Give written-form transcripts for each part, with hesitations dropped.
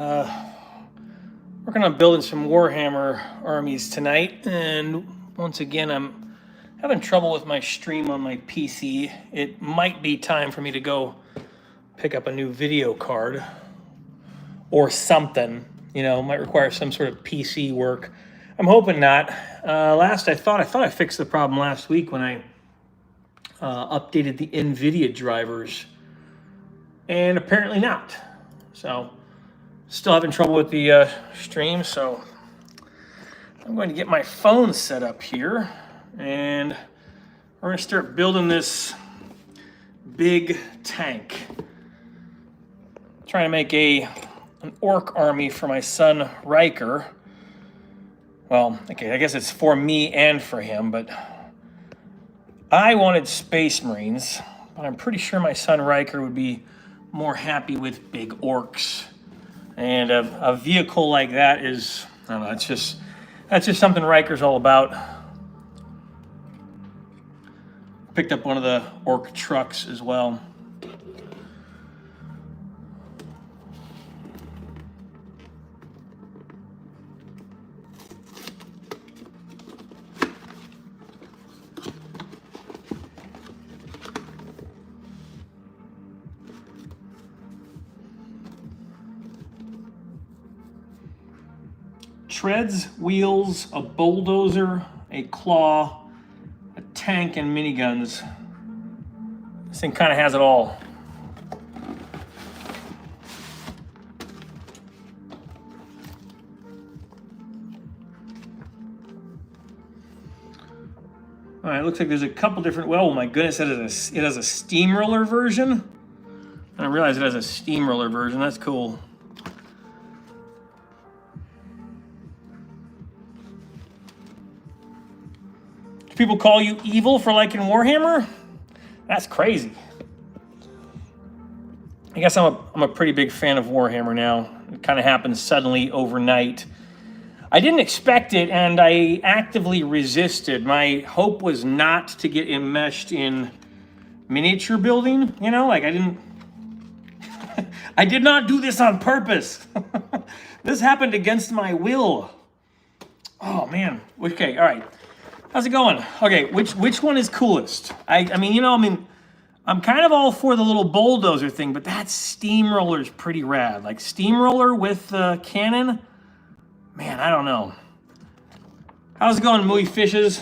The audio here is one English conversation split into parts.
Working on building some Warhammer armies tonight, and once again I'm having trouble with my stream on my PC. It might be time for me to go pick up a new video card or something, you know, might require some sort of PC work. I'm hoping not. I thought I fixed the problem last week when I updated the NVIDIA drivers, and apparently not. So still having trouble with the stream, so I'm going to get my phone set up here, and we're going to start building this big tank. Trying to make an orc army for my son Riker. Well, okay, I guess it's for me and for him, but I wanted Space Marines, but I'm pretty sure my son Riker would be more happy with big orcs. And a vehicle like that is, I don't know, that's just something Riker's all about. Picked up one of the orc trucks as well. Treads, wheels, a bulldozer, a claw, a tank, and miniguns. This thing kind of has it all. All right, looks like there's a couple different, well, my goodness, it has a steamroller version. I realize it has a steamroller version, that's cool. People call you evil for liking Warhammer? That's crazy. I guess I'm a pretty big fan of Warhammer now. It kind of happened suddenly overnight. I didn't expect it, and I actively resisted. My hope was not to get enmeshed in miniature building. You know, like I did not do this on purpose. This happened against my will. Oh man. Okay, all right. How's it going? Okay, which one is coolest? I mean, I'm kind of all for the little bulldozer thing, but that steamroller's pretty rad. Like steamroller with the cannon, man, I don't know. How's it going, Mooey Fishes?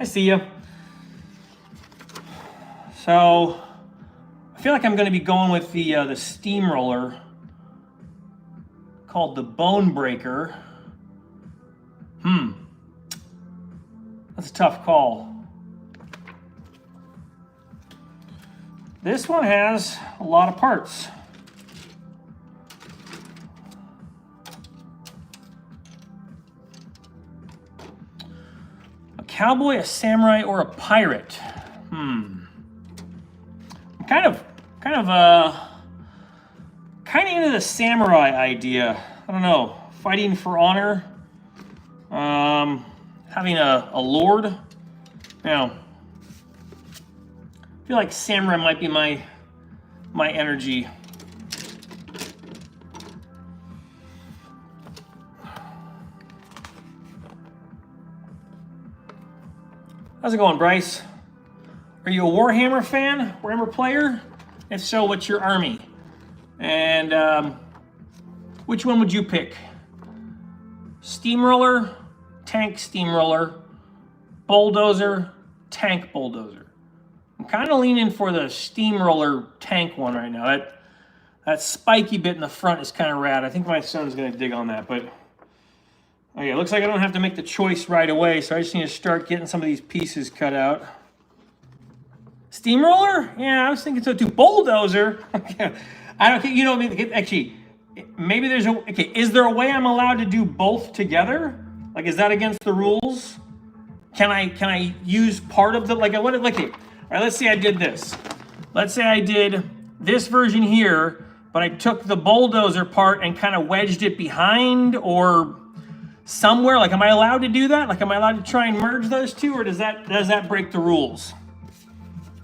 I see you. So I feel like I'm going to be going with the steamroller, called the Bone Breaker. That's a tough call. This one has a lot of parts. A cowboy, a samurai, or a pirate? I'm kind of into the samurai idea. I don't know, fighting for honor, having a lord. Now, I feel like samurai might be my energy. How's it going, Bryce? Are you a Warhammer fan? Warhammer player? If so, what's your army? And which one would you pick? Steamroller, tank steamroller, bulldozer, tank bulldozer. I'm kind of leaning for the steamroller tank one right now. That spiky bit in the front is kind of rad. I think my son's going to dig on that, but okay, it looks like I don't have to make the choice right away, so I just need to start getting some of these pieces cut out. Steamroller? Yeah, I was thinking so too. Bulldozer? I don't, you know, actually, maybe there's okay, is there a way I'm allowed to do both together? Like, is that against the rules? Can I use part of the, like, all right, let's say I did this. Let's say I did this version here, but I took the bulldozer part and kind of wedged it behind or somewhere. Like, am I allowed to do that? Like, am I allowed to try and merge those two, or does that break the rules?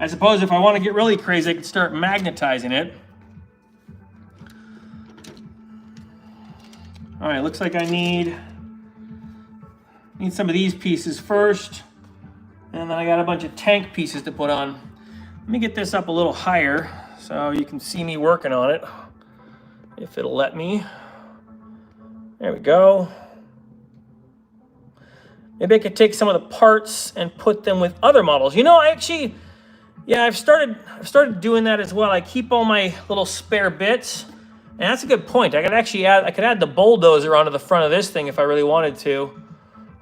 I suppose if I want to get really crazy, I could start magnetizing it. All right, looks like I need some of these pieces first. And then I got a bunch of tank pieces to put on. Let me get this up a little higher so you can see me working on it, if it'll let me. There we go. Maybe I could take some of the parts and put them with other models. You know, I've started doing that as well. I keep all my little spare bits, and that's a good point. I could actually add the bulldozer onto the front of this thing if I really wanted to.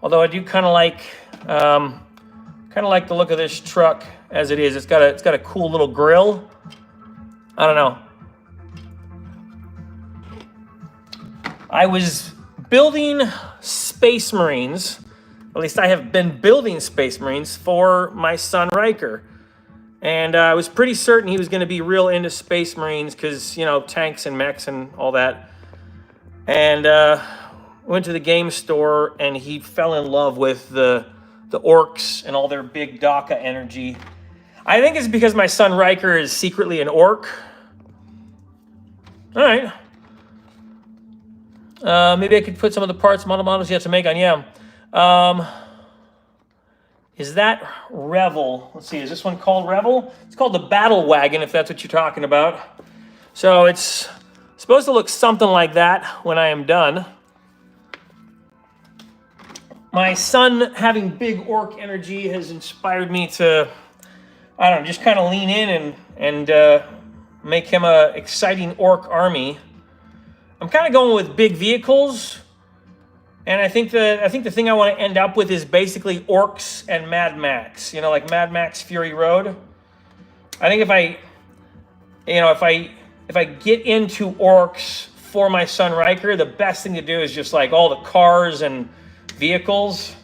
Although I do kind of like the look of this truck as it is. It's got a cool little grill. I don't know. I was building Space Marines. At least I have been building Space Marines for my son Riker. And I was pretty certain he was going to be real into Space Marines because, you know, tanks and mechs and all that. And went to the game store and he fell in love with the orcs and all their big Dakka energy. I think it's because my son Riker is secretly an orc. All right. Maybe I could put some of the parts, models you have to make on, yeah. Is that Revel? Let's see, is this one called Revel? It's called the Battle Wagon, if that's what you're talking about. So it's supposed to look something like that when I am done. My son having big orc energy has inspired me to, I don't know, just kind of lean in and make him an exciting orc army. I'm kind of going with big vehicles, and I think the thing I want to end up with is basically orcs and Mad Max. You know, like Mad Max Fury Road. I think if I get into orcs for my son Riker, the best thing to do is just like all the cars and vehicles.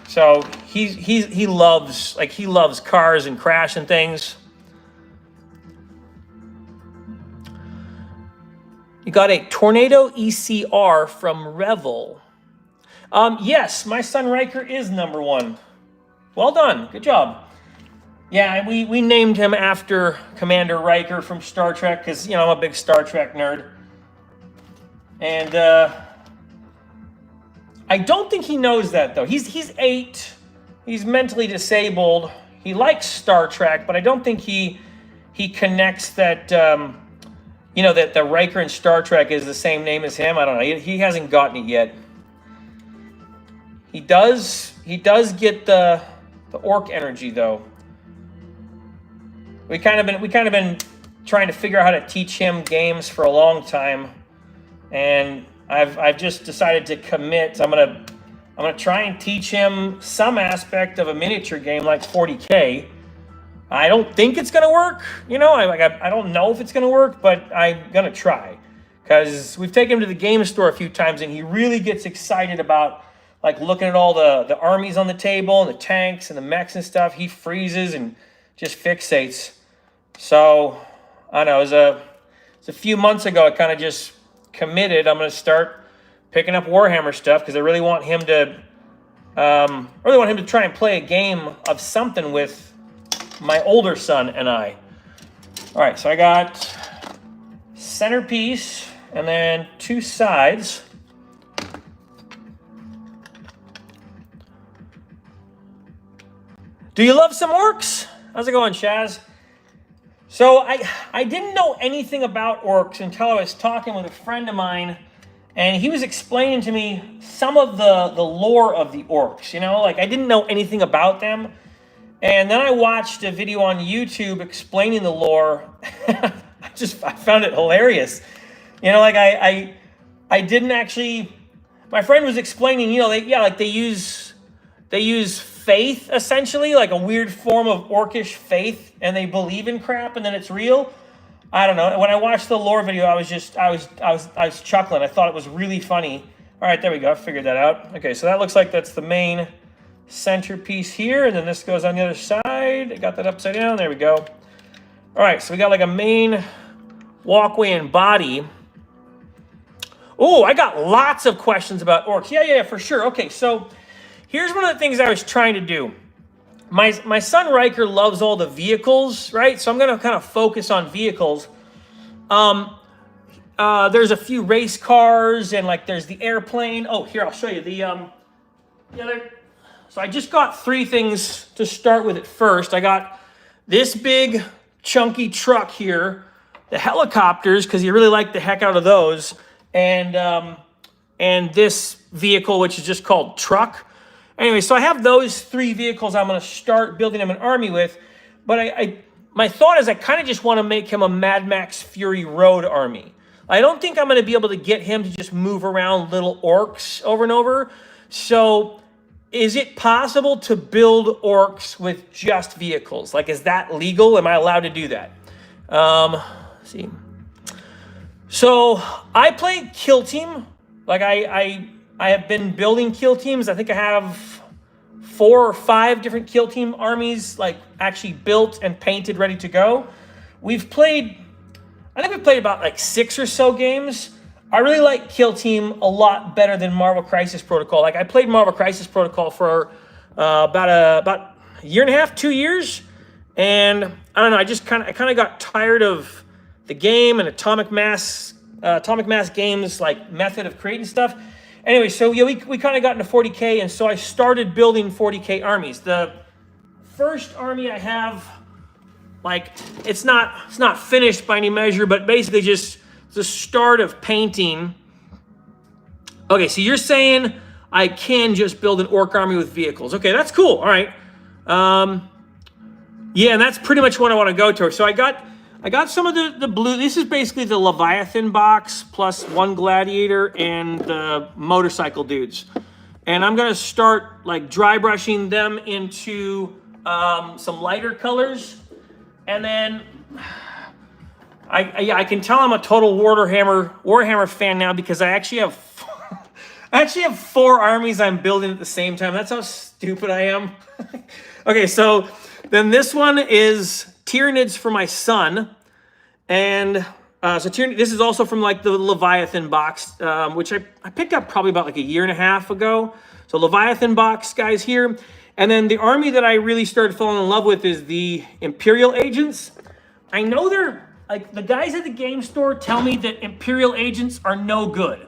So he loves cars and crashing things. You got a Tornado ECR from Revel. Yes, my son Riker is number one. Well done, good job. Yeah, we named him after Commander Riker from Star Trek because, you know, I'm a big Star Trek nerd. And I don't think he knows that, though. He's 8. He's mentally disabled. He likes Star Trek, but I don't think he connects that, you know, that the Riker in Star Trek is the same name as him. I don't know. He hasn't gotten it yet. He does get the orc energy, though. We kind of been trying to figure out how to teach him games for a long time, and I've just decided to commit. I'm gonna try and teach him some aspect of a miniature game like 40K. I don't think it's gonna work, you know. I don't know if it's gonna work, but I'm gonna try because we've taken him to the game store a few times, and he really gets excited about like looking at all the armies on the table and the tanks and the mechs and stuff. He freezes and just fixates. So I don't know. It was a few months ago. I kind of just committed. I'm gonna start picking up Warhammer stuff because I really want him to try and play a game of something with my older son and I. All right, so I got centerpiece and then 2 sides. Do you love some orcs? How's it going, Shaz? So I didn't know anything about orcs until I was talking with a friend of mine, and he was explaining to me some of the lore of the orcs, you know? Like, I didn't know anything about them. And then I watched a video on YouTube explaining the lore. I found it hilarious. You know, like I didn't actually. My friend was explaining. You know, they use faith essentially, like a weird form of orcish faith, and they believe in crap, and then it's real. I don't know. When I watched the lore video, I was chuckling. I thought it was really funny. All right, there we go. I figured that out. Okay, so that looks like that's the main centerpiece here, and then this goes on the other side. I got that upside down. There we go. All right, so we got like a main walkway and body. Oh, I got lots of questions about orcs. Yeah, for sure. Okay, so here's one of the things I was trying to do. my son Riker loves all the vehicles, right? So I'm going to kind of focus on vehicles. There's a few race cars and like there's the airplane. Oh, here, I'll show you the other. So I just got 3 things to start with at first. I got this big chunky truck here, the helicopters, because you really like the heck out of those, and this vehicle, which is just called truck. Anyway, so I have those 3 vehicles I'm going to start building him an army with, but my thought is I kind of just want to make him a Mad Max Fury Road army. I don't think I'm going to be able to get him to just move around little orcs over and over. So is it possible to build orcs with just vehicles? Like, is that legal? Am I allowed to do that? Let's see. So I play kill team. Like I have been building kill teams. I think I have 4 or 5 different kill team armies, like actually built and painted, ready to go. I think we've played about like 6 or so games. I really like Kill Team a lot better than Marvel Crisis Protocol. Like I played Marvel Crisis Protocol for about a year and a half, 2 years, and I don't know. I kind of got tired of the game and atomic mass games like method of creating stuff. Anyway, so yeah, we kind of got into 40K, and so I started building 40K armies. The first army I have, like, it's not finished by any measure, but basically just the start of painting. Okay, so you're saying I can just build an orc army with vehicles. Okay, that's cool. All right. Yeah, and that's pretty much what I want to go to. So I got some of the blue. This is basically the Leviathan box plus 1 gladiator and the motorcycle dudes. And I'm going to start like dry brushing them into some lighter colors. And then I can tell I'm a total Warhammer fan now because I actually have 4 armies I'm building at the same time. That's how stupid I am. Okay, so then this one is Tyranids for my son, and so this is also from like the Leviathan box, which I picked up probably about like a year and a half ago. So Leviathan box guys here. And then the army that I really started falling in love with is the Imperial Agents. I know they're, like, the guys at the game store tell me that Imperial Agents are no good.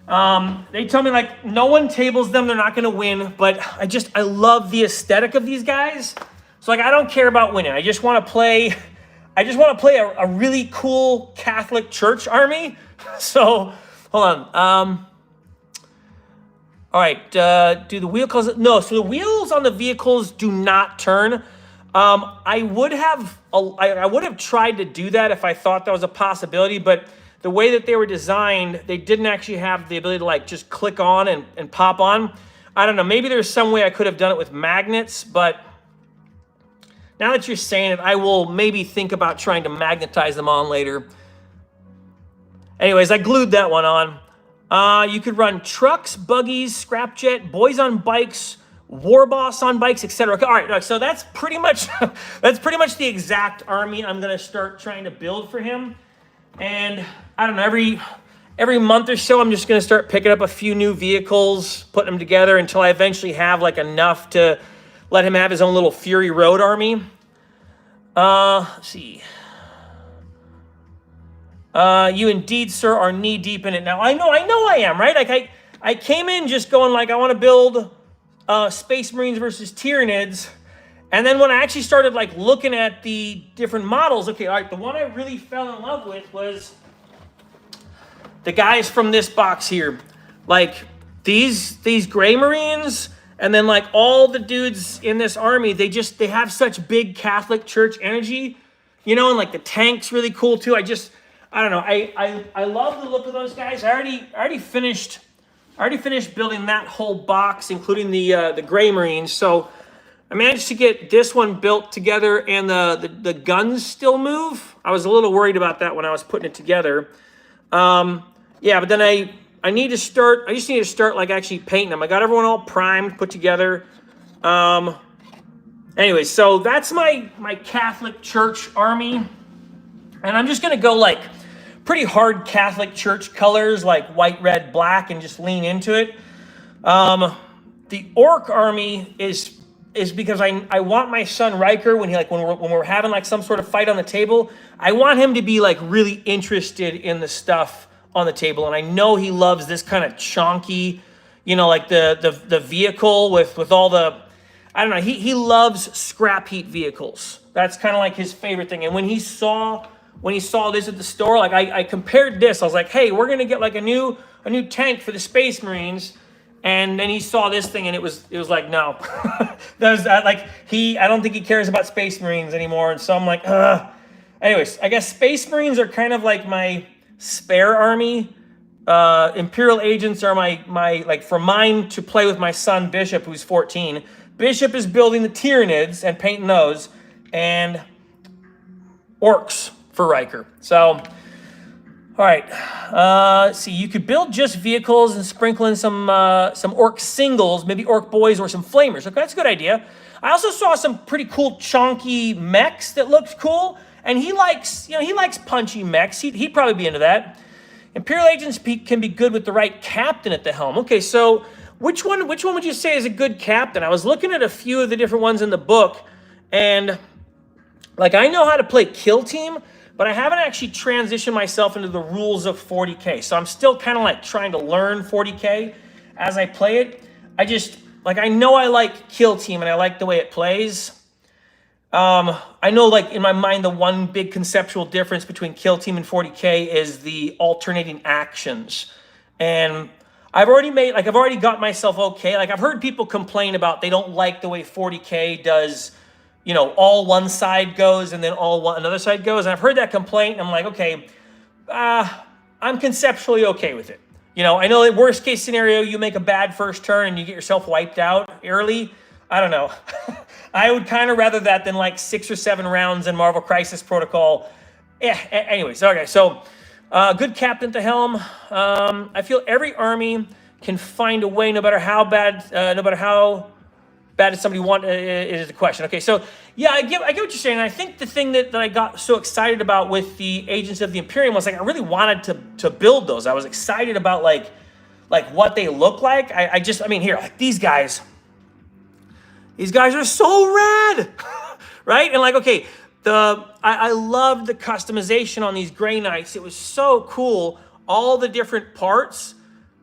They tell me, like, no one tables them, they're not going to win, but I love the aesthetic of these guys. So, like, I don't care about winning. I just want to play a really cool Catholic Church army. So, hold on. All right, do the wheels? No, so the wheels on the vehicles do not turn. I would have tried to do that if I thought that was a possibility, but the way that they were designed, they didn't actually have the ability to like just click on and pop on. I don't know, maybe there's some way I could have done it with magnets, but now that you're saying it, I will maybe think about trying to magnetize them on later. Anyways, I glued that one on. You could run trucks, buggies, scrapjet, boys on bikes, war boss on bikes, etc. All right, so that's pretty much the exact army I'm gonna start trying to build for him. And I don't know, every month or so, I'm just gonna start picking up a few new vehicles, putting them together until I eventually have like enough to let him have his own little Fury Road army. Let's see. You indeed, sir, are knee deep in it now. I know I am, right? Like I came in just going like, I want to build Space Marines versus Tyranids. And then when I actually started like looking at the different models, okay, all right, the one I really fell in love with was the guys from this box here. Like these Gray Marines, and then like all the dudes in this army, they have such big Catholic Church energy, you know, and like the tank's really cool too. I don't know. I love the look of those guys. I already finished building that whole box, including the Gray Marines. So I managed to get this one built together, and the guns still move. I was a little worried about that when I was putting it together. Yeah, but then I just need to start like actually painting them. I got everyone all primed, put together. Anyway, so that's my Catholic Church army, and I'm just gonna go like pretty hard Catholic Church colors, like white, red, black, and just lean into it. The Orc army is is because I want my son Riker, when we're having like some sort of fight on the table, I want him to be like really interested in the stuff on the table. And I know he loves this kind of chonky, you know, like the vehicle with all the, I don't know, he loves scrap heap vehicles. That's kind of like his favorite thing. And when he saw this at the store, like I compared this, I was like, hey, we're gonna get like a new tank for the Space Marines. And then he saw this thing, and it was like, no. I don't think he cares about Space Marines anymore. And so I'm like, ugh. Anyways, I guess Space Marines are kind of like my spare army. Imperial agents are my like for mine to play with my son Bishop, who's 14. Bishop is building the Tyranids and painting those, and orcs for Riker. So. All right, let's see, you could build just vehicles and sprinkle in some orc singles, maybe orc boys or some flamers. Okay, that's a good idea. I also saw some pretty cool chonky mechs that looked cool, and he likes punchy mechs. He'd probably be into that. Imperial agents can be good with the right captain at the helm. Okay, so which one would you say is a good captain? I was looking at a few of the different ones in the book, and like I know how to play kill team, but I haven't actually transitioned myself into the rules of 40K. So I'm still kind of like trying to learn 40K as I play it. I know I like kill team and I like the way it plays. I know like in my mind, the one big conceptual difference between kill team and 40K is the alternating actions. And I've already got myself okay. Like I've heard people complain about they don't like the way 40K does, you know, all one side goes and then another side goes. And I've heard that complaint. And I'm like, okay, I'm conceptually okay with it. You know, I know that worst case scenario, you make a bad first turn and you get yourself wiped out early. I don't know. I would kind of rather that than like 6 or 7 rounds in Marvel Crisis Protocol. Anyways, okay, so good captain at the helm. I feel every army can find a way, no matter how bad does somebody want, is the question. Okay, so yeah, I get what you're saying. I think the thing that I got so excited about with the Agents of the Imperium was like I really wanted to build those. I was excited about like what they look like. I mean, here, like these guys are so rad, right? And like, okay, I loved the customization on these Grey Knights. It was so cool. All the different parts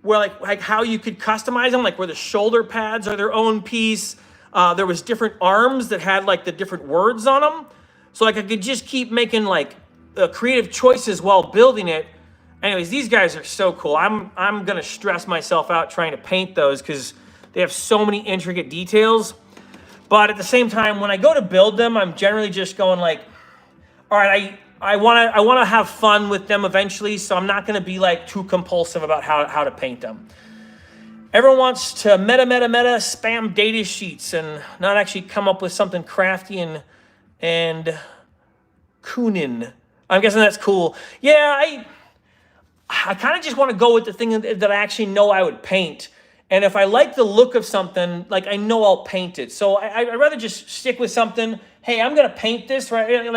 where like how you could customize them, like where the shoulder pads are their own piece. There was different arms that had like the different words on them. So like I could just keep making like creative choices while building it. Anyways, these guys are so cool. I'm gonna stress myself out trying to paint those because they have so many intricate details. But at the same time, when I go to build them, I'm generally just going like, all right, I want to have fun with them eventually, so I'm not going to be like too compulsive about how to paint them. Everyone wants to meta spam data sheets and not actually come up with something crafty and Kunin. I'm guessing that's cool. Yeah, I kind of just want to go with the thing that I actually know I would paint. And if I like the look of something, like I know I'll paint it. So I'd rather just stick with something. Hey, I'm going to paint this, right?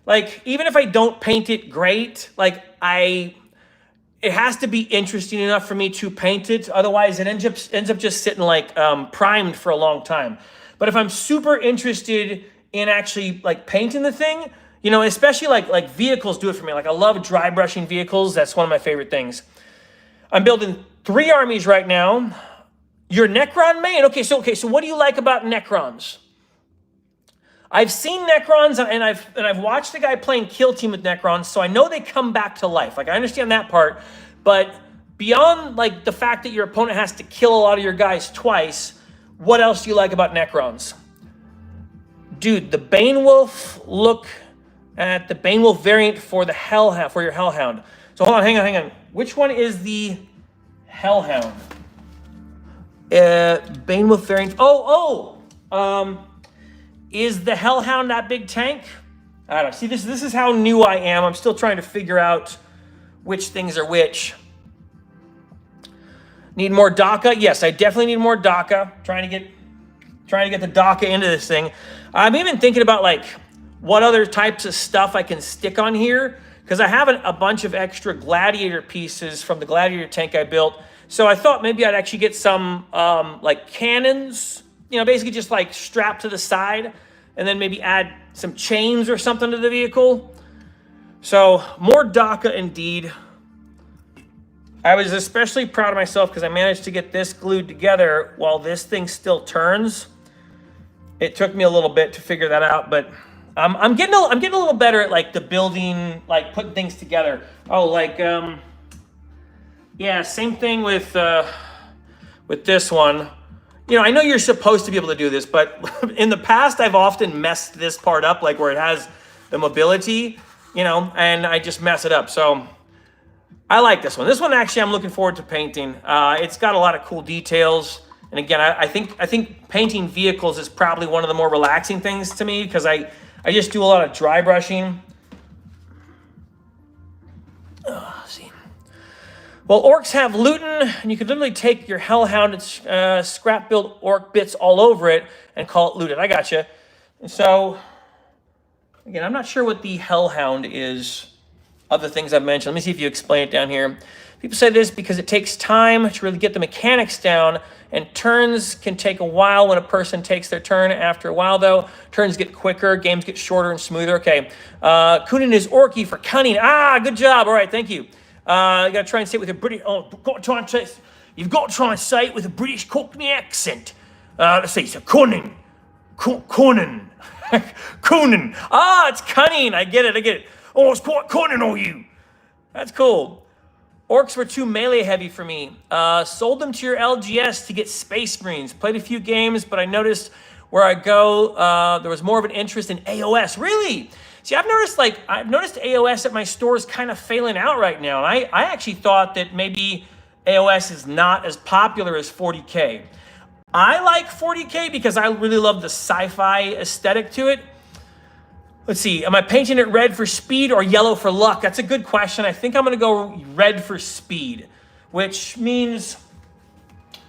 Like even if I don't paint it great, like it has to be interesting enough for me to paint it. Otherwise, it ends up just sitting like primed for a long time. But if I'm super interested in actually like painting the thing, you know, especially like vehicles do it for me. Like I love dry brushing vehicles. That's one of my favorite things. I'm building 3 armies right now. You're Necron main? Okay, so what do you like about Necrons? I've seen Necrons and I've watched the guy playing kill team with Necrons, so I know they come back to life. Like I understand that part, but beyond like the fact that your opponent has to kill a lot of your guys twice, what else do you like about Necrons? Dude, the Banewolf, look at the Banewolf variant for the Hellhound, for your Hellhound. So hold on, hang on. Which one is the Hellhound? Banewolf variant. Is the Hellhound that big tank? I don't know. See, this is how new I am. I'm still trying to figure out which things are which. Need more Dakka? Yes, I definitely need more Dakka. Trying to get the Dakka into this thing. I'm even thinking about like what other types of stuff I can stick on here, because I have a bunch of extra gladiator pieces from the gladiator tank I built. So I thought maybe I'd actually get some like cannons basically just like strapped to the side and then maybe add some chains or something to the vehicle. So more Dakka indeed. I was especially proud of myself because I managed to get this glued together while this thing still turns. It took me a little bit to figure that out, but I'm getting a little better at like the building, like putting things together. Oh, like yeah, same thing with this one. I know you're supposed to be able to do this, but in the past I've often messed this part up, like where it has the mobility, and I just mess it up. So I like this one. This one actually I'm looking forward to painting. It's got a lot of cool details. And again, I think painting vehicles is probably one of the more relaxing things to me because I just do a lot of dry brushing. Let's see. Well, orcs have looting, and you can literally take your hellhound and scrap build orc bits all over it and call it looted. I gotcha. And so, again, I'm not sure what the hellhound is. Other things I've mentioned. Let me see if you explain it down here. People say this because it takes time to really get the mechanics down, and turns can take a while when a person takes their turn. After a while, though, turns get quicker, games get shorter and smoother. Okay. Kunin is Orky for cunning. Good job. All right, thank you. You got to try and say it with a British. You've got to try and say it with a British Cockney accent. Let's see. So Kunin. Kunin. Kunin. It's cunning. I get it. Oh, it's quite cunning on you. That's cool. Orcs were too melee heavy for me. Sold them to your LGS to get Space Marines. Played a few games, but I noticed where I go, there was more of an interest in AOS. Really? See, I've noticed AOS at my stores kind of failing out right now. And I actually thought that maybe AOS is not as popular as 40K. I like 40K because I really love the sci-fi aesthetic to it. Let's see, am I painting it red for speed or yellow for luck? That's a good question. I think I'm going to go red for speed, which means,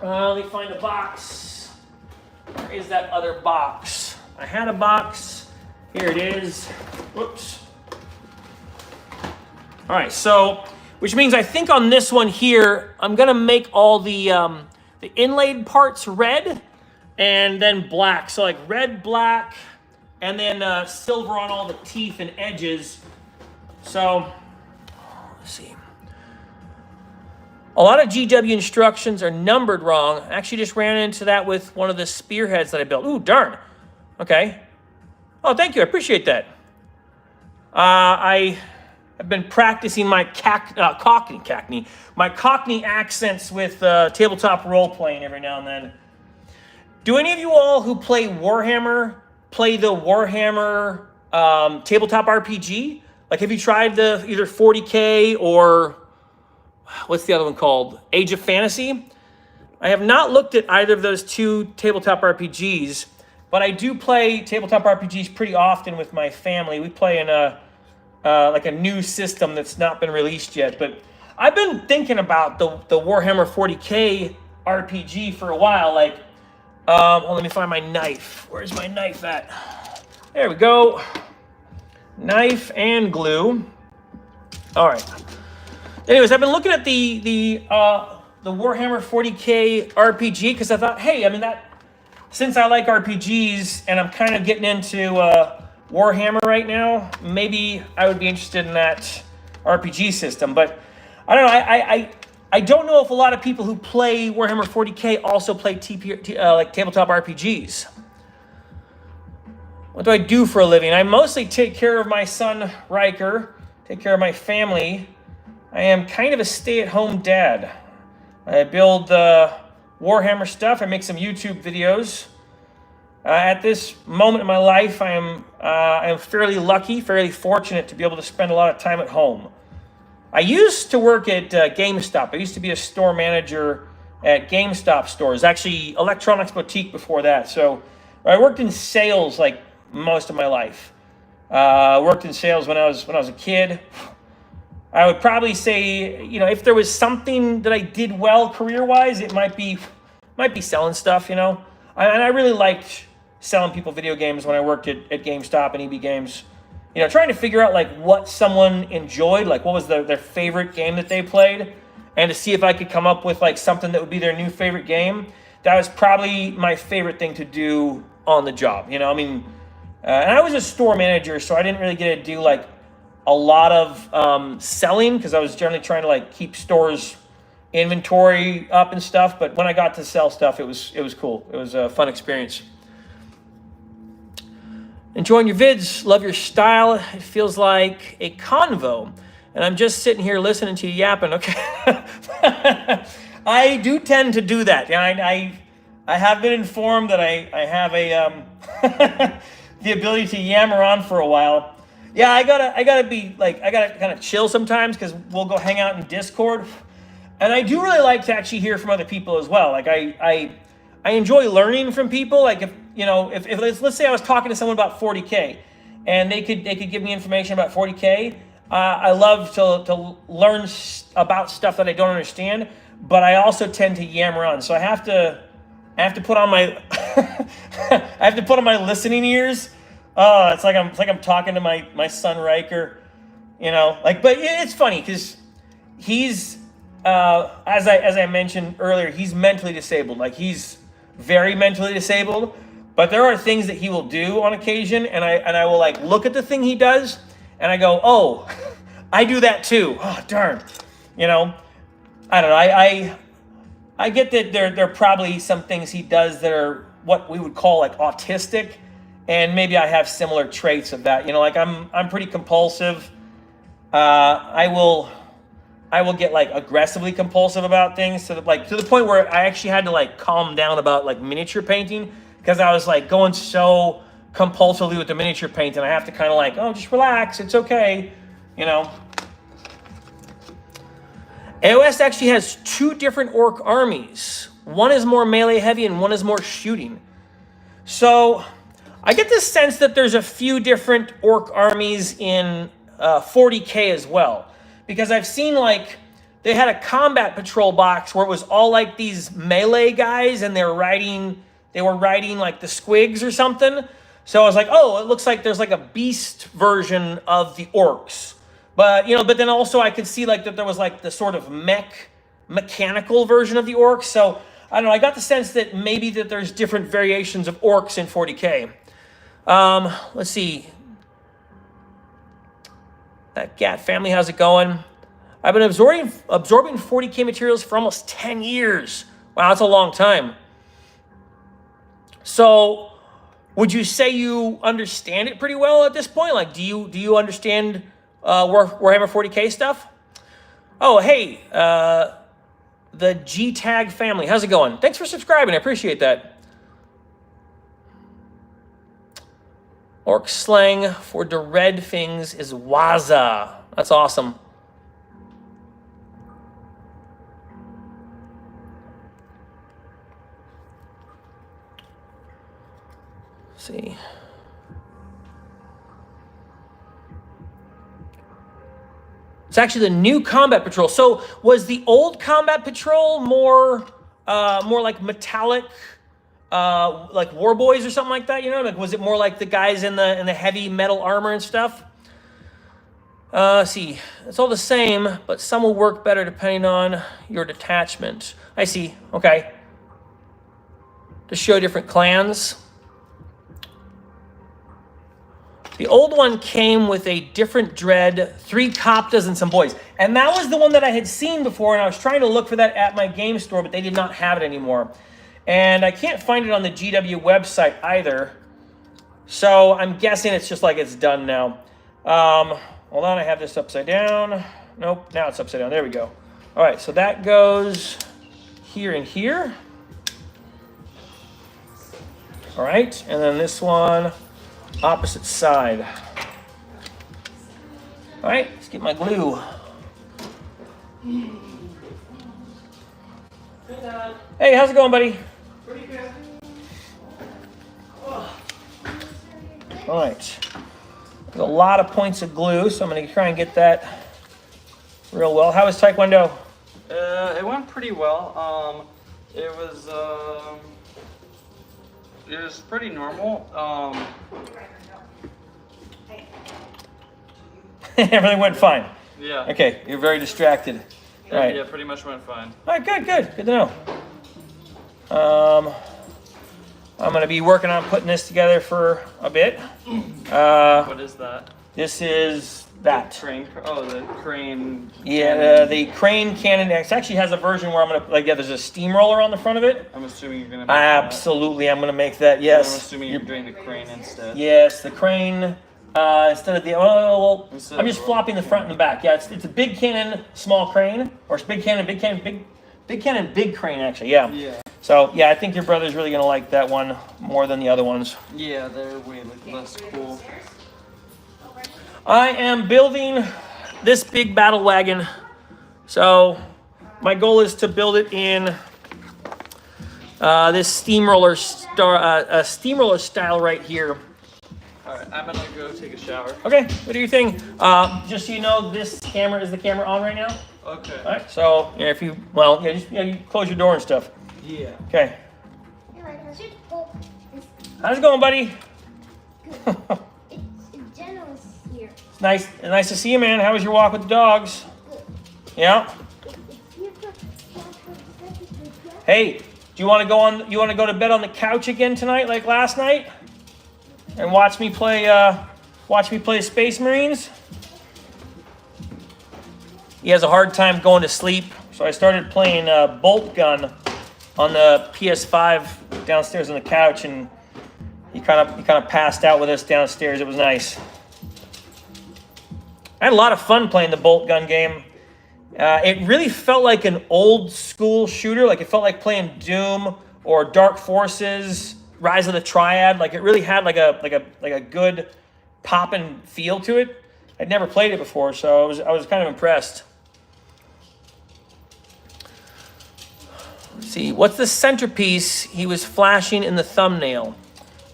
let me find a box. Where is that other box? I had a box. Here it is. Whoops. All right, so, which means I think on this one here, I'm going to make all the inlaid parts red and then black. So like red, black, and then silver on all the teeth and edges. So, let's see. A lot of GW instructions are numbered wrong. I actually just ran into that with one of the spearheads that I built. Ooh, darn. Okay. Oh, thank you. I appreciate that. I have been practicing my Cockney accents with tabletop role-playing every now and then. Do any of you all who play Warhammer play the Warhammer tabletop RPG? Like, have you tried the either 40K or what's the other one called? Age of Fantasy? I have not looked at either of those two tabletop RPGs, but I do play tabletop RPGs pretty often with my family. We play in like a new system that's not been released yet. But I've been thinking about the Warhammer 40K RPG for a while. Like, let me find my knife. Where's my knife at? There we go. Knife and glue. All right. Anyways, I've been looking at the Warhammer 40K RPG because I thought, hey, I mean, since I like RPGs and I'm kind of getting into Warhammer right now, maybe I would be interested in that RPG system. But I don't know. I don't know if a lot of people who play Warhammer 40K also play like tabletop RPGs. What do I do for a living? I mostly take care of my son, Riker, take care of my family. I am kind of a stay-at-home dad. I build Warhammer stuff. I make some YouTube videos. At this moment in my life, I am fairly lucky, fairly fortunate to be able to spend a lot of time at home. I used to work at GameStop. I used to be a store manager at GameStop stores, actually Electronics Boutique before that. So I worked in sales like most of my life. Worked in sales when I was a kid. I would probably say, if there was something that I did well career-wise, it might be selling stuff, And I really liked selling people video games when I worked at GameStop and EB Games. Trying to figure out like what someone enjoyed, like what was their favorite game that they played, and to see if I could come up with like something that would be their new favorite game. that was probably my favorite thing to do on the job. You know, I mean, and I was a store manager, so I didn't really get to do like a lot of selling because I was generally trying to like keep stores inventory up and stuff. But when I got to sell stuff, it was cool. It was a fun experience. Enjoying your vids, love your style. It feels like a convo. And I'm just sitting here listening to you yapping. Okay. I do tend to do that. Yeah, I have been informed that I have a the ability to yammer on for a while. Yeah, I gotta be like, I gotta kind of chill sometimes because we'll go hang out in Discord. And I do really like to actually hear from other people as well. Like I enjoy learning from people. Like if let's say I was talking to someone about 40K and they could give me information about 40K. I love to learn about stuff that I don't understand, but I also tend to yammer on. So I have to put on my I have to put on my listening ears. Oh, it's like I'm talking to my son Riker, but it's funny because he's as I mentioned earlier, he's mentally disabled. Like he's very mentally disabled, but there are things that he will do on occasion, and I will like look at the thing he does, and I go, oh, I do that too. Oh, darn. I don't know. I get that there are probably some things he does that are what we would call like autistic, and maybe I have similar traits of that. Like I'm pretty compulsive. I will get like aggressively compulsive about things to the point where I actually had to like calm down about like miniature painting because I was like going so compulsively with the miniature paint, and I have to kind of like, oh, just relax, it's okay, AOS actually has 2 different orc armies. One is more melee heavy and one is more shooting. So I get the sense that there's a few different orc armies in 40K as well. Because I've seen like, they had a combat patrol box where it was all like these melee guys and they were riding like the squigs or something. So I was like, oh, it looks like there's like a beast version of the orcs. But, but then also I could see like that there was like the sort of mechanical version of the orcs. So I don't know, I got the sense that maybe that there's different variations of orcs in 40K. Let's see. That Gat family, how's it going? I've been absorbing 40K materials for almost 10 years. Wow, that's a long time. So would you say you understand it pretty well at this point? Like, do you understand Warhammer 40K stuff? Oh, hey, the G-Tag family. How's it going? Thanks for subscribing. I appreciate that. Orc slang for the red things is waza. That's awesome. Let's see. It's actually the new combat patrol. So was the old combat patrol more like metallic, like war boys or something like that? Like was it more like the guys in the heavy metal armor and stuff? See, it's all the same, but some will work better depending on your detachment. I see. Okay. To show different clans. The old one came with a different dread, 3 Koptas and some boys. And that was the one that I had seen before, and I was trying to look for that at my game store, but they did not have it anymore. And I can't find it on the GW website either. So I'm guessing it's just like it's done now. Hold on, I have this upside down. Nope, now it's upside down. There we go. All right, so that goes here and here. All right, and then this one, opposite side. All right, let's get my glue. Hey, how's it going, buddy? Pretty good. All right. There's a lot of points of glue, so I'm going to try and get that real well. How was Taekwondo? It went pretty well. It was pretty normal. Everything went fine. Yeah. Okay, you're very distracted. All right. Yeah, pretty much went fine. All right, good. Good to know. I'm going to be working on putting this together for a bit. What is that? This is that. Crane. Oh, the crane. Yeah, the crane cannon. It actually has a version where I'm going to, like, yeah, there's a steamroller on the front of it. I'm assuming you're going to make Absolutely, I'm going to make that, yes. I'm assuming you're doing the crane instead. Yes, the crane, instead of the, I'm just flopping the front and the back. Yeah, it's a big cannon, small crane, or it's big cannon, big cannon, big crane, actually, yeah. Yeah. So, yeah, I think your brother's really going to like that one more than the other ones. Yeah, they're way less cool. I am building this big battle wagon. So, my goal is to build it in this steamroller style right here. Alright, I'm gonna go take a shower. Okay, what do you think? Just so you know, this camera is the camera on right now. Okay. All right, so yeah, if you, you close your door and stuff. Yeah. Okay. How's it going, buddy? Good. It's generous here. It's nice to see you, man. How was your walk with the dogs? Good. Yeah. Hey, do you want to go on? You want to go to bed on the couch again tonight, like last night, and watch me play Space Marines? He has a hard time going to sleep, so I started playing Bolt Gun on the PS5 downstairs on the couch, and he kind of passed out with us downstairs. It was nice. I had a lot of fun playing the Bolt Gun game. It really felt like an old school shooter. Like it felt like playing Doom or Dark Forces, Rise of the Triad. Like it really had like a good poppin' feel to it. I'd never played it before, so I was kind of impressed. Let's see, what's the centerpiece he was flashing in the thumbnail?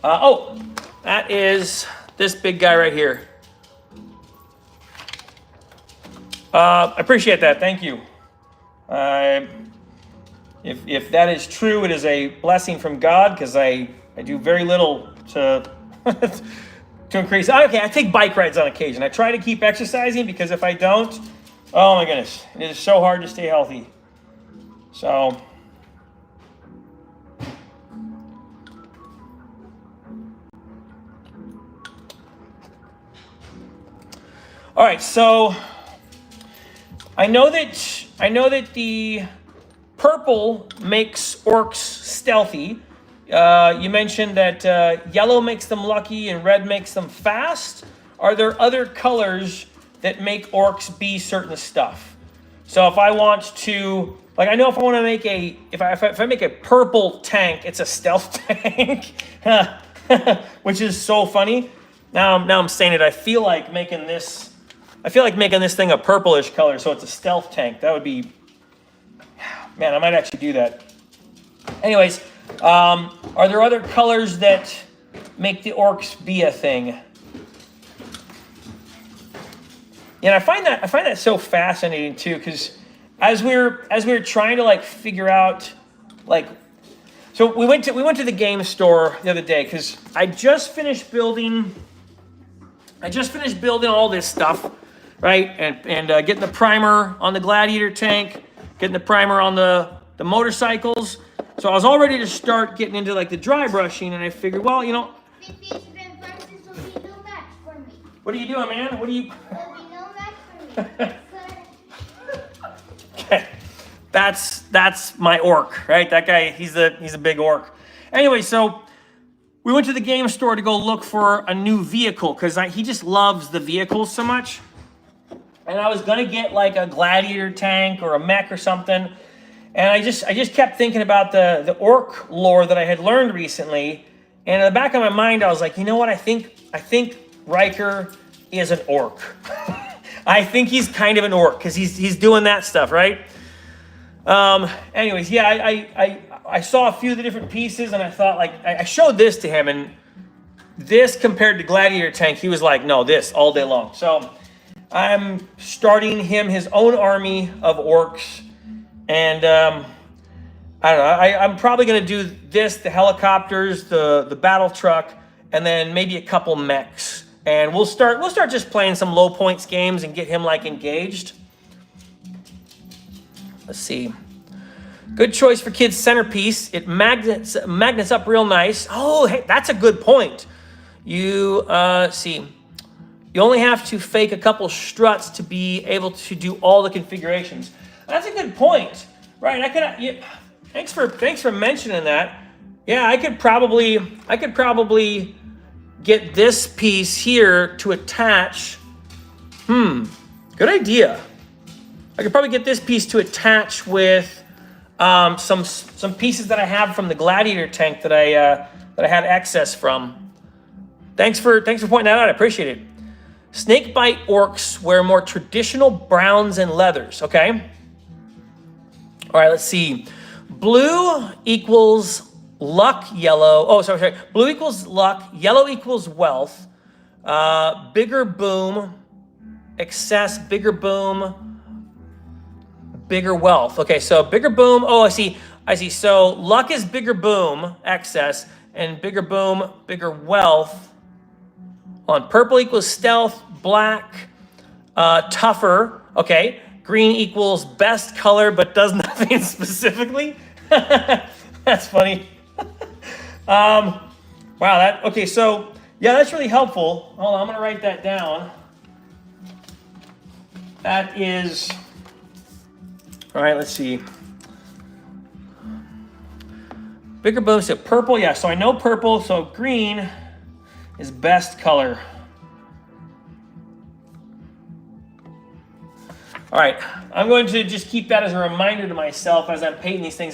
That is this big guy right here. I appreciate that. Thank you. If that is true, it is a blessing from God, because I do very little to to increase. Okay, I take bike rides on occasion. I try to keep exercising, because if I don't, oh my goodness, it is so hard to stay healthy. So. All right, so I know that the purple makes orcs stealthy. You mentioned that yellow makes them lucky and red makes them fast. Are there other colors that make orcs be certain stuff? So if I want to, like, I know if I want to make if I make a purple tank, it's a stealth tank, which is so funny. Now I'm saying it. I feel like making this thing a purplish color, so it's a stealth tank. That would be, man, I might actually do that. Anyways, are there other colors that make the orcs be a thing? And I find that so fascinating too, because as we were trying to like figure out, like, so we went to the game store the other day, because I just finished building all this stuff. Right, and getting the primer on the Gladiator tank, getting the primer on the motorcycles. So I was all ready to start getting into like the dry brushing, and I figured, well, you know. What are you doing, man? What are you? Okay, that's my orc, right? That guy, he's a big orc. Anyway, so we went to the game store to go look for a new vehicle, because he just loves the vehicles so much. And I was gonna get like a Gladiator tank or a mech or something, and I just kept thinking about the orc lore that I had learned recently, and in the back of my mind I was like, you know what? I think Riker is an orc. I think he's kind of an orc, because he's doing that stuff, right? Anyways, yeah, I saw a few of the different pieces, and I thought, like, I showed this to him, and this compared to Gladiator tank, he was like, no, this all day long. So I'm starting him his own army of orcs, and I don't know. I'm probably going to do this, the helicopters, the battle truck, and then maybe a couple mechs, and we'll start just playing some low points games and get him like engaged. Let's see. Good choice for kids' centerpiece. It magnets up real nice. Oh, hey, that's a good point. You see, you only have to fake a couple struts to be able to do all the configurations. That's a good point, right? Thanks for mentioning that. Yeah, I could probably get this piece here to attach. Good idea. I could probably get this piece to attach with some pieces that I have from the Gladiator tank that I had excess from. Thanks for pointing that out. I appreciate it. Snakebite orcs wear more traditional browns and leathers. Okay. All right. Let's see. Blue equals luck. Yellow. Oh, sorry. Blue equals luck. Yellow equals wealth. Bigger boom. Excess. Bigger boom. Bigger wealth. Okay, so bigger boom. Oh, I see. So luck is bigger boom, excess, and bigger boom, bigger wealth. On purple equals stealth, black, tougher. Okay, green equals best color, but does nothing specifically. That's funny. Wow. Okay. So yeah, that's really helpful. Hold on, I'm gonna write that down. That is. All right, let's see. Bigger boom, so purple, yeah, so I know purple, so green is best color. All right, I'm going to just keep that as a reminder to myself as I'm painting these things.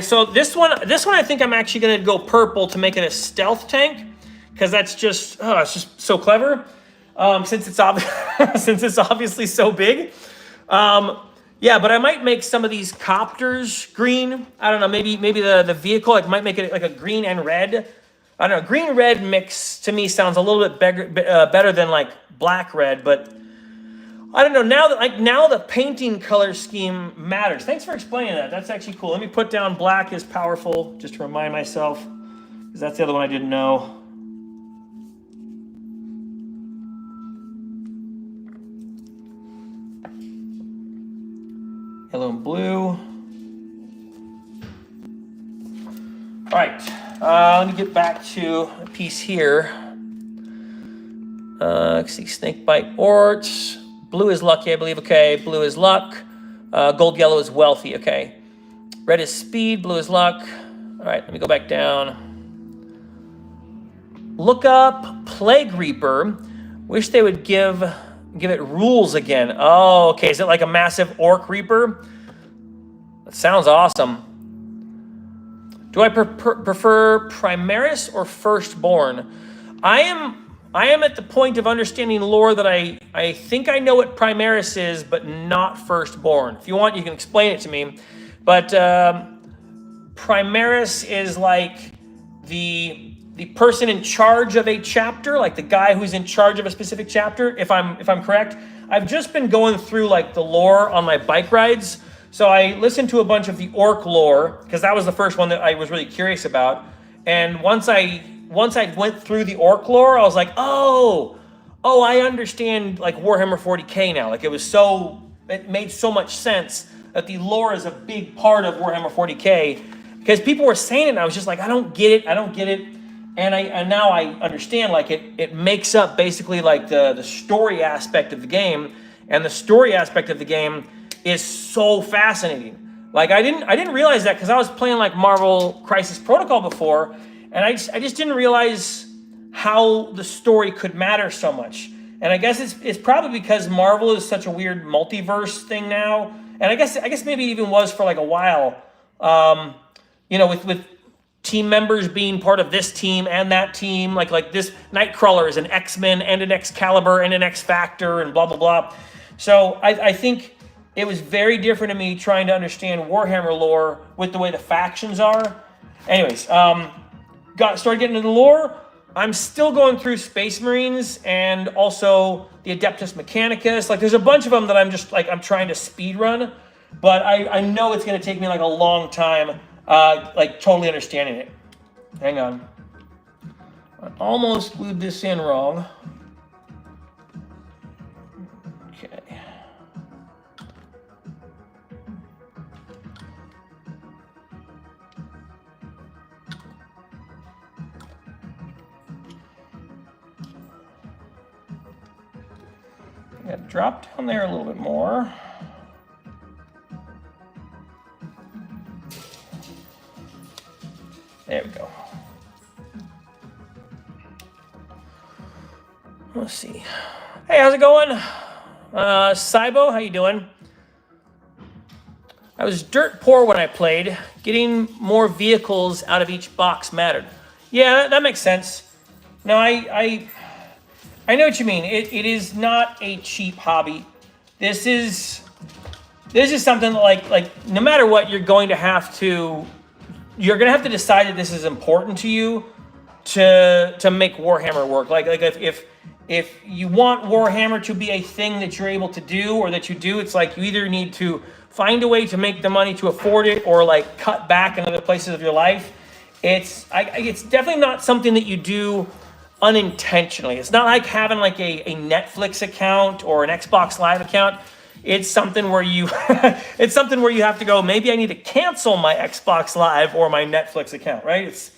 So this one I think I'm actually gonna go purple to make it a stealth tank, because that's just, it's just so clever, since it's obviously so big. Yeah, but I might make some of these copters green. I don't know, maybe the vehicle, I might make it like a green and red. I don't know, green-red mix to me sounds a little bit better than like black-red, but I don't know, now the painting color scheme matters. Thanks for explaining that, that's actually cool. Let me put down black is powerful, just to remind myself, because that's the other one I didn't know. Yellow and blue. All right, let me get back to a piece here. Let's see, snakebite orcs. Blue is lucky, I believe. Okay, blue is luck. Gold yellow is wealthy. Okay, red is speed. Blue is luck. All right, let me go back down. Look up Plague Reaper. Wish they would give it rules again. Oh, okay. Is it like a massive orc reaper? That sounds awesome. Do I prefer Primaris or Firstborn? I am at the point of understanding lore that I think I know what Primaris is, but not Firstborn. If you want, you can explain it to me. But Primaris is like the person in charge of a chapter, like the guy who's in charge of a specific chapter, if I'm correct. I've just been going through like the lore on my bike rides. So I listened to a bunch of the orc lore, because that was the first one that I was really curious about. And once I went through the orc lore, I was like, oh, I understand like Warhammer 40K now. Like it made so much sense that the lore is a big part of Warhammer 40K, because people were saying it and I was just like, I don't get it. And now I understand, like it makes up basically like the story aspect of the game, and the story aspect of the game is so fascinating. Like I didn't realize that, because I was playing like Marvel Crisis Protocol before, and I just didn't realize how the story could matter so much. And I guess it's probably because Marvel is such a weird multiverse thing now, and I guess maybe it even was for like a while. With team members being part of this team and that team, like this Nightcrawler is an X-Men and an Excalibur and an X-Factor and blah blah blah. So I think it was very different to me trying to understand Warhammer lore with the way the factions are. Anyways, started getting into the lore. I'm still going through Space Marines and also the Adeptus Mechanicus. Like there's a bunch of them that I'm trying to speed run, but I know it's going to take me like a long time, totally understanding it. Hang on. I almost glued this in wrong. Okay. drop down there a little bit more. There we go. Let's see. Hey, how's it going? Saibo, how you doing? I was dirt poor when I played. Getting more vehicles out of each box mattered. Yeah, that makes sense. No, I know what you mean. It is not a cheap hobby. This is something like no matter what, you're going to have to decide that this is important to you to make Warhammer work. Like if you want Warhammer to be a thing that you're able to do or that you do, it's like you either need to find a way to make the money to afford it or like cut back in other places of your life. It's definitely not something that you do unintentionally. It's not like having like a Netflix account or an Xbox Live account. It's something where you have to go, maybe I need to cancel my Xbox Live or my Netflix account, right? It's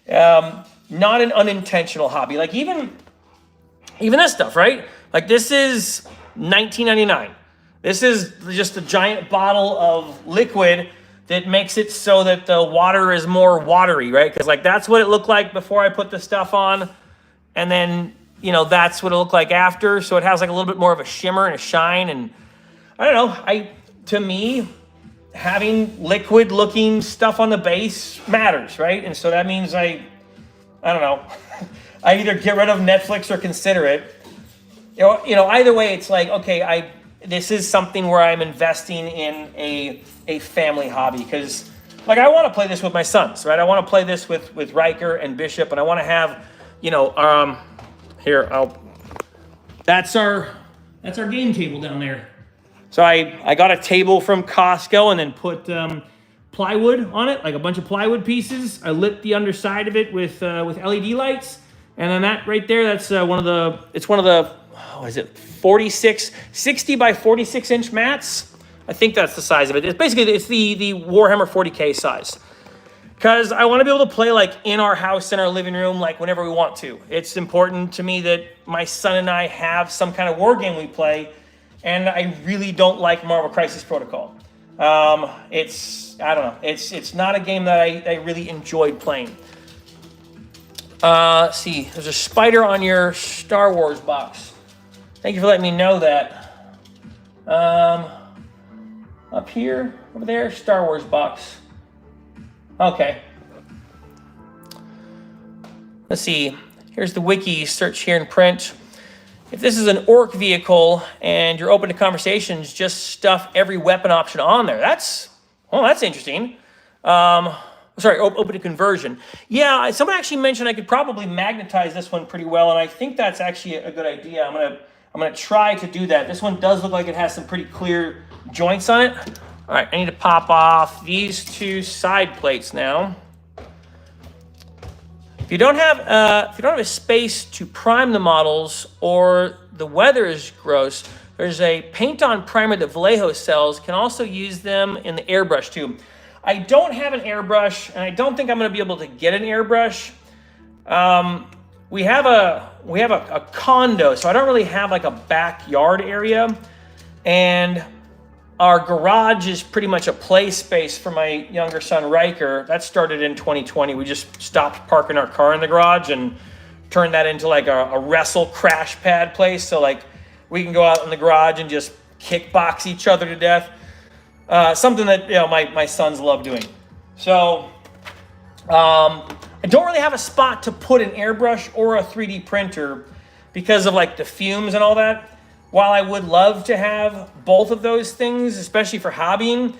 not an unintentional hobby. Like even this stuff, right? Like this is $19.99. This is just a giant bottle of liquid that makes it so that the water is more watery, right? Because like that's what it looked like before I put the stuff on. And then, that's what it looked like after. So it has like a little bit more of a shimmer and a shine. And I don't know, to me, having liquid looking stuff on the base matters, right? And so that means I don't know, I either get rid of Netflix or consider it. Either way, it's like, okay, this is something where I'm investing in a family hobby because, like, I want to play this with my sons, right? I want to play this with Riker and Bishop, and I want to have, that's our game table down there. So I got a table from Costco and then put plywood on it, like a bunch of plywood pieces. I lit the underside of it with LED lights, and then that right there, that's one of the 60 by 46 inch mats. I think that's the size of it. It's basically the Warhammer 40K size. Because I want to be able to play like in our house, in our living room, like whenever we want to. It's important to me that my son and I have some kind of war game we play, and I really don't like Marvel Crisis Protocol. It's not a game that I really enjoyed playing. Let's see, there's a spider on your Star Wars box. Thank you for letting me know that. Up here, over there, Star Wars box. Okay. Let's see. Here's the wiki. Search here in print. If this is an orc vehicle and you're open to conversations, just stuff every weapon option on there. That's interesting. Open to conversion. Yeah, someone actually mentioned I could probably magnetize this one pretty well, and I think that's actually a good idea. I'm gonna try to do that. This one does look like it has some pretty clear joints on it. All right, I need to pop off these two side plates now. If you don't have a space to prime the models or the weather is gross, there's a paint-on primer that Vallejo sells. Can also use them in the airbrush too. I don't have an airbrush, and I don't think I'm going to be able to get an airbrush. We have a condo, so I don't really have like a backyard area, and our garage is pretty much a play space for my younger son Riker. That started in 2020. We just stopped parking our car in the garage and turned that into like a wrestle crash pad place. So like we can go out in the garage and just kickbox each other to death. Something that my sons love doing. So I don't really have a spot to put an airbrush or a 3D printer because of like the fumes and all that. While I would love to have both of those things, especially for hobbying,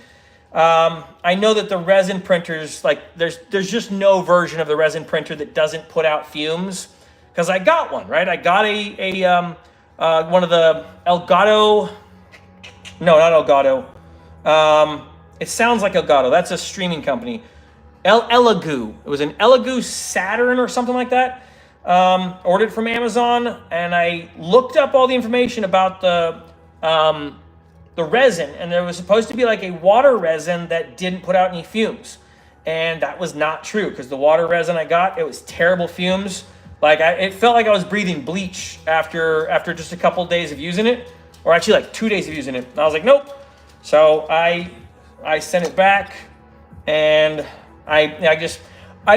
I know that the resin printers, like there's just no version of the resin printer that doesn't put out fumes. Because I got one, right? I got one of the Elgato. No, not Elgato. It sounds like Elgato. That's a streaming company. Elegoo. It was an Elegoo Saturn or something like that. Ordered from Amazon, and I looked up all the information about the resin, and there was supposed to be like a water resin that didn't put out any fumes, and that was not true because the water resin I got, it was terrible fumes. Like it felt like I was breathing bleach after just a couple days of using it. or actually like 2 days of using it. And I was like, nope. So I sent it back, and I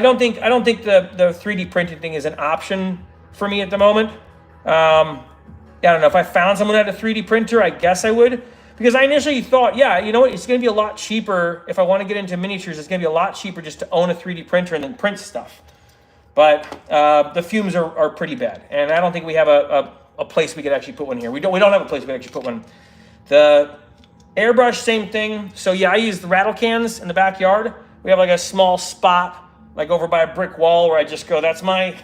don't think the 3D printing thing is an option for me at the moment. I don't know, if I found someone that had a 3D printer, I guess I would, because I initially thought, yeah, you know what, it's going to be a lot cheaper if I want to get into miniatures. It's going to be a lot cheaper just to own a 3D printer and then print stuff. But the fumes are pretty bad, and I don't think we have a place we could actually put one here. We don't have a place we could actually put one. The airbrush, same thing. So yeah, I use the rattle cans in the backyard. We have like a small spot like over by a brick wall where I just go, that's my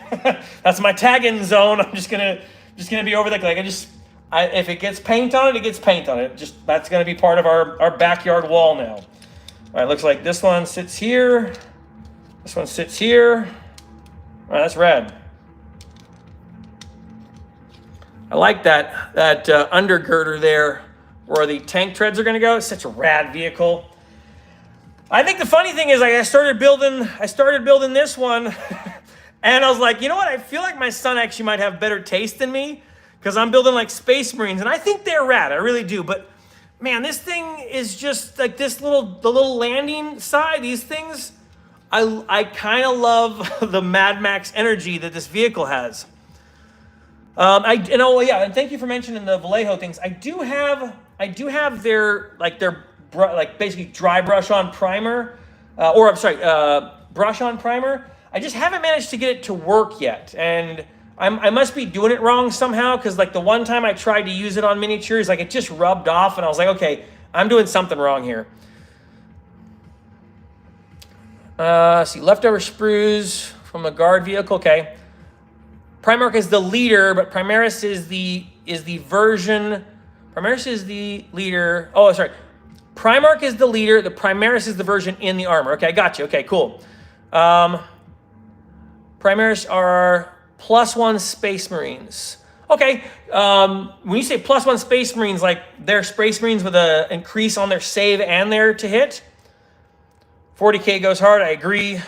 that's my tag-in zone. I'm just gonna be over there. Like if it gets paint on it, it gets paint on it. Just that's gonna be part of our backyard wall now. All right, looks like this one sits here. This one sits here. All right, that's rad. I like that undergirder there where the tank treads are going to go. It's such a rad vehicle. I think the funny thing is, like, I started building this one, and I was like, you know what? I feel like my son actually might have better taste than me, because I'm building like Space Marines, and I think they're rad. I really do. But man, this thing is just like the little landing side. These things, I kind of love the Mad Max energy that this vehicle has. And thank you for mentioning the Vallejo things. I do have their basically dry brush on primer, brush on primer. I just haven't managed to get it to work yet, and I must be doing it wrong somehow, because like the one time I tried to use it on miniatures, like it just rubbed off, and I was like, okay, I'm doing something wrong here. See, leftover sprues from a guard vehicle. Okay. Primarch is the leader, but Primaris is the version. Primaris is the leader. Oh, sorry. Primarch is the leader. The Primaris is the version in the armor. Okay, I got you. Okay, cool. Primaris are +1 Space Marines. Okay. When you say +1 Space Marines, like they're Space Marines with an increase on their save and their to hit. 40k goes hard. I agree.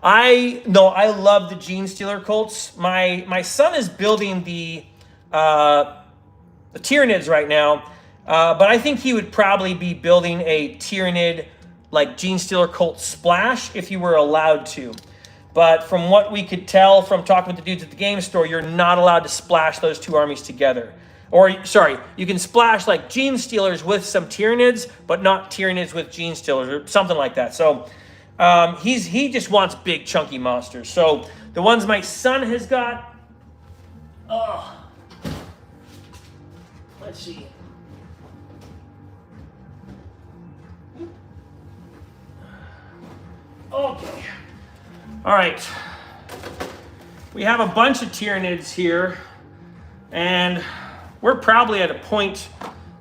I love the Gene Stealer Colts. My son is building the Tyranids right now, but I think he would probably be building a Tyranid like Gene Stealer Colt Splash if you were allowed to. But from what we could tell from talking with the dudes at the game store, you're not allowed to splash those two armies together. Or, sorry, you can splash like Gene Stealers with some Tyranids, but not Tyranids with Gene Stealers or something like that. So he just wants big chunky monsters. So the ones my son has got, let's see. Okay. All right. We have a bunch of Tyranids here, and we're probably at a point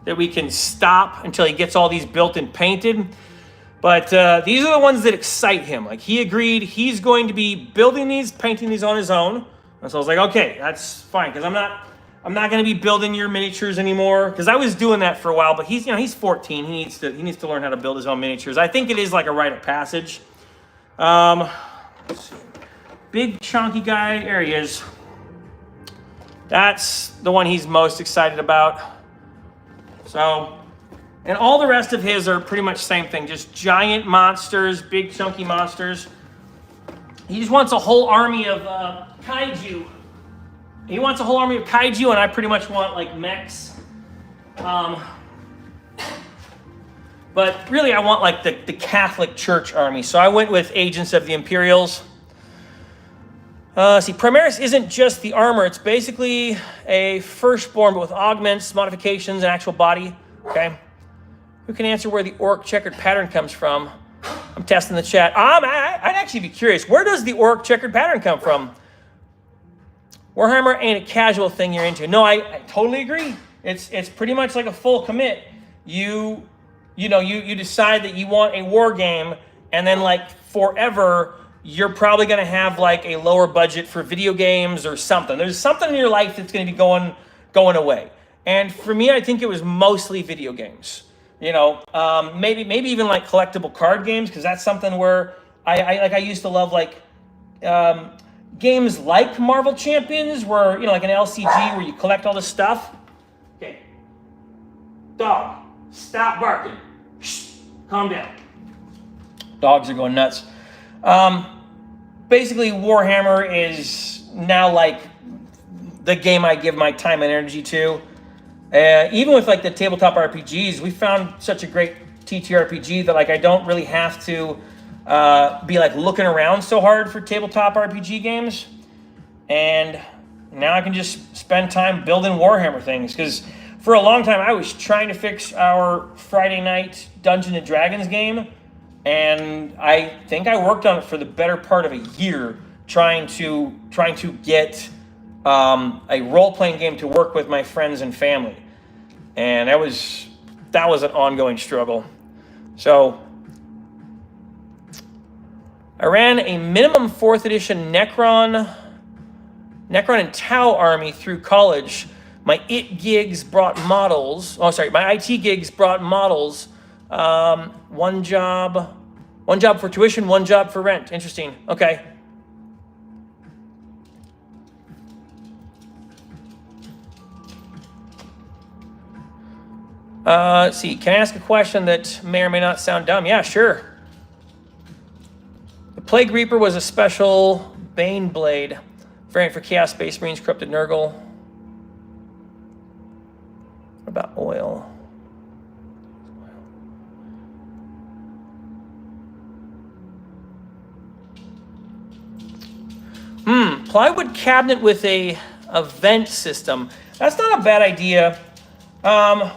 that we can stop until he gets all these built and painted. But these are the ones that excite him. Like, he agreed he's going to be building these, painting these on his own. And so I was like, okay, that's fine, because I'm not going to be building your miniatures anymore. Because I was doing that for a while, but he's 14. He needs to learn how to build his own miniatures. I think it is like a rite of passage. Let's see. Big chunky guy. There he is. That's the one he's most excited about. So. And all the rest of his are pretty much the same thing, just giant monsters, big chunky monsters. He just wants a whole army of kaiju. He wants a whole army of kaiju, and I pretty much want like mechs. But really I want like the Catholic Church army. So I went with Agents of the Imperials. See, Primaris isn't just the armor. It's basically a firstborn, but with augments, modifications, and actual body. Okay. Who can answer where the orc checkered pattern comes from? I'm testing the chat. I'd actually be curious. Where does the orc checkered pattern come from? Warhammer ain't a casual thing you're into. No, I totally agree. It's pretty much like a full commit. You decide that you want a war game, and then like forever, you're probably going to have like a lower budget for video games or something. There's something in your life that's going to be going away. And for me, I think it was mostly video games. Maybe even like collectible card games, because that's something where I used to love, like games like Marvel Champions, where, you know, like an LCG where you collect all this stuff. Okay. Dog, stop barking. Shh, calm down. Dogs are going nuts. Basically, Warhammer is now like the game I give my time and energy to. Even with like the tabletop RPGs, we found such a great TTRPG that like I don't really have to be like looking around so hard for tabletop RPG games. And now I can just spend time building Warhammer things, because for a long time I was trying to fix our Friday night Dungeons and Dragons game, and I think I worked on it for the better part of a year trying to get a role-playing game to work with my friends and family. And that was an ongoing struggle. So I ran a minimum 4th edition Necron and Tau army through college. My IT gigs brought models. My IT gigs brought models. One job for tuition, one job for rent. Interesting. Okay. Let's see. Can I ask a question that may or may not sound dumb? Yeah, sure. The Plague Reaper was a special Bane blade variant for Chaos Space Marines, Corrupted Nurgle. What about oil? Plywood cabinet with a vent system. That's not a bad idea.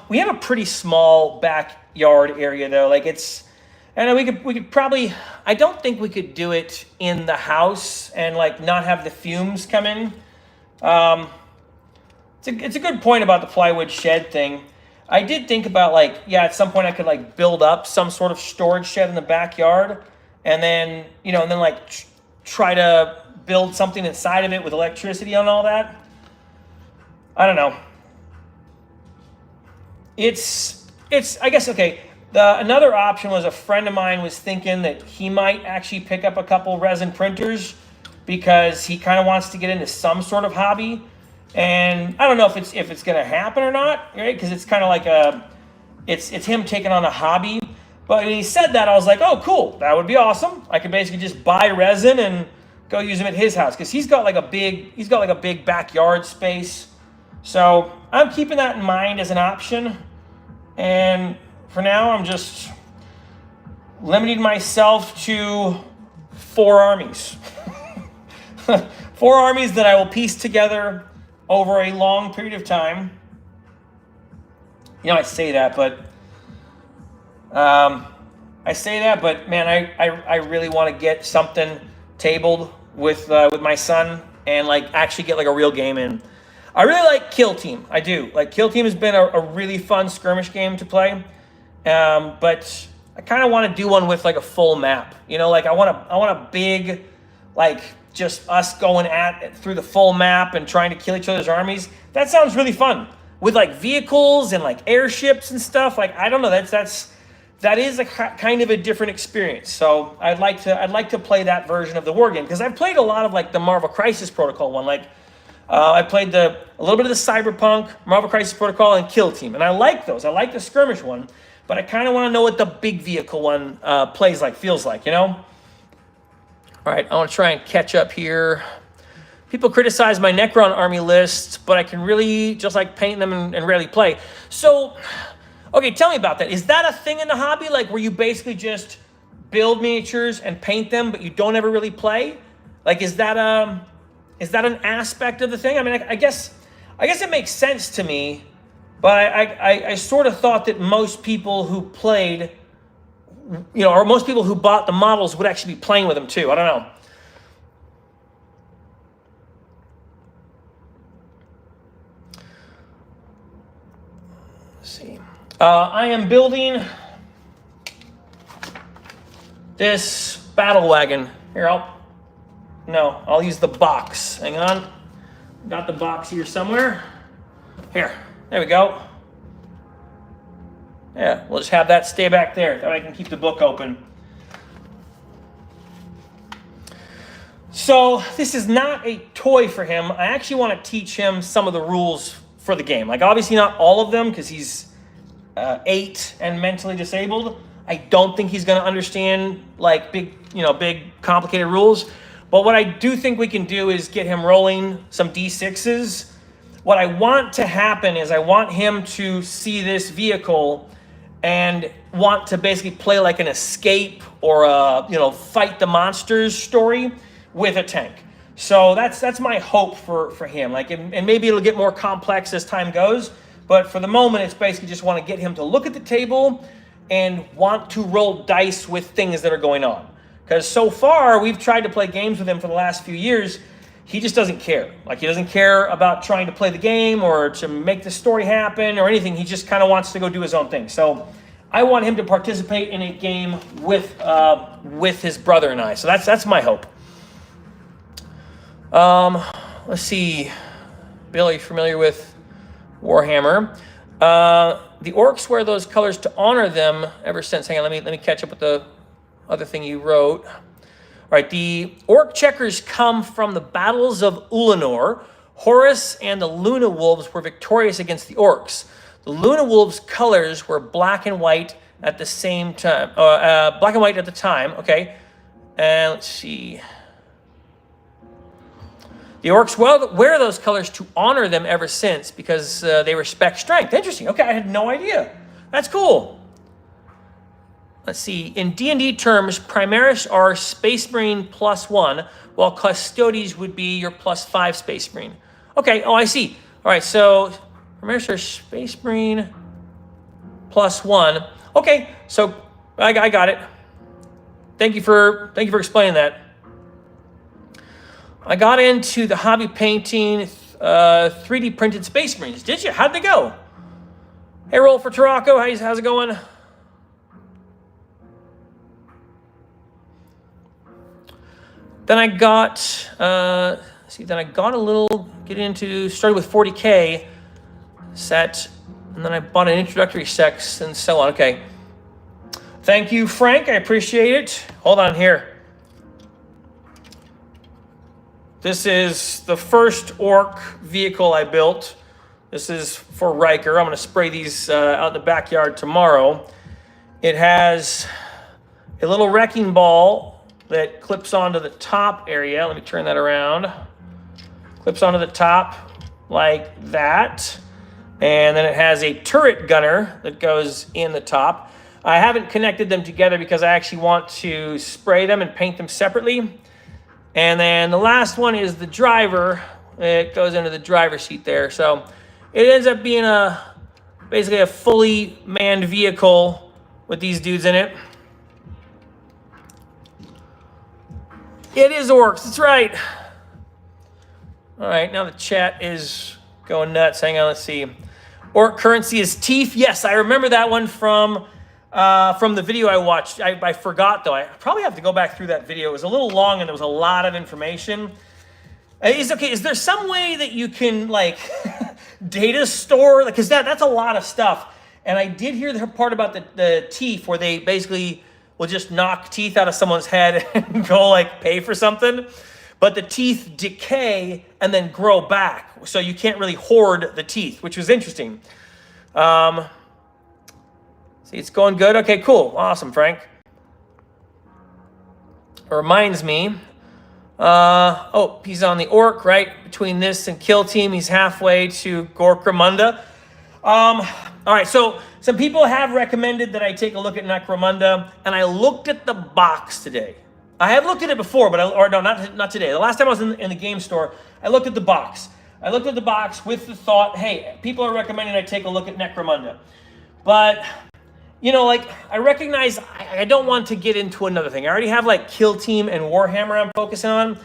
We have a pretty small backyard area though. Like we could probably, I don't think we could do it in the house and like not have the fumes come in. It's a good point about the plywood shed thing. I did think about like, yeah, at some point I could like build up some sort of storage shed in the backyard, and then, you know, and then like try to build something inside of it with electricity and all that. I don't know. It's I guess, okay. Another option was a friend of mine was thinking that he might actually pick up a couple resin printers because he kind of wants to get into some sort of hobby. And I don't know if it's going to happen or not, right? Because it's kind of like it's him taking on a hobby. But when he said that, I was like, oh, cool, that would be awesome. I could basically just buy resin and go use them at his house, because he's got like a big backyard space. So I'm keeping that in mind as an option. And for now, I'm just limiting myself to 4 armies. 4 armies that I will piece together over a long period of time. You know, I say that, but man, I really want to get something tabled with my son and like actually get like a real game in. I really like Kill Team. I do. Like Kill Team has been a really fun skirmish game to play. But I kind of want to do one with like a full map. You know, like I want a big, like just us going through the full map and trying to kill each other's armies. That sounds really fun with like vehicles and like airships and stuff. Like, I don't know, that is a kind of a different experience. So I'd like to play that version of the war game, because I've played a lot of like the Marvel Crisis Protocol one. Like I played a little bit of the Cyberpunk, Marvel Crisis Protocol, and Kill Team, and I like those. I like the skirmish one, but I kind of want to know what the big vehicle one plays like, feels like, you know? All right, I want to try and catch up here. People criticize my Necron army list, but I can really just like paint them and rarely play. So, okay, tell me about that. Is that a thing in the hobby, like where you basically just build miniatures and paint them, but you don't ever really play? Like, is that an aspect of the thing? I mean, I guess it makes sense to me, but I sort of thought that most people who played, you know, or most people who bought the models would actually be playing with them too. I don't know. Let's see. I am building this battle wagon. Here, I'll use the box. Hang on. Got the box here somewhere. Here, there we go. Yeah, we'll just have that stay back there. That way I can keep the book open. So this is not a toy for him. I actually want to teach him some of the rules for the game. Like obviously not all of them because he's 8 and mentally disabled. I don't think he's going to understand like big complicated rules. But what I do think we can do is get him rolling some D6s. What I want to happen is I want him to see this vehicle and want to basically play like an escape or a fight the monsters story with a tank. So that's my hope for him. Like, and maybe it'll get more complex as time goes. But for the moment, it's basically just want to get him to look at the table and want to roll dice with things that are going on. Because so far, we've tried to play games with him for the last few years. He just doesn't care. Like, he doesn't care about trying to play the game or to make the story happen or anything. He just kind of wants to go do his own thing. So I want him to participate in a game with his brother and I. So that's my hope. Let's see. Bill, are you familiar with Warhammer? The orcs wear those colors to honor them ever since. Hang on, let me catch up with the other thing you wrote. All right, the orc checkers come from the battles of Ulanor. Horus and the Luna Wolves were victorious against the orcs. The Luna Wolves' colors were black and white at the same time. Black and white at the time, okay. And let's see. The orcs wear those colors to honor them ever since because they respect strength. Interesting. Okay, I had no idea. That's cool. Let's see. In D&D terms, Primaris are Space Marine +1, while Custodes would be your +5 Space Marine. Okay. Oh, I see. All right. So Primaris are Space Marine +1. Okay. So I got it. Thank you for explaining that. I got into the hobby painting 3D printed Space Marines. Did you? How'd they go? Hey, roll for Tarako. How's it going? Then I got, started with 40K set, and then I bought an introductory set and so on. Okay. Thank you, Frank. I appreciate it. Hold on here. This is the first orc vehicle I built. This is for Riker. I'm going to spray these out in the backyard tomorrow. It has a little wrecking ball that clips onto the top area. Let me turn that around. Clips onto the top like that. And then it has a turret gunner that goes in the top. I haven't connected them together because I actually want to spray them and paint them separately. And then the last one is the driver. It goes into the driver's seat there. So it ends up being basically a fully manned vehicle with these dudes in it. It is orcs, that's right. All right, now the chat is going nuts. Hang on, let's see. Orc currency is teeth. Yes, I remember that one from the video I watched. I forgot, though. I probably have to go back through that video. It was a little long, and there was a lot of information. Is there some way that you can, like, data store? Because that's a lot of stuff. And I did hear the part about the teeth where they basically will just knock teeth out of someone's head and go like pay for something. But the teeth decay and then grow back. So you can't really hoard the teeth, which was interesting. See, it's going good. Okay, cool. Awesome, Frank. It reminds me. He's on the orc, right? Between this and Kill Team, he's halfway to Necromunda. All right, so some people have recommended that I take a look at Necromunda, and I looked at the box today. I have looked at it before, not today. The last time I was in the game store, I looked at the box. I looked at the box with the thought, hey, people are recommending I take a look at Necromunda. But, I recognize I don't want to get into another thing. I already have, Kill Team and Warhammer I'm focusing on.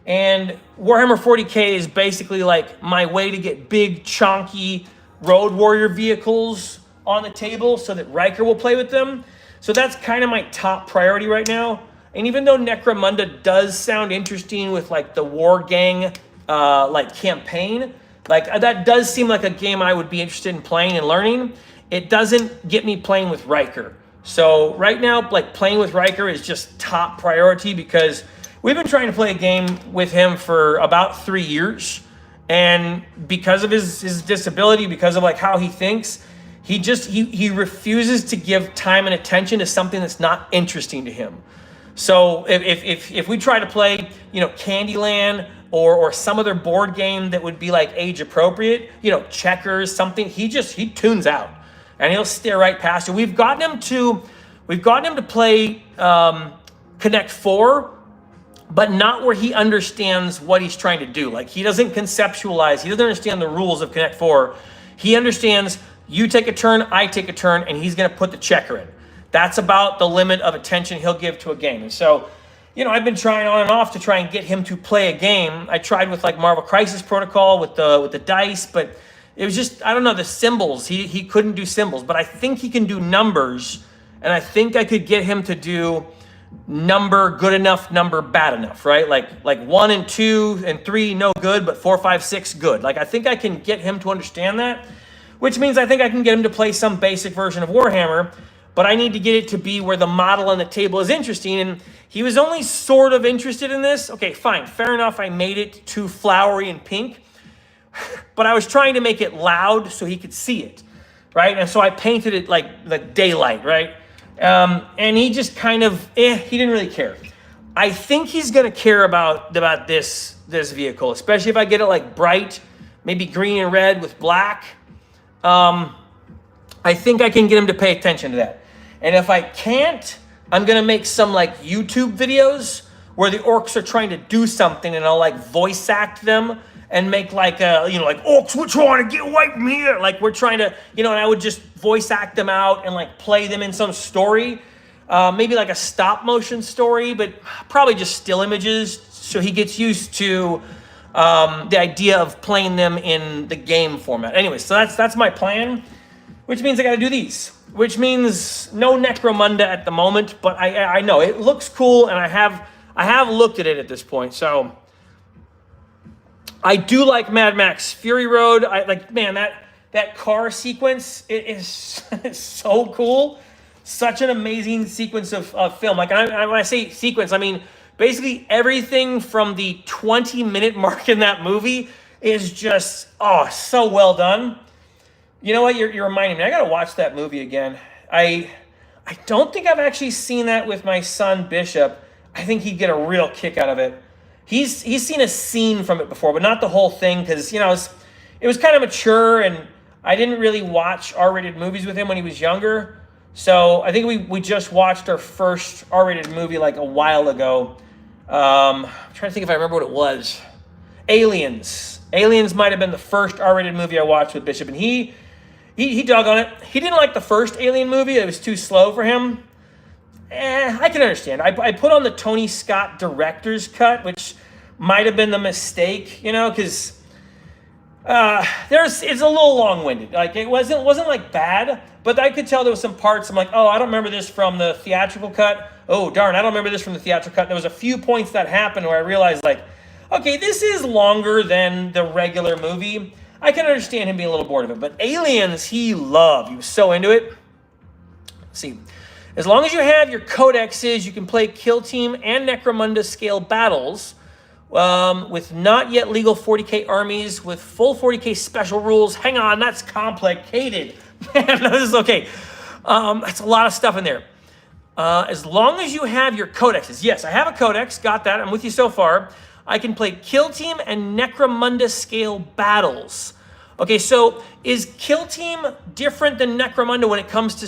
And Warhammer 40K is basically, my way to get big, chonky Road Warrior vehicles on the table so that Riker will play with them. So that's kind of my top priority right now. And even though Necromunda does sound interesting with the War Gang campaign, that does seem like a game I would be interested in playing and learning. It doesn't get me playing with Riker. So right now, playing with Riker is just top priority because we've been trying to play a game with him for about 3 years. And because of his disability, because of like how he thinks, he refuses to give time and attention to something that's not interesting to him. So if we try to play, you know, Candyland or some other board game that would be like age appropriate, you know, checkers, something, he tunes out and he'll stare right past it. We've gotten him to play Connect 4, but not where he understands what he's trying to do. Like, he doesn't conceptualize, he doesn't understand the rules of Connect 4. He understands you take a turn, I take a turn, and he's gonna put the checker in. That's about the limit of attention he'll give to a game. And so, you know, I've been trying on and off to try and get him to play a game. I tried with like Marvel Crisis Protocol with the dice, but it was just, I don't know, the symbols. He couldn't do symbols, but I think he can do numbers, and I think I could get him to do number good enough, number bad enough, right? Like 1 and 2 and 3 no good, but 4, 5, 6 good. Like, I think I can get him to understand that, which means I think I can get him to play some basic version of Warhammer, but I need to get it to be where the model on the table is interesting. And he was only sort of interested in this. Okay, fine, fair enough. I made it too flowery and pink, but I was trying to make it loud so he could see it, right? And so I painted it like daylight, right? And he just kind of, he didn't really care. I think he's gonna care about this vehicle, especially if I get it like bright, maybe green and red with black. I think I can get him to pay attention to that. And if I can't, I'm gonna make some like YouTube videos where the orcs are trying to do something, and I'll like voice act them and make like like, orcs, we're trying to get away from here. Like, we're trying to, and I would just voice act them out and like play them in some story. Maybe like a stop motion story, but probably just still images, so he gets used to the idea of playing them in the game format. Anyway, so that's my plan, which means I got to do these, which means no Necromunda at the moment, but I know it looks cool, and I have looked at it at this point. So I do like Mad Max Fury Road. I like, man, that car sequence, it is so cool. Such an amazing sequence of film. Like, when I say sequence, I mean basically everything from the 20-minute mark in that movie is just, so well done. You know what? You're reminding me. I got to watch that movie again. I don't think I've actually seen that with my son Bishop. I think he'd get a real kick out of it. He's seen a scene from it before, but not the whole thing, because it was kind of mature, and I didn't really watch R-rated movies with him when he was younger. So I think we just watched our first R-rated movie like a while ago. I'm trying to think if I remember what it was. Aliens. Aliens might have been the first R-rated movie I watched with Bishop, and he dug on it. He didn't like the first Alien movie. It was too slow for him. I can understand. I put on the Tony Scott director's cut, which might have been the mistake, because it's a little long-winded. Like, it wasn't like bad, but I could tell there was some parts I'm like, I don't remember this from the theatrical cut. Oh, darn, I don't remember this from the theatrical cut. There was a few points that happened where I realized, like, okay, this is longer than the regular movie. I can understand him being a little bored of it, but Aliens, he loved. He was so into it. Let's see. As long as you have your codexes, you can play Kill Team and Necromunda scale battles with not yet legal 40k armies with full 40k special rules. Hang on, that's complicated. Man, this is okay. That's a lot of stuff in there. As long as you have your codexes. Yes, I have a codex. Got that. I'm with you so far. I can play Kill Team and Necromunda scale battles. Okay, so is Kill Team different than Necromunda when it comes to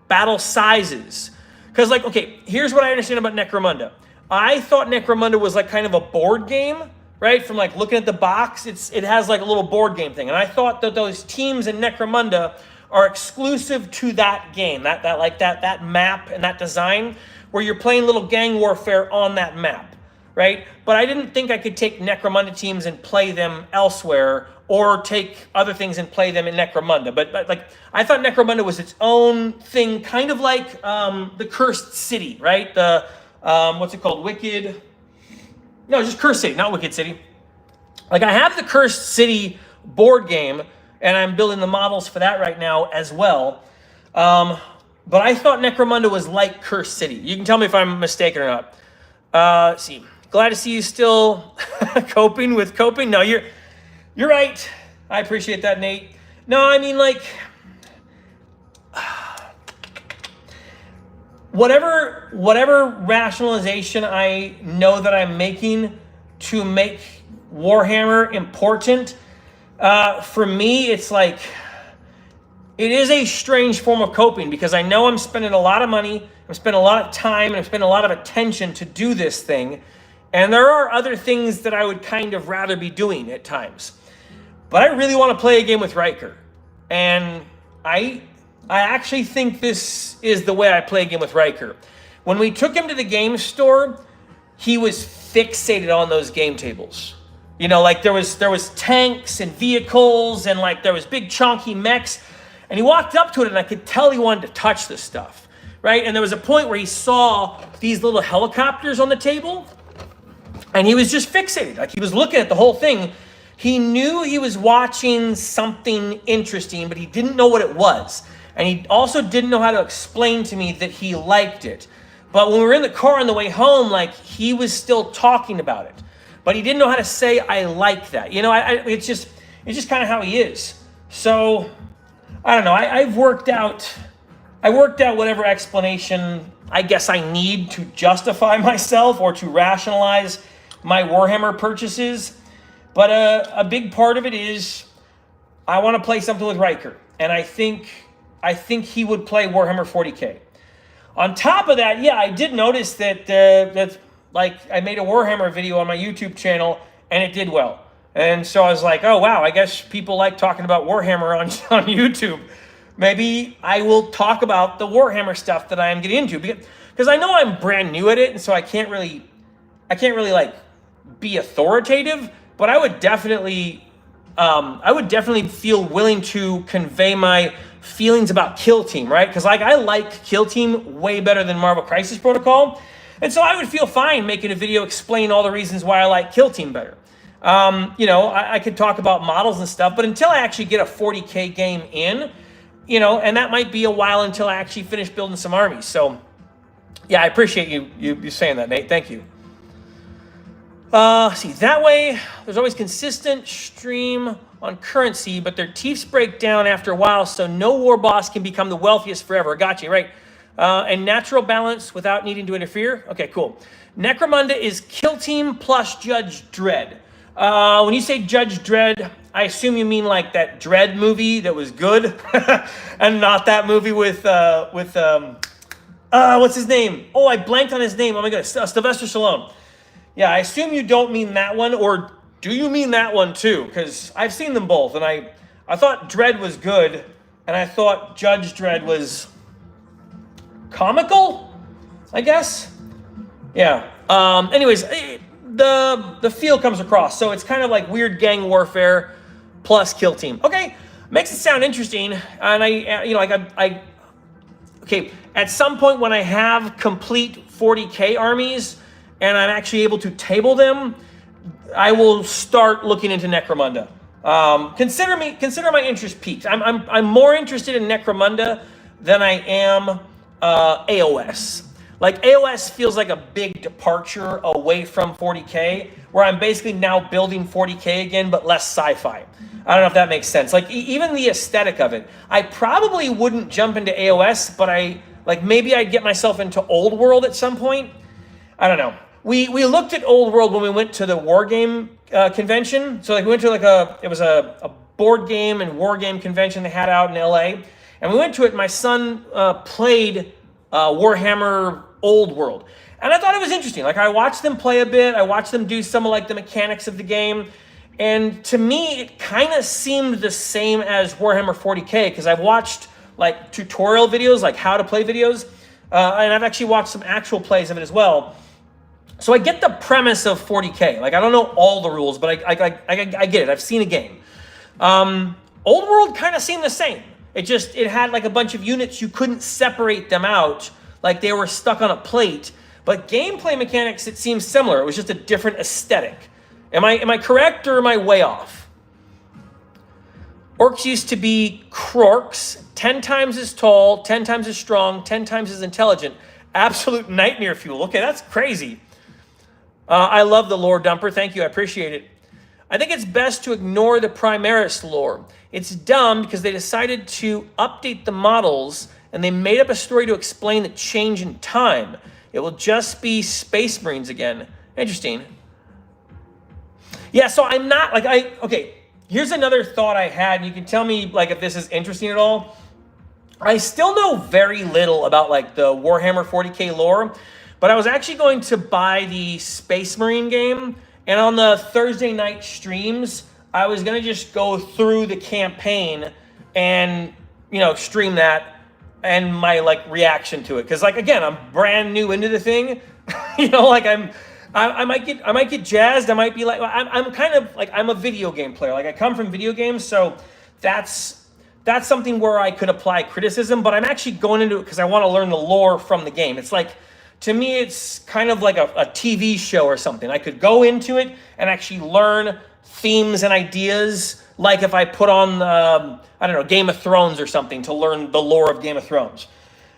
battle sizes? Because, like, okay, here's what I understand about Necromunda. I thought Necromunda was like kind of a board game, right? From like looking at the box, it has like a little board game thing, and I thought that those teams in Necromunda are exclusive to that game, that map and that design, where you're playing little gang warfare on that map, right? But I didn't think I could take Necromunda teams and play them elsewhere, or take other things and play them in Necromunda. But like, I thought Necromunda was its own thing, kind of like the Cursed City, right? The what's it called? Just Cursed City, not Wicked City. Like, I have the Cursed City board game, and I'm building the models for that right now as well. but I thought Necromunda was like Cursed City. You can tell me if I'm mistaken or not. Let's see. Glad to see you still coping. No, you're right. I appreciate that, Nate. No, I mean, like, whatever rationalization I know that I'm making to make Warhammer important, for me, it's like, it is a strange form of coping because I know I'm spending a lot of money, I'm spending a lot of time, and I'm spending a lot of attention to do this thing. And there are other things that I would kind of rather be doing at times. But I really want to play a game with Riker. And I actually think this is the way I play a game with Riker. When we took him to the game store, he was fixated on those game tables. You know, like there was tanks and vehicles and like there was big chunky mechs. And he walked up to it and I could tell he wanted to touch this stuff, right? And there was a point where he saw these little helicopters on the table and he was just fixated. Like he was looking at the whole thing. He knew he was watching something interesting, but he didn't know what it was. And he also didn't know how to explain to me that he liked it. But when we were in the car on the way home, like he was still talking about it. But he didn't know how to say, I like that. You know, it's just kind of how he is. So, I don't know. I worked out whatever explanation I guess I need to justify myself or to rationalize my Warhammer purchases. But a big part of it is I want to play something with Riker. And I think he would play Warhammer 40K. On top of that, yeah, I did notice that like I made a Warhammer video on my YouTube channel and it did well. And so I was like, oh wow, I guess people like talking about Warhammer on YouTube. Maybe I will talk about the Warhammer stuff that I am getting into because I know I'm brand new at it, and so I can't really like be authoritative. But I would definitely feel willing to convey my feelings about Kill Team, right? Because like I like Kill Team way better than Marvel Crisis Protocol, and so I would feel fine making a video explaining all the reasons why I like Kill Team better. You know, I could talk about models and stuff, but until I actually get a 40K game in, you know, and that might be a while until I actually finish building some armies. So, yeah, I appreciate you saying that, Nate. Thank you. See, that way, there's always consistent stream on currency, but their teeth break down after a while, so no war boss can become the wealthiest forever. Gotcha, right? And natural balance without needing to interfere. Okay, cool. Necromunda is Kill Team plus Judge Dredd. When you say Judge Dredd, I assume you mean like that Dredd movie that was good, and not that movie with what's his name? Oh, I blanked on his name. Oh my goodness, Sylvester Stallone. Yeah, I assume you don't mean that one, or do you mean that one too? Because I've seen them both, and I thought Dredd was good, and I thought Judge Dredd was comical, I guess. Yeah. Anyways, the feel comes across, so it's kind of like weird gang warfare plus Kill Team. Okay, makes it sound interesting, and I okay. At some point when I have complete 40K armies and I'm actually able to table them, I will start looking into Necromunda. Consider my interest peaked. I'm more interested in Necromunda than I am AOS. Like AOS feels like a big departure away from 40K, where I'm basically now building 40K again, but less sci-fi. I don't know if that makes sense. Like even the aesthetic of it, I probably wouldn't jump into AOS, but maybe I'd get myself into Old World at some point. I don't know. We looked at Old World when we went to the Wargame convention. So like we went to it was a board game and war game convention they had out in LA, and we went to it. My son played Warhammer Old World, and I thought it was interesting. Like I watched them play a bit. I watched them do some of like the mechanics of the game, and to me it kind of seemed the same as Warhammer 40K because I've watched like tutorial videos, like how to play videos, and I've actually watched some actual plays of it as well. So I get the premise of 40K. Like I don't know all the rules, but I get it. I've seen a game. Old World kind of seemed the same. It had like a bunch of units. You couldn't separate them out. Like they were stuck on a plate. But gameplay mechanics, it seems similar. It was just a different aesthetic. Am I correct or am I way off? Orcs used to be Krorks, 10 times as tall, 10 times as strong, 10 times as intelligent. Absolute nightmare fuel. Okay, that's crazy. I love the lore dumper. Thank you. I appreciate it. I think it's best to ignore the Primaris lore. It's dumb because they decided to update the models and they made up a story to explain the change in time. It will just be Space Marines again. Interesting. Yeah, so I'm not like okay, here's another thought I had, and you can tell me like if this is interesting at all. I still know very little about like the Warhammer 40K lore, but I was actually going to buy the Space Marine game, and on the Thursday night streams, I was going to just go through the campaign and, you know, stream that and my like reaction to it. Cause like, again, I'm brand new into the thing, you know, like I might get jazzed. I might be like, I'm kind of like, I'm a video game player. Like I come from video games. So that's something where I could apply criticism, but I'm actually going into it because I want to learn the lore from the game. It's like, to me, it's kind of like a TV show or something. I could go into it and actually learn themes and ideas, like if I put on, I don't know, Game of Thrones or something to learn the lore of Game of Thrones.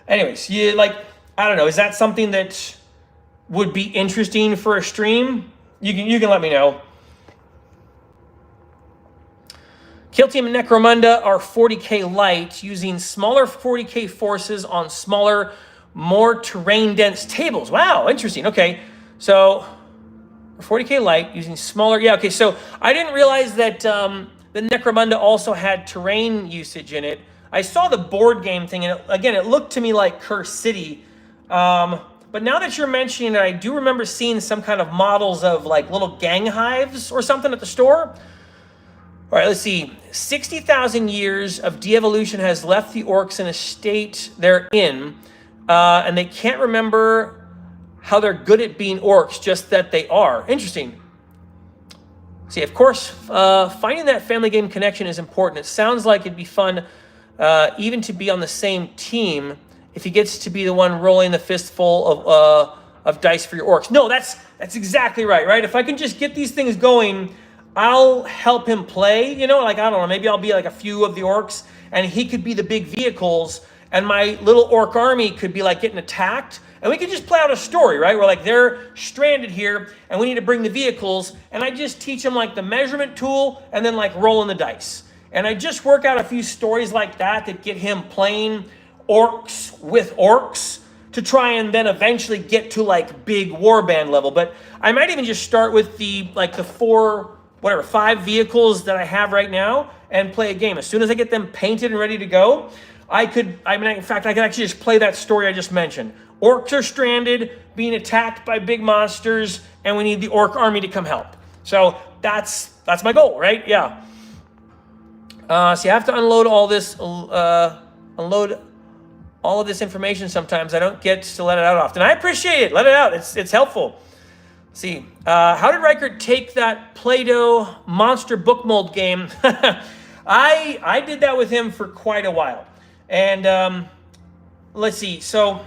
Anyways, I don't know, is that something that would be interesting for a stream? You can let me know. Kill Team and Necromunda are 40K light, using smaller 40K forces on smaller, more terrain-dense tables. Wow, interesting. Okay, so 40K light using smaller. Yeah, okay, so I didn't realize that the Necromunda also had terrain usage in it. I saw the board game thing, and again, it looked to me like Curse City. But now that you're mentioning it, I do remember seeing some kind of models of like little gang hives or something at the store. All right, let's see. 60,000 years of de-evolution has left the orcs in a state they're in, and they can't remember how they're good at being orcs, just that they are. Interesting. See, of course, finding that family game connection is important. It sounds like it'd be fun even to be on the same team if he gets to be the one rolling the fistful of dice for your orcs. No, that's exactly right? If I can just get these things going, I'll help him play, you know, like, I don't know, maybe I'll be like a few of the orcs, and he could be the big vehicles, and my little orc army could be like getting attacked, and we could just play out a story, right? Where like they're stranded here, and we need to bring the vehicles, and I just teach them like the measurement tool, and then like rolling the dice. And I just work out a few stories like that get him playing orcs with orcs to try and then eventually get to like big warband level. But I might even just start with the 5 vehicles that I have right now and play a game. As soon as I get them painted and ready to go, I could actually just play that story I just mentioned. Orcs are stranded, being attacked by big monsters, and we need the orc army to come help. So that's my goal, right? Yeah. So you have to unload all this, unload all of this information sometimes. I don't get to let it out often. I appreciate it. Let it out. It's helpful. Let's see, how did Riker take that Play-Doh monster book mold game? I did that with him for quite a while. And let's see, so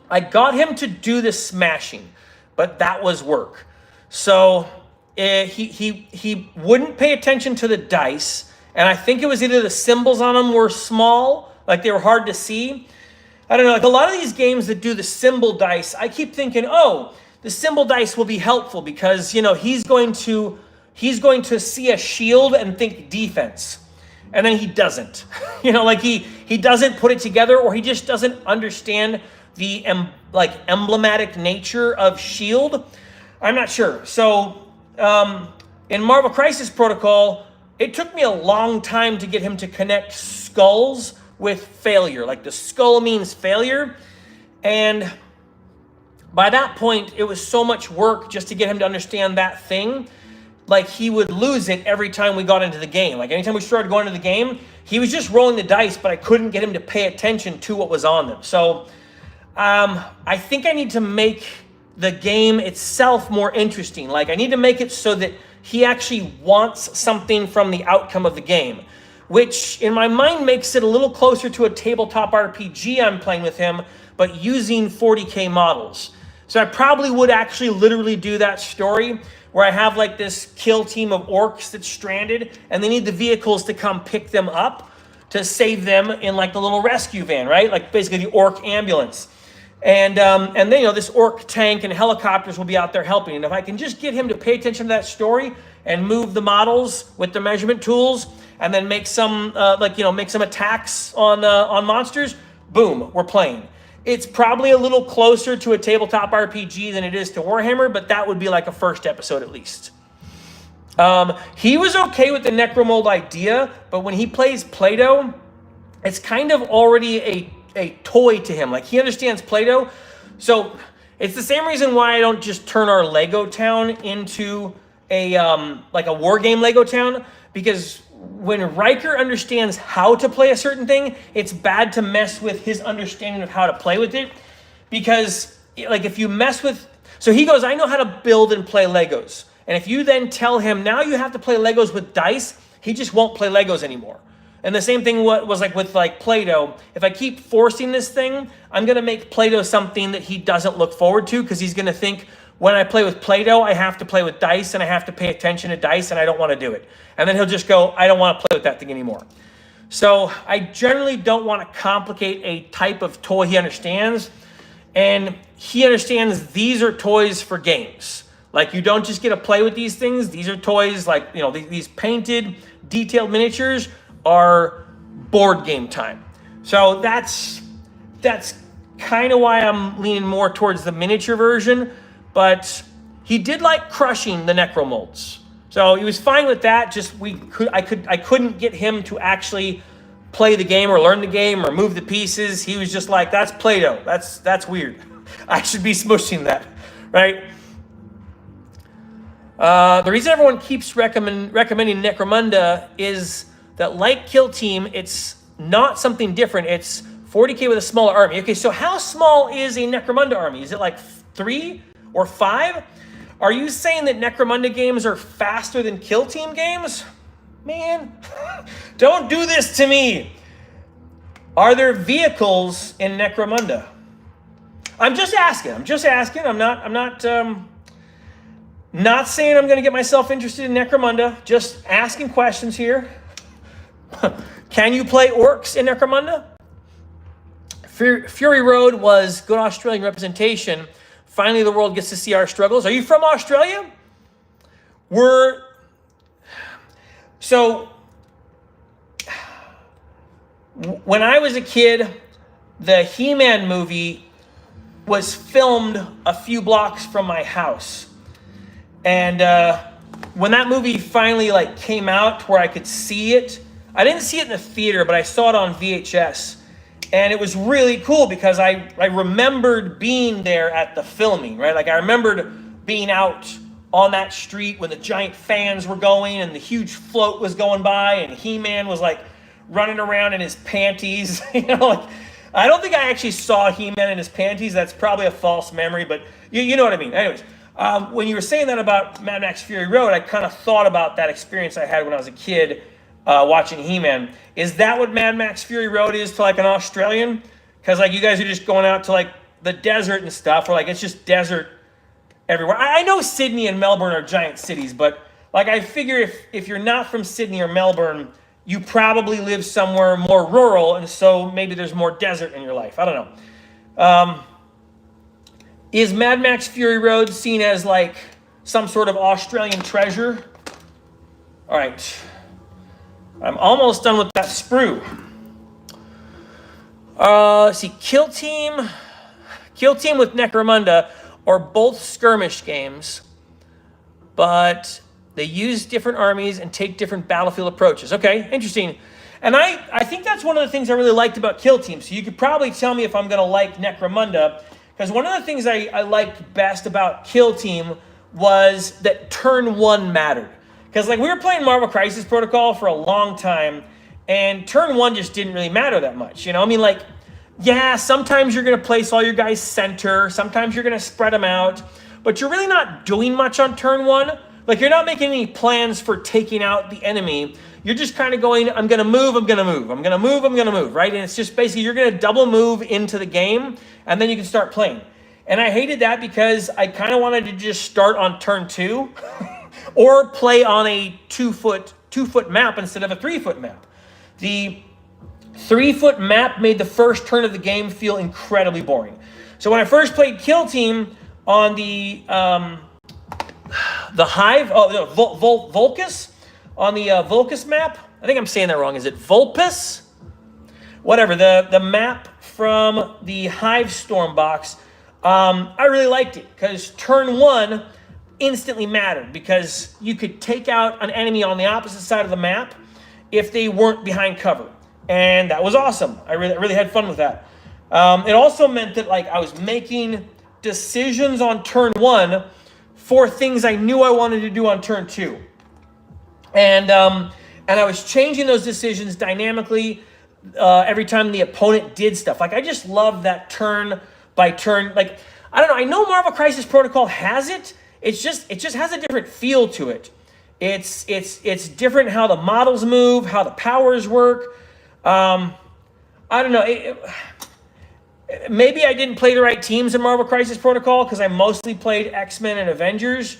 I got him to do the smashing, but that was work. So he wouldn't pay attention to the dice, and I think it was either the symbols on them were small, like they were hard to see. I don't know, like a lot of these games that do the symbol dice, I keep thinking, oh, the symbol dice will be helpful because, you know, he's going to see a shield and think defense. And then he doesn't. You know, like he doesn't put it together, or he just doesn't understand the emblematic nature of shield. I'm not sure. So in Marvel Crisis Protocol, it took me a long time to get him to connect skulls with failure. Like the skull means failure. And by that point, it was so much work just to get him to understand that thing. Like he would lose it every time we got into the game. Like anytime we started going into the game, he was just rolling the dice, but I couldn't get him to pay attention to what was on them. So I think I need to make the game itself more interesting. Like I need to make it so that he actually wants something from the outcome of the game, which in my mind makes it a little closer to a tabletop RPG I'm playing with him, but using 40K models. So I probably would actually literally do that story where I have like this kill team of orcs that's stranded, and they need the vehicles to come pick them up to save them in like the little rescue van, right? Like basically the orc ambulance. And then, you know, this orc tank and helicopters will be out there helping. And if I can just get him to pay attention to that story and move the models with the measurement tools, and then make some make some attacks on monsters, boom, we're playing. It's probably a little closer to a tabletop RPG than it is to Warhammer, but that would be like a first episode at least. He was okay with the Necromold idea, but when he plays Play-Doh, it's kind of already a toy to him. Like, he understands Play-Doh. So it's the same reason why I don't just turn our Lego town into a war game Lego town, because when Riker understands how to play a certain thing, it's bad to mess with his understanding of how to play with it. Because like if you mess with, so he goes, I know how to build and play Legos. And if you then tell him, now you have to play Legos with dice, he just won't play Legos anymore. And the same thing was like with like Play-Doh. If I keep forcing this thing, I'm going to make Play-Doh something that he doesn't look forward to, because he's going to think, when I play with Play-Doh, I have to play with dice and I have to pay attention to dice and I don't want to do it. And then he'll just go, I don't want to play with that thing anymore. So I generally don't want to complicate a type of toy he understands. And he understands these are toys for games. Like, you don't just get to play with these things. These are toys, like, you know, these painted, detailed miniatures are board game time. So that's kind of why I'm leaning more towards the miniature version. But he did like crushing the Necromolds. So he was fine with that. Just I couldn't get him to actually play the game or learn the game or move the pieces. He was just like, that's Play-Doh. That's weird. I should be smushing that, right? The reason everyone keeps recommending Necromunda is that, like Kill Team, it's not something different. It's 40k with a smaller army. Okay, so how small is a Necromunda army? Is it like 3 or 5? Are you saying that Necromunda games are faster than Kill Team games? Man, don't do this to me. Are there vehicles in Necromunda? I'm just asking. I'm not saying I'm going to get myself interested in Necromunda. Just asking questions here. Can you play orcs in Necromunda? Fury Road was good Australian representation. Finally, the world gets to see our struggles. Are you from Australia? So, when I was a kid, the He-Man movie was filmed a few blocks from my house. And when that movie finally came out to where I could see it, I didn't see it in the theater, but I saw it on VHS. And it was really cool because I remembered being there at the filming, right? Like, I remembered being out on that street when the giant fans were going and the huge float was going by and He-Man was running around in his panties. I don't think I actually saw He-Man in his panties. That's probably a false memory, but you know what I mean. Anyways, when you were saying that about Mad Max Fury Road, I kind of thought about that experience I had when I was a kid watching He-Man. Is that what Mad Max Fury Road is to an Australian? Because you guys are just going out to the desert and stuff, or it's just desert everywhere. I know Sydney and Melbourne are giant cities, but I figure if you're not from Sydney or Melbourne, you probably live somewhere more rural, and so maybe there's more desert in your life. I don't know. Is Mad Max Fury Road seen as some sort of Australian treasure? All right. I'm almost done with that sprue. Let's see, Kill Team with Necromunda are both skirmish games, but they use different armies and take different battlefield approaches. Okay, interesting. And I think that's one of the things I really liked about Kill Team. So you could probably tell me if I'm going to like Necromunda, because one of the things I liked best about Kill Team was that turn one mattered. Because we were playing Marvel Crisis Protocol for a long time, and turn one just didn't really matter that much. Yeah, sometimes you're going to place all your guys center, sometimes you're going to spread them out, but you're really not doing much on turn one. You're not making any plans for taking out the enemy. You're just kind of going, I'm going to move, I'm going to move, I'm going to move, I'm going to move, right? And it's just basically you're going to double move into the game, and then you can start playing. And I hated that because I kind of wanted to just start on turn 2 or play on a 2-foot map instead of a 3-foot map. The 3-foot map made the first turn of the game feel incredibly boring. So when I first played Kill Team on the Hive, Volcus, on the Volcus map, I think I'm saying that wrong. Is it Vulpus? Whatever, the map from the Hive Storm box, I really liked it because turn 1 instantly mattered because you could take out an enemy on the opposite side of the map if they weren't behind cover. And that was awesome. I really had fun with that. It also meant that like I was making decisions on turn 1 for things I knew I wanted to do on turn 2. And I was changing those decisions dynamically every time the opponent did stuff. Like I just love that turn by turn. Like I don't know. I know Marvel Crisis Protocol has it. It just has a different feel to it. It's different how the models move, how the powers work. I don't know. Maybe I didn't play the right teams in Marvel Crisis Protocol because I mostly played X-Men and Avengers.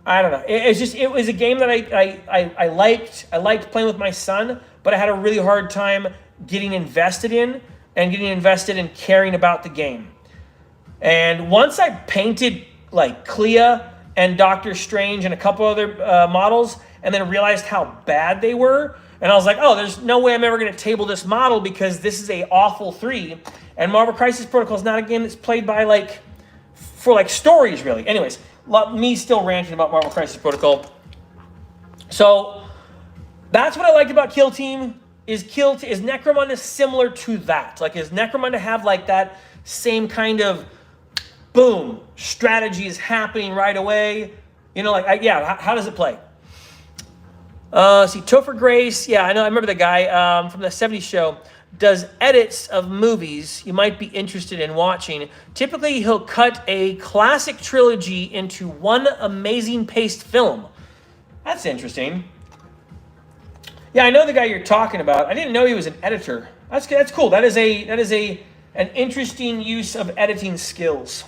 I don't know. It was a game that I liked. I liked playing with my son, but I had a really hard time getting invested in and caring about the game. And once I painted like Clea and Doctor Strange and a couple other models, and then realized how bad they were, and I was like, oh, there's no way I'm ever going to table this model because this is a awful 3. And Marvel Crisis Protocol is not a game that's played by for stories really. Anyways, me still ranting about Marvel Crisis Protocol. So that's what I liked about Kill Team. Is Necromunda similar to that? Like, is Necromunda have like that same kind of boom strategy is happening right away? You know, how does it play? See, Topher Grace, yeah, I know. I remember the guy from the 70s show. Does edits of movies you might be interested in watching. Typically, he'll cut a classic trilogy into one amazing paced film. That's interesting. Yeah, I know the guy you're talking about. I didn't know he was an editor. That's cool. That is an interesting use of editing skills.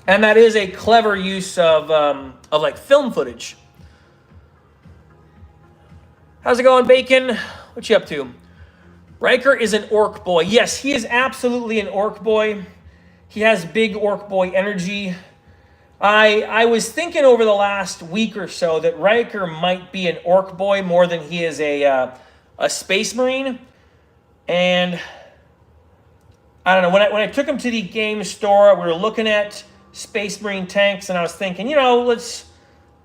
And that is a clever use of like film footage. How's it going, Bacon? What you up to? Riker is an orc boy. Yes, he is absolutely an orc boy. He has big orc boy energy. I was thinking over the last week or so that Riker might be an orc boy more than he is a space marine. And I don't know, when I took him to the game store, we were looking at space marine tanks, and I was thinking,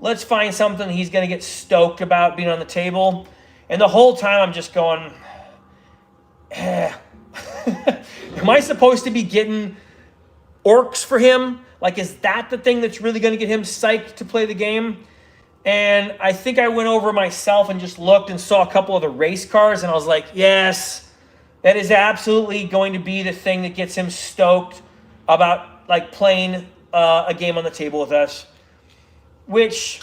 let's find something he's going to get stoked about being on the table. And the whole time I'm just going, am I supposed to be getting orcs for him? Like, is that the thing that's really going to get him psyched to play the game? And I think I went over myself and just looked and saw a couple of the race cars, and I was like, yes, that is absolutely going to be the thing that gets him stoked about like playing a game on the table with us. Which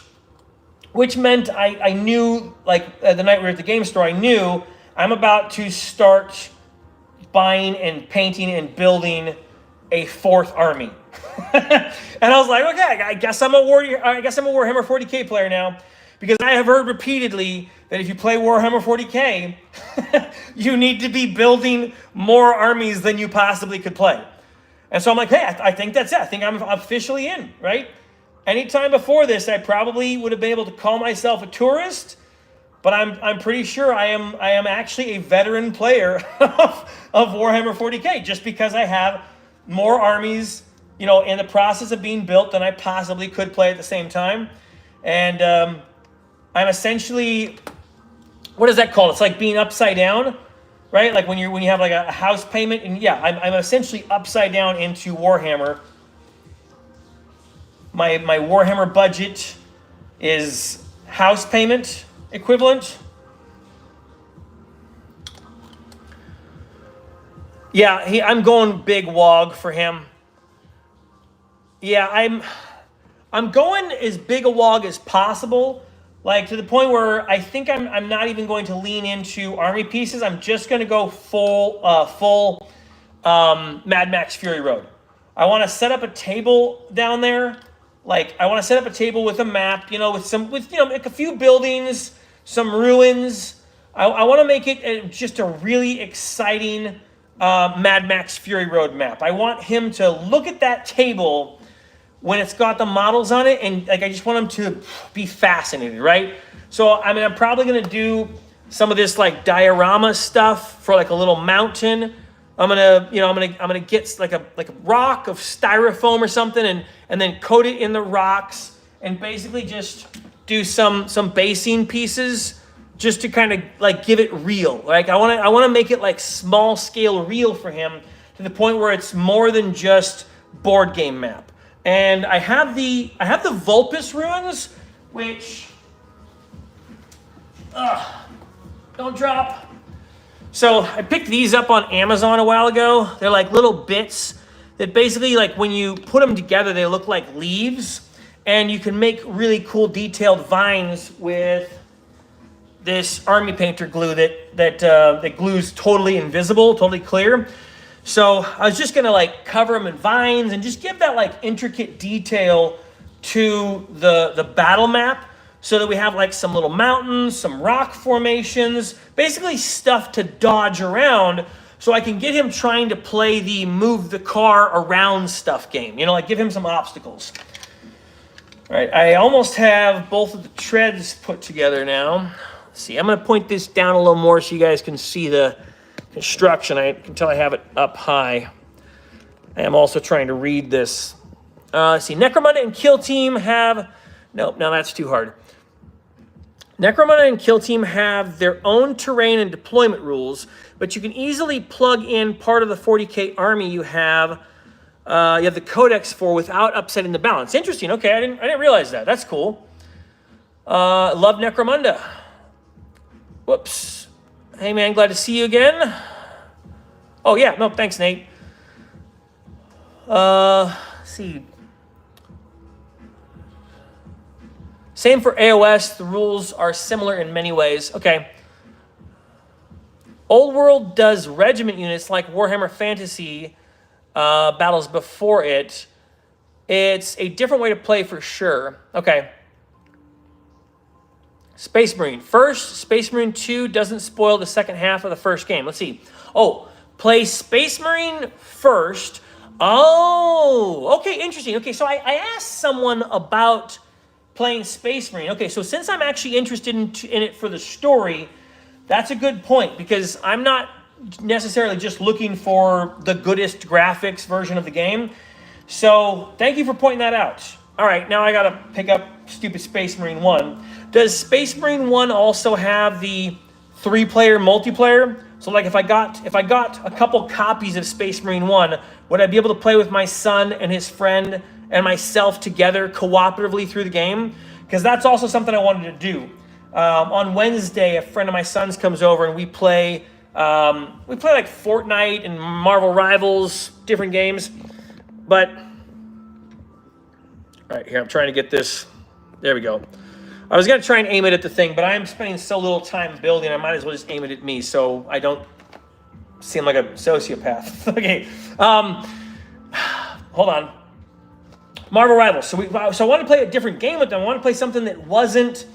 meant I knew, like, the night we were at the game store, I knew I'm about to start buying and painting and building a 4th army. And I was like, okay, I guess I'm a Warhammer 40K player now, because I have heard repeatedly that if you play Warhammer 40K, you need to be building more armies than you possibly could play. And so I'm like, hey, I think that's it. I think I'm officially in, right? Anytime before this, I probably would have been able to call myself a tourist, but I'm pretty sure I am actually a veteran player of Warhammer 40K, just because I have more armies, in the process of being built than I possibly could play at the same time. And I'm essentially, what is that called? It's like being upside down, right? Like when you have like a house payment, and yeah, I'm essentially upside down into Warhammer. My Warhammer budget is house payment equivalent. Yeah, I'm going big wog for him. Yeah, I'm going as big a wog as possible, like to the point where I think I'm not even going to lean into army pieces. I'm just going to go full Mad Max Fury Road. I want to set up a table down there. Like, I want to set up a table with a map, with like a few buildings, some ruins. I want to make it just a really exciting Mad Max Fury Road map. I want him to look at that table when it's got the models on it, and like I just want him to be fascinated, right? So I mean, I'm probably gonna do some of this like diorama stuff for like a little mountain. I'm gonna get like a rock of styrofoam or something, and then coat it in the rocks, and basically just do some basing pieces just to kind of like give it real. Like I want to make it like small scale real for him to the point where it's more than just board game map. And I have the Vulpes ruins, which don't drop. So I picked these up on Amazon a while ago. They're like little bits that basically, like when you put them together, they look like leaves, and you can make really cool detailed vines with this army painter glue that glues totally invisible, totally clear. So I was just gonna like cover them in vines and just give that like intricate detail to the battle map, so that we have like some little mountains, some rock formations, basically stuff to dodge around, so I can get him trying to play the move the car around stuff game, like give him some obstacles. All right, I almost have both of the treads put together now. Let's see, I'm gonna point this down a little more so you guys can see the construction. I can tell I have it up high. I am also trying to read this. Let's see, Necromunda and Kill Team have... Nope, now that's too hard. Necromunda and Kill Team have their own terrain and deployment rules, but you can easily plug in part of the 40k army you have the codex for without upsetting the balance. Interesting. Okay, I didn't realize that. That's cool. Love Necromunda. Whoops. Hey man, glad to see you again. Oh yeah, no, thanks Nate. Let's see. Same for AOS. The rules are similar in many ways. Okay. Old World does regiment units like Warhammer Fantasy battles before it. It's a different way to play for sure. Okay. Space Marine. First, Space Marine 2 doesn't spoil the second half of the first game. Let's see. Oh, play Space Marine first. Oh, okay, interesting. Okay, so I asked someone about playing Space Marine. Okay, so since I'm actually interested in it for the story, that's a good point, because I'm not necessarily just looking for the goodest graphics version of the game. So thank you for pointing that out. All right, now I gotta pick up stupid Space Marine 1. Does Space Marine 1 also have the 3-player multiplayer? So like if I got a couple copies of Space Marine 1, would I be able to play with my son and his friend and myself together cooperatively through the game? Because that's also something I wanted to do. On Wednesday, a friend of my son's comes over and we play like Fortnite and Marvel Rivals, different games. But all right, here, I'm trying to get this. There we go. I was going to try and aim it at the thing, but I am spending so little time building, I might as well just aim it at me so I don't seem like a sociopath. Okay. Hold on. Marvel Rivals. So I want to play a different game with them. I want to play something that wasn't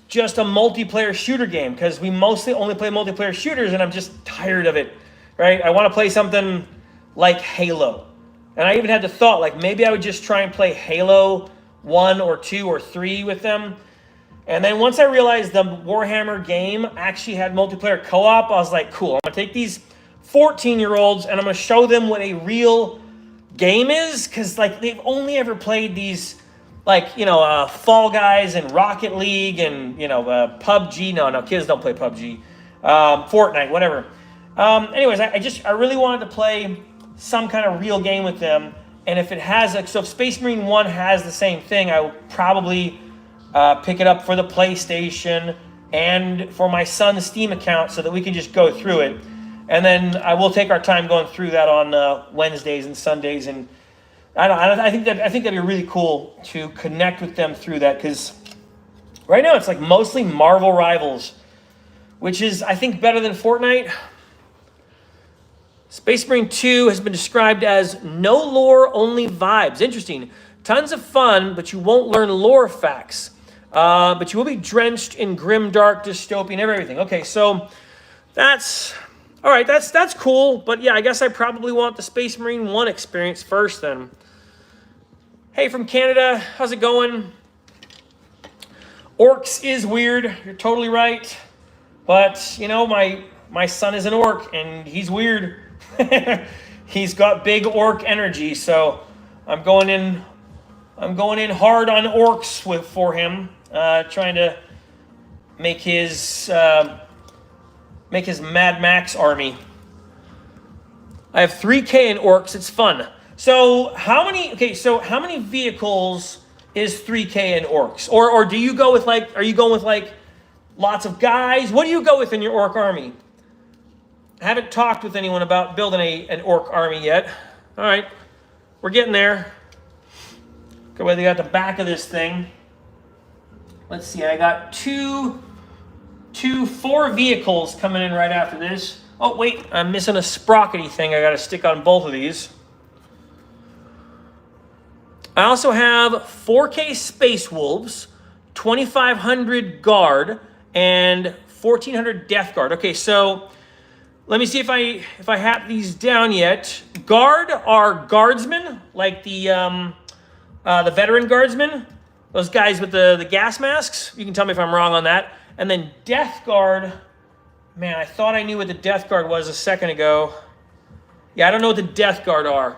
just a multiplayer shooter game, because we mostly only play multiplayer shooters, and I'm just tired of it, right? I want to play something like Halo. And I even had the thought, like, maybe I would just try and play Halo 1 or 2 or 3 with them. And then once I realized the Warhammer game actually had multiplayer co-op, I was like, cool, I'm going to take these 14-year-olds and I'm going to show them what a real game is, because, like, they've only ever played these, like, Fall Guys and Rocket League and, PUBG. No, kids don't play PUBG. Fortnite, whatever. Anyways, I really wanted to play some kind of real game with them, and if it has so if Space Marine 1 has the same thing, I will probably pick it up for the PlayStation and for my son's Steam account so that we can just go through it, and then I will take our time going through that on Wednesdays and Sundays, and I think that'd be really cool to connect with them through that, because right now it's like mostly Marvel Rivals, which is, I think, better than Fortnite. Space Marine 2 has been described as no lore, only vibes. Interesting. Tons of fun, but you won't learn lore facts. But you will be drenched in grim, dark, dystopian, everything. Okay, so that's... All right, that's cool. But yeah, I guess I probably want the Space Marine 1 experience first then. Hey, from Canada, how's it going? Orcs is weird. You're totally right. But, you know, my son is an orc, and he's weird. He's got big orc energy, so I'm going in hard on orcs for him, trying to make his Mad Max army. I have 3K in orcs. It's fun. So how many vehicles is 3K in orcs? Or do you go with are you going with lots of guys? What do you go with in your orc army? I haven't talked with anyone about building an orc army yet. All right, we're getting there. Go ahead, they got the back of this thing. Let's see, I got four vehicles coming in right after this. Oh, wait, I'm missing a sprockety thing I got to stick on both of these. I also have 4K Space Wolves, 2,500 Guard, and 1,400 Death Guard. Okay, so let me see if I have these down yet. Guard are guardsmen, like the veteran guardsmen, those guys with the gas masks. You can tell me if I'm wrong on that. And then Death Guard, man, I thought I knew what the Death Guard was a second ago. Yeah, I don't know what the Death Guard are.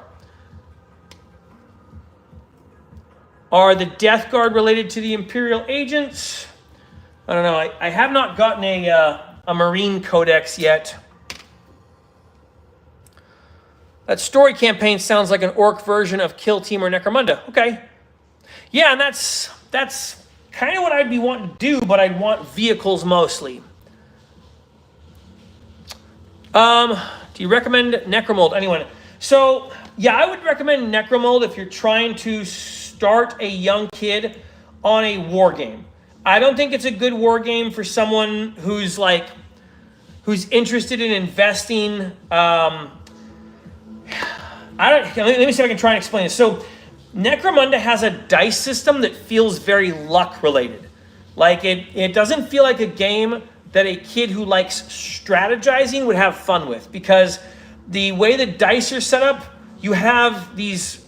Are the Death Guard related to the Imperial agents? I don't know. I have not gotten a Marine Codex yet. That story campaign sounds like an orc version of Kill Team or Necromunda. Okay. Yeah, and that's kind of what I'd be wanting to do, but I'd want vehicles mostly. Do you recommend Necromold? Anyone? So, yeah, I would recommend Necromold if you're trying to start a young kid on a war game. I don't think it's a good war game for someone who's interested in investing. Let me see if I can try and explain this. So, Necromunda has a dice system that feels very luck related. Like it doesn't feel like a game that a kid who likes strategizing would have fun with, because the way the dice are set up, you have these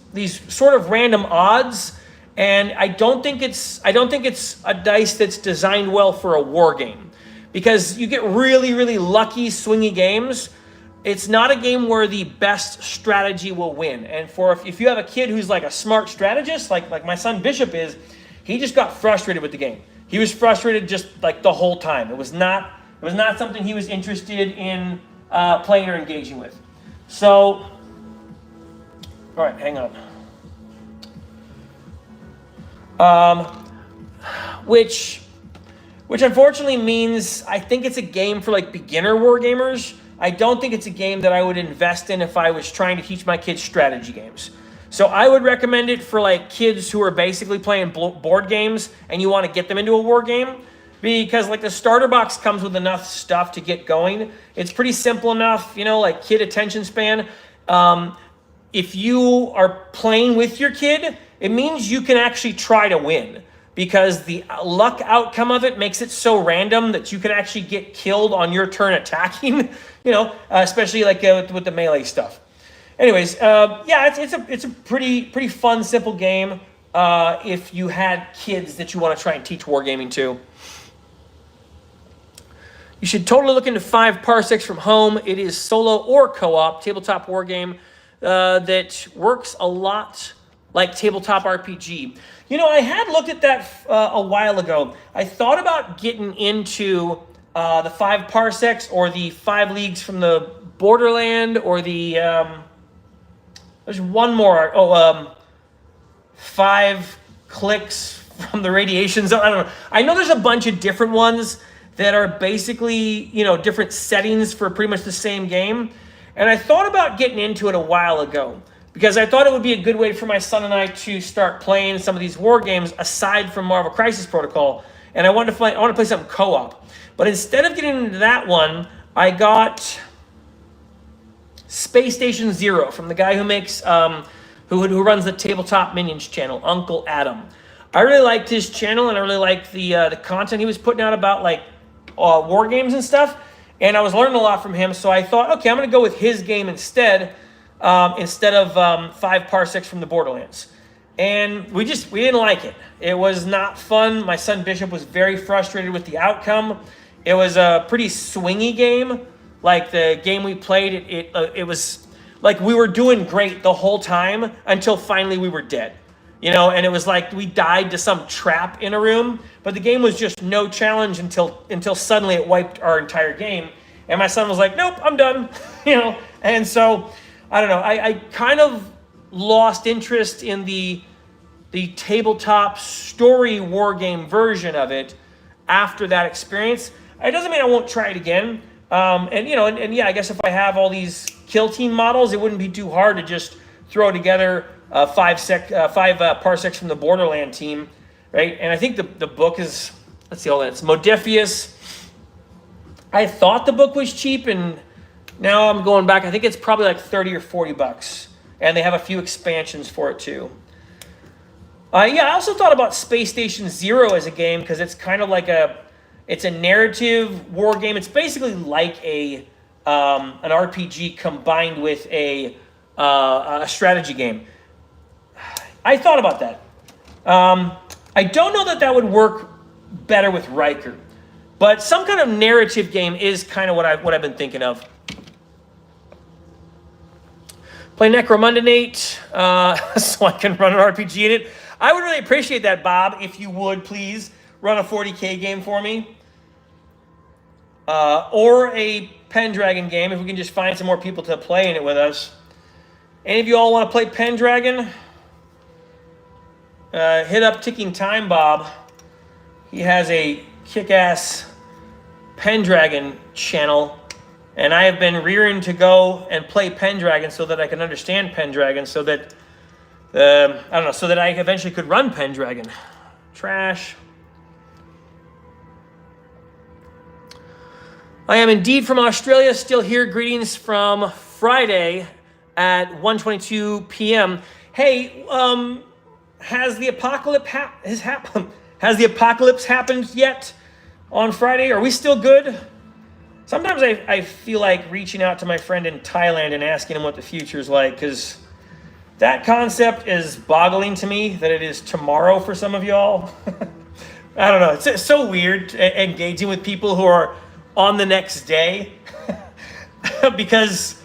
sort of random odds, and I don't think it's a dice that's designed well for a war game, because you get really, really lucky swingy games. It's not a game where the best strategy will win. And if you have a kid who's like a smart strategist, like my son Bishop is, he just got frustrated with the game. He was frustrated just like the whole time. It was not something he was interested in playing or engaging with. So, all right, hang on. Which unfortunately means I think it's a game for like beginner wargamers. I don't think it's a game that I would invest in if I was trying to teach my kids strategy games. So I would recommend it for like kids who are basically playing board games and you want to get them into a war game, because like the starter box comes with enough stuff to get going. It's pretty simple enough, like kid attention span. If you are playing with your kid, it means you can actually try to win, because the luck outcome of it makes it so random that you could actually get killed on your turn attacking, especially like with the melee stuff. Anyways, yeah, it's a pretty fun, simple game if you had kids that you want to try and teach wargaming to. You should totally look into 5 Parsecs from Home. It is solo or co-op tabletop wargame that works a lot like tabletop RPG. I had looked at that a while ago. I thought about getting into the 5 Parsecs or the 5 Leagues from the Borderland, or the there's one more. 5 Clicks from the Radiation Zone. I don't know. I know there's a bunch of different ones that are basically different settings for pretty much the same game. And I thought about getting into it a while ago, because I thought it would be a good way for my son and I to start playing some of these war games aside from Marvel Crisis Protocol. And I want to play something co-op. But instead of getting into that one, I got Space Station Zero from the guy who makes who runs the Tabletop Minions channel, Uncle Adam. I really liked his channel, and I really liked the content he was putting out about like war games and stuff. And I was learning a lot from him, so I thought, okay, I'm going to go with his game instead of 5 Parsecs from the Borderlands. And we didn't like it. It was not fun. My son Bishop was very frustrated with the outcome. It was a pretty swingy game. Like the game we played, it was like we were doing great the whole time until finally we were dead. You know, and it was like we died to some trap in a room, but the game was just no challenge until suddenly it wiped our entire game. And my son was like, nope, I'm done. You know, and so I don't know. I kind of lost interest in the tabletop story war game version of it after that experience. It doesn't mean I won't try it again. And yeah, I guess if I have all these kill team models, it wouldn't be too hard to just throw together 5 Parsecs from the Borderland team, right? And I think the book is, let's see, it's Modiphius. I thought the book was cheap, and now I'm going back. I think it's probably like $30 or $40, and they have a few expansions for it too. Yeah, I also thought about Space Station Zero as a game because it's kind of like it's a narrative war game. It's basically like an RPG combined with a strategy game. I thought about that. I don't know that would work better with Riker, but some kind of narrative game is kind of what I've been thinking of. Play Necromunda, Nate, so I can run an RPG in it. I would really appreciate that, Bob, if you would please run a 40K game for me. Or a Pendragon game, if we can just find some more people to play in it with us. Any of you all want to play Pendragon? Hit up Ticking Time Bob. He has a kick-ass Pendragon channel, and I have been rearing to go and play Pendragon so that I can understand Pendragon, so that so that I eventually could run Pendragon. Trash. I am indeed from Australia, still here. Greetings from Friday at 1:22 p.m. Hey, has the apocalypse happened yet on Friday? Are we still good? Sometimes I feel like reaching out to my friend in Thailand and asking him what the future is like, because that concept is boggling to me that it is tomorrow for some of y'all. I don't know. It's so weird engaging with people who are on the next day because,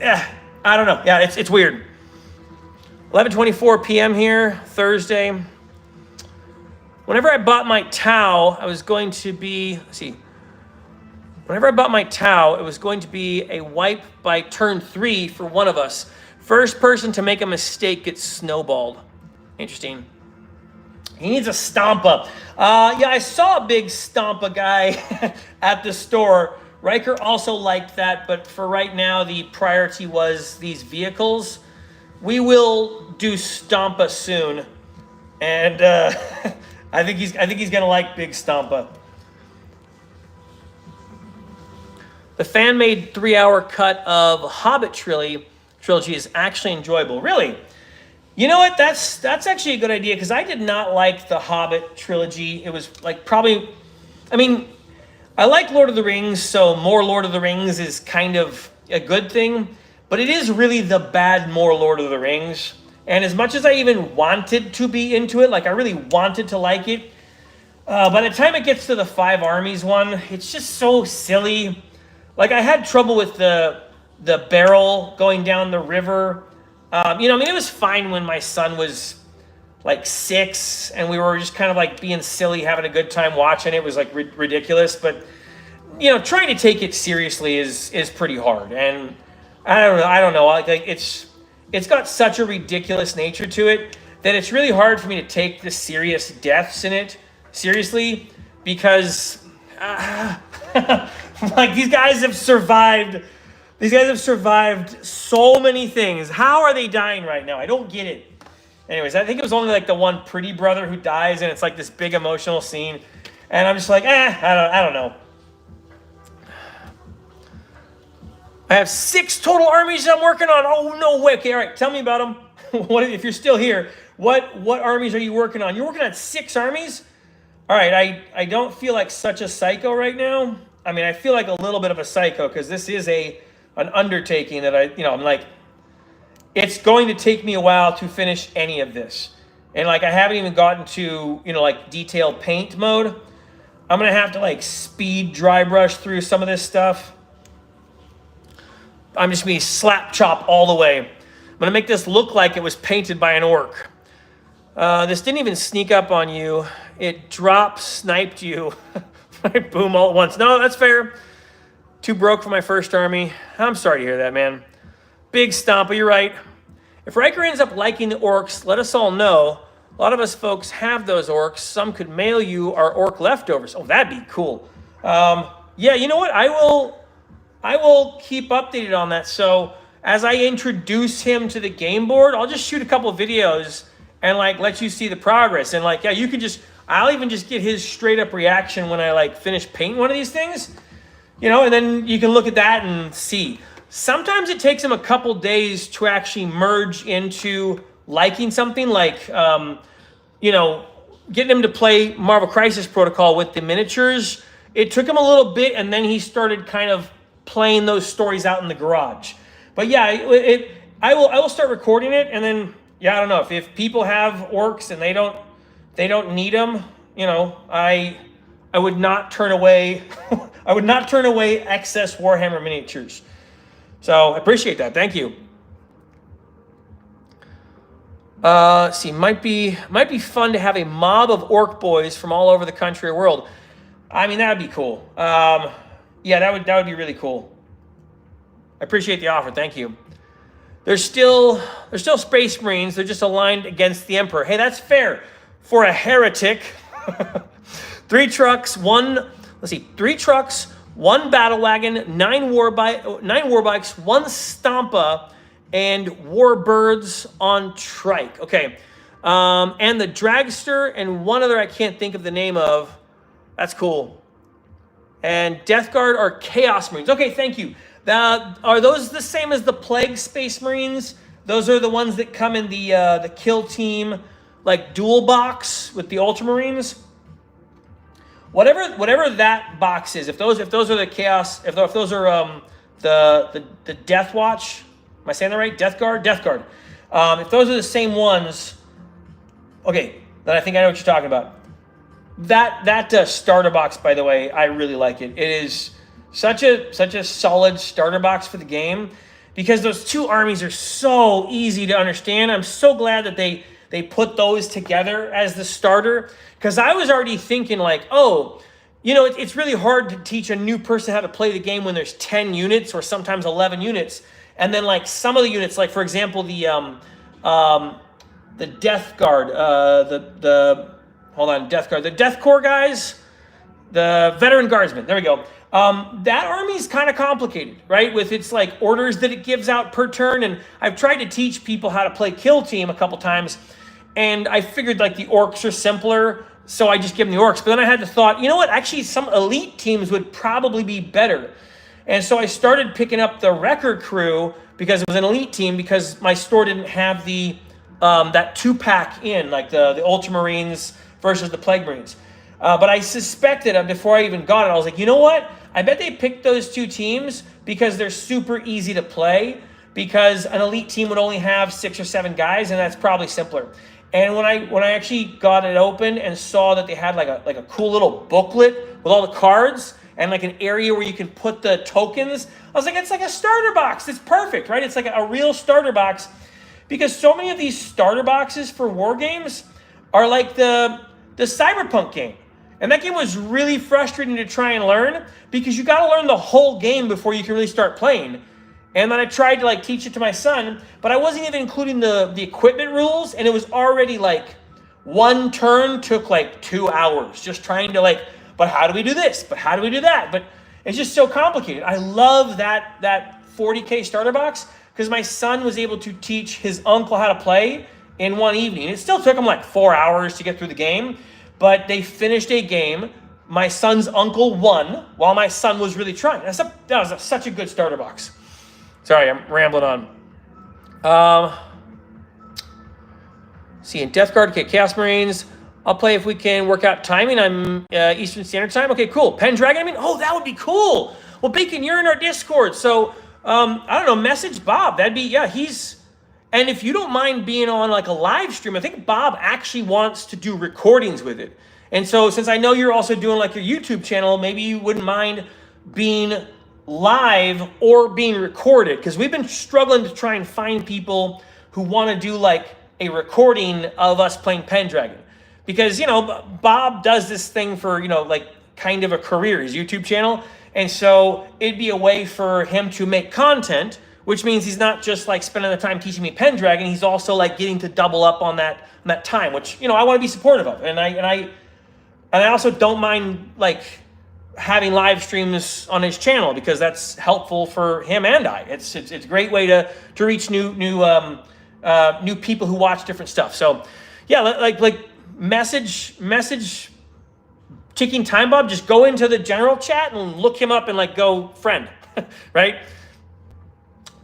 I don't know. Yeah, it's weird. 11:24 p.m. here, Thursday. Whenever I bought my Tau, it was going to be a wipe by turn 3 for one of us. First person to make a mistake gets snowballed. Interesting. He needs a Stompa. Yeah, I saw a big Stompa guy at the store. Riker also liked that, but for right now, the priority was these vehicles. We will do Stompa soon, and I think he's gonna like big Stompa. The fan-made 3-hour cut of Hobbit trilogy is actually enjoyable. Really? You know what? That's actually a good idea, because I did not like the Hobbit trilogy. It was like I like Lord of the Rings, so more Lord of the Rings is kind of a good thing, but it is really the bad more Lord of the Rings. And as much as I even wanted to be into it, like I really wanted to like it, by the time it gets to the 5 armies one, it's just so silly. Like I had trouble with the barrel going down the river. It was fine when my son was like 6 and we were just kind of like being silly, having a good time watching it. It was like ridiculous, but trying to take it seriously is pretty hard. And I don't know. Like it's got such a ridiculous nature to it that it's really hard for me to take the serious deaths in it seriously, because like these guys have survived. These guys have survived so many things. How are they dying right now? I don't get it. Anyways, I think it was only like the one pretty brother who dies, and it's like this big emotional scene. And I'm just like, I don't know. I have 6 total armies I'm working on. Oh, no way. Okay, all right. Tell me about them. What if you're still here? What armies are you working on? You're working on 6 armies? All right, I don't feel like such a psycho right now. I mean, I feel like a little bit of a psycho because this is an undertaking that I'm like, it's going to take me a while to finish any of this. And like, I haven't even gotten to, like detailed paint mode. I'm going to have to like speed dry brush through some of this stuff. I'm just going to be slap chop all the way. I'm going to make this look like it was painted by an orc. This didn't even sneak up on you. It drop sniped you. Boom, all at once. No, that's fair. 2 broke for my first army. I'm sorry to hear that, man. Big stomp, you're right. If Riker ends up liking the orcs, let us all know. A lot of us folks have those orcs. Some could mail you our orc leftovers. Oh, that'd be cool. Yeah, you know what? I will keep updated on that. So as I introduce him to the game board, I'll just shoot a couple of videos and like let you see the progress. And like, yeah, you can I'll even just get his straight up reaction when I like finish painting one of these things, and then you can look at that and see. Sometimes it takes him a couple days to actually merge into liking something, like, getting him to play Marvel Crisis Protocol with the miniatures. It took him a little bit, and then he started kind of playing those stories out in the garage. But yeah, I will start recording it, and then yeah, I don't know if people have orcs and they don't need them. I would not turn away. I would not turn away excess Warhammer miniatures. So I appreciate that. Thank you. See, might be fun to have a mob of orc boys from all over the country or world. I mean, that'd be cool. Yeah, that would be really cool. I appreciate the offer. Thank you. They're still Space Marines. They're just aligned against the Emperor. Hey, that's fair for a heretic. 3 trucks, 1 battle wagon, 9 war bikes, 1 Stampa, and warbirds on trike. Okay, and the dragster and 1 other I can't think of the name of. That's cool. And Death Guard are Chaos Marines. Okay, thank you. Are those the same as the Plague Space Marines? Those are the ones that come in the kill team, like dual box with the Ultramarines. Whatever that box is, if those are the Chaos, if those are the Death Watch, am I saying that right? Death Guard. If those are the same ones, okay, then I think I know what you're talking about. That starter box, by the way, I really like it. It is such a solid starter box for the game because those 2 armies are so easy to understand. I'm so glad that they put those together as the starter, because I was already thinking like, it's really hard to teach a new person how to play the game when there's 10 units or sometimes 11 units. And then like some of the units, like for example, the Death Guard, Death Guard, the Death Corps guys, the Veteran Guardsmen, there we go. That army is kind of complicated, right? With its like orders that it gives out per turn. And I've tried to teach people how to play Kill Team a couple times. And I figured like the orcs are simpler, so I just give them the orcs. But then I had the thought, you know what? Actually, some elite teams would probably be better. And so I started picking up the Wrecker crew because it was an elite team, because my store didn't have the that 2-pack in, like the Ultramarines versus the Plague Marines. But I suspected before I even got it, I was like, you know what? I bet they picked those 2 teams because they're super easy to play, because an elite team would only have 6 or 7 guys, and that's probably simpler. And when I actually got it open and saw that they had like a cool little booklet with all the cards and like an area where you can put the tokens, I was like, it's like a starter box. It's perfect, right? It's like a real starter box, because so many of these starter boxes for war games are like the Cyberpunk game. And that game was really frustrating to try and learn, because you got to learn the whole game before you can really start playing. And then I tried to like teach it to my son, but I wasn't even including the equipment rules, and it was already like 1 turn took like 2 hours just trying to like, but how do we do this? But how do we do that? But it's just so complicated. I love that 40K starter box, because my son was able to teach his uncle how to play in 1 evening. It still took him like 4 hours to get through the game, but they finished a game. My son's uncle won while my son was really trying. That was such a good starter box. Sorry, I'm rambling on. See, in Death Guard, okay, Chaos Marines. I'll play if we can work out timing. I'm Eastern Standard Time. Okay, cool. Pendragon, I mean, oh, that would be cool. Well, Beacon, you're in our Discord. So, I don't know, message Bob. That'd be, yeah, he's... And if you don't mind being on like a live stream, I think Bob actually wants to do recordings with it. And so since I know you're also doing like your YouTube channel, maybe you wouldn't mind being live or being recorded. Because we've been struggling to try and find people who want to do like a recording of us playing Pendragon. Because, you know, Bob does this thing for, you know, like kind of a career, his YouTube channel. And so it'd be a way for him to make content, which means he's not just like spending the time teaching me Pendragon, he's also like getting to double up on that time, which, you know, I want to be supportive of. And I also don't mind like having live streams on his channel because that's helpful for him and I. It's a great way to reach new people who watch different stuff. So yeah, like message Ticking Time Bob, just go into the general chat and look him up and like go friend, right?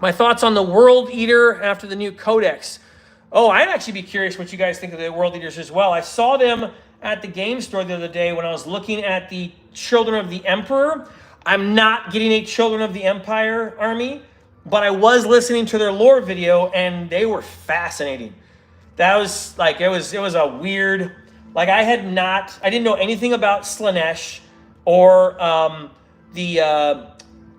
My thoughts on the World Eater after the new Codex. Oh, I'd actually be curious what you guys think of the World Eaters as well. I saw them at the game store the other day when I was looking at the Children of the Emperor. I'm not getting a Children of the Empire army, but I was listening to their lore video and they were fascinating. That was like, it was a weird, like I didn't know anything about Slaanesh or the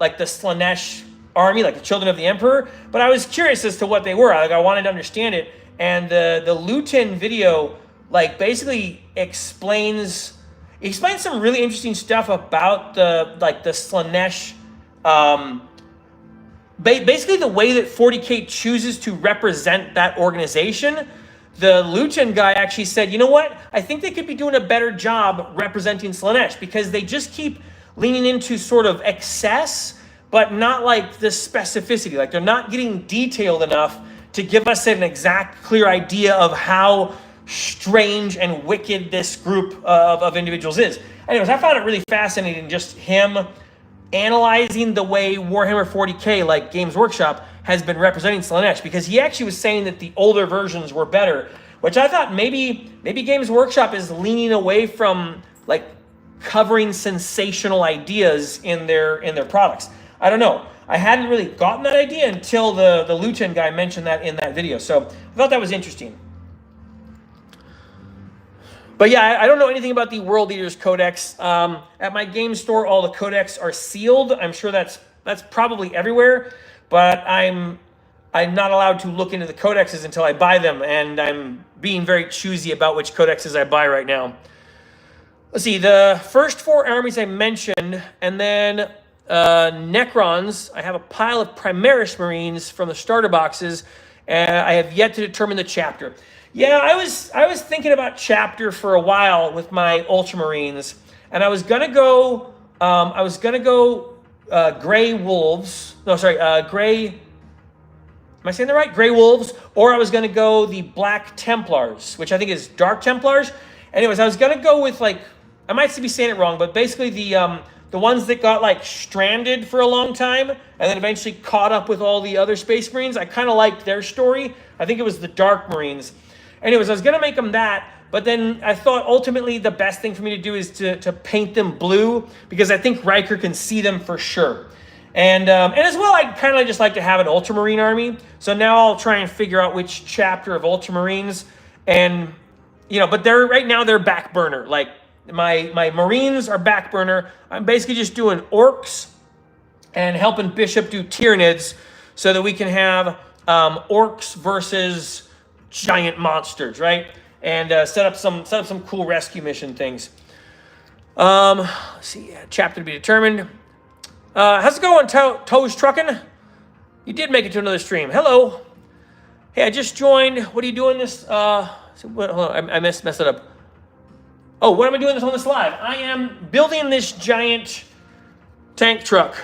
Slaanesh army, like the Children of the Emperor, but I was curious as to what they were. Like I wanted to understand it, and the Luton video like basically explains some really interesting stuff about the Slaanesh. Basically, the way that 40K chooses to represent that organization. The Luton guy actually said, you know what? I think they could be doing a better job representing Slaanesh because they just keep leaning into sort of excess, but not like the specificity. Like they're not getting detailed enough to give us an exact, clear idea of how strange and wicked this group of individuals is. Anyways, I found it really fascinating, just him analyzing the way Warhammer 40K, like Games Workshop, has been representing Slaanesh, because he actually was saying that the older versions were better, which I thought maybe Games Workshop is leaning away from like covering sensational ideas in their products. I don't know. I hadn't really gotten that idea until the Luton guy mentioned that in that video. So I thought that was interesting. But yeah, I don't know anything about the World Eaters Codex. At my game store, all the codex are sealed. I'm sure that's probably everywhere, but I'm not allowed to look into the codexes until I buy them, and I'm being very choosy about which codexes I buy right now. Let's see, the first 4 armies I mentioned, and then Necrons. I have a pile of Primaris Marines from the starter boxes, and I have yet to determine the chapter. Yeah, I was thinking about chapter for a while with my Ultramarines, and I was gonna go Gray Wolves. No, sorry, Gray. Am I saying that right? Gray Wolves, or I was gonna go the Black Templars, which I think is Dark Templars. Anyways, I was gonna go with like, I might be saying it wrong, but basically the ones that got like stranded for a long time and then eventually caught up with all the other Space Marines. I kind of liked their story. I think it was the Dark Marines. Anyways, I was going to make them that, but then I thought ultimately the best thing for me to do is to paint them blue, because I think Riker can see them for sure. And as well, I'd kind of just like to have an Ultramarine army. So now I'll try and figure out which chapter of Ultramarines. And, you know, but right now they're back burner. Like my Marines are back burner. I'm basically just doing Orcs and helping Bishop do Tyranids so that we can have Orcs versus giant monsters, right? And set up some cool rescue mission things. Let's see, chapter to be determined. How's it going, Toes Truckin'? You did make it to another stream. Hello. Hey, I just joined. What are you doing this? Hold on, I messed it up. Oh, what am I doing this on this live? I am building this giant tank truck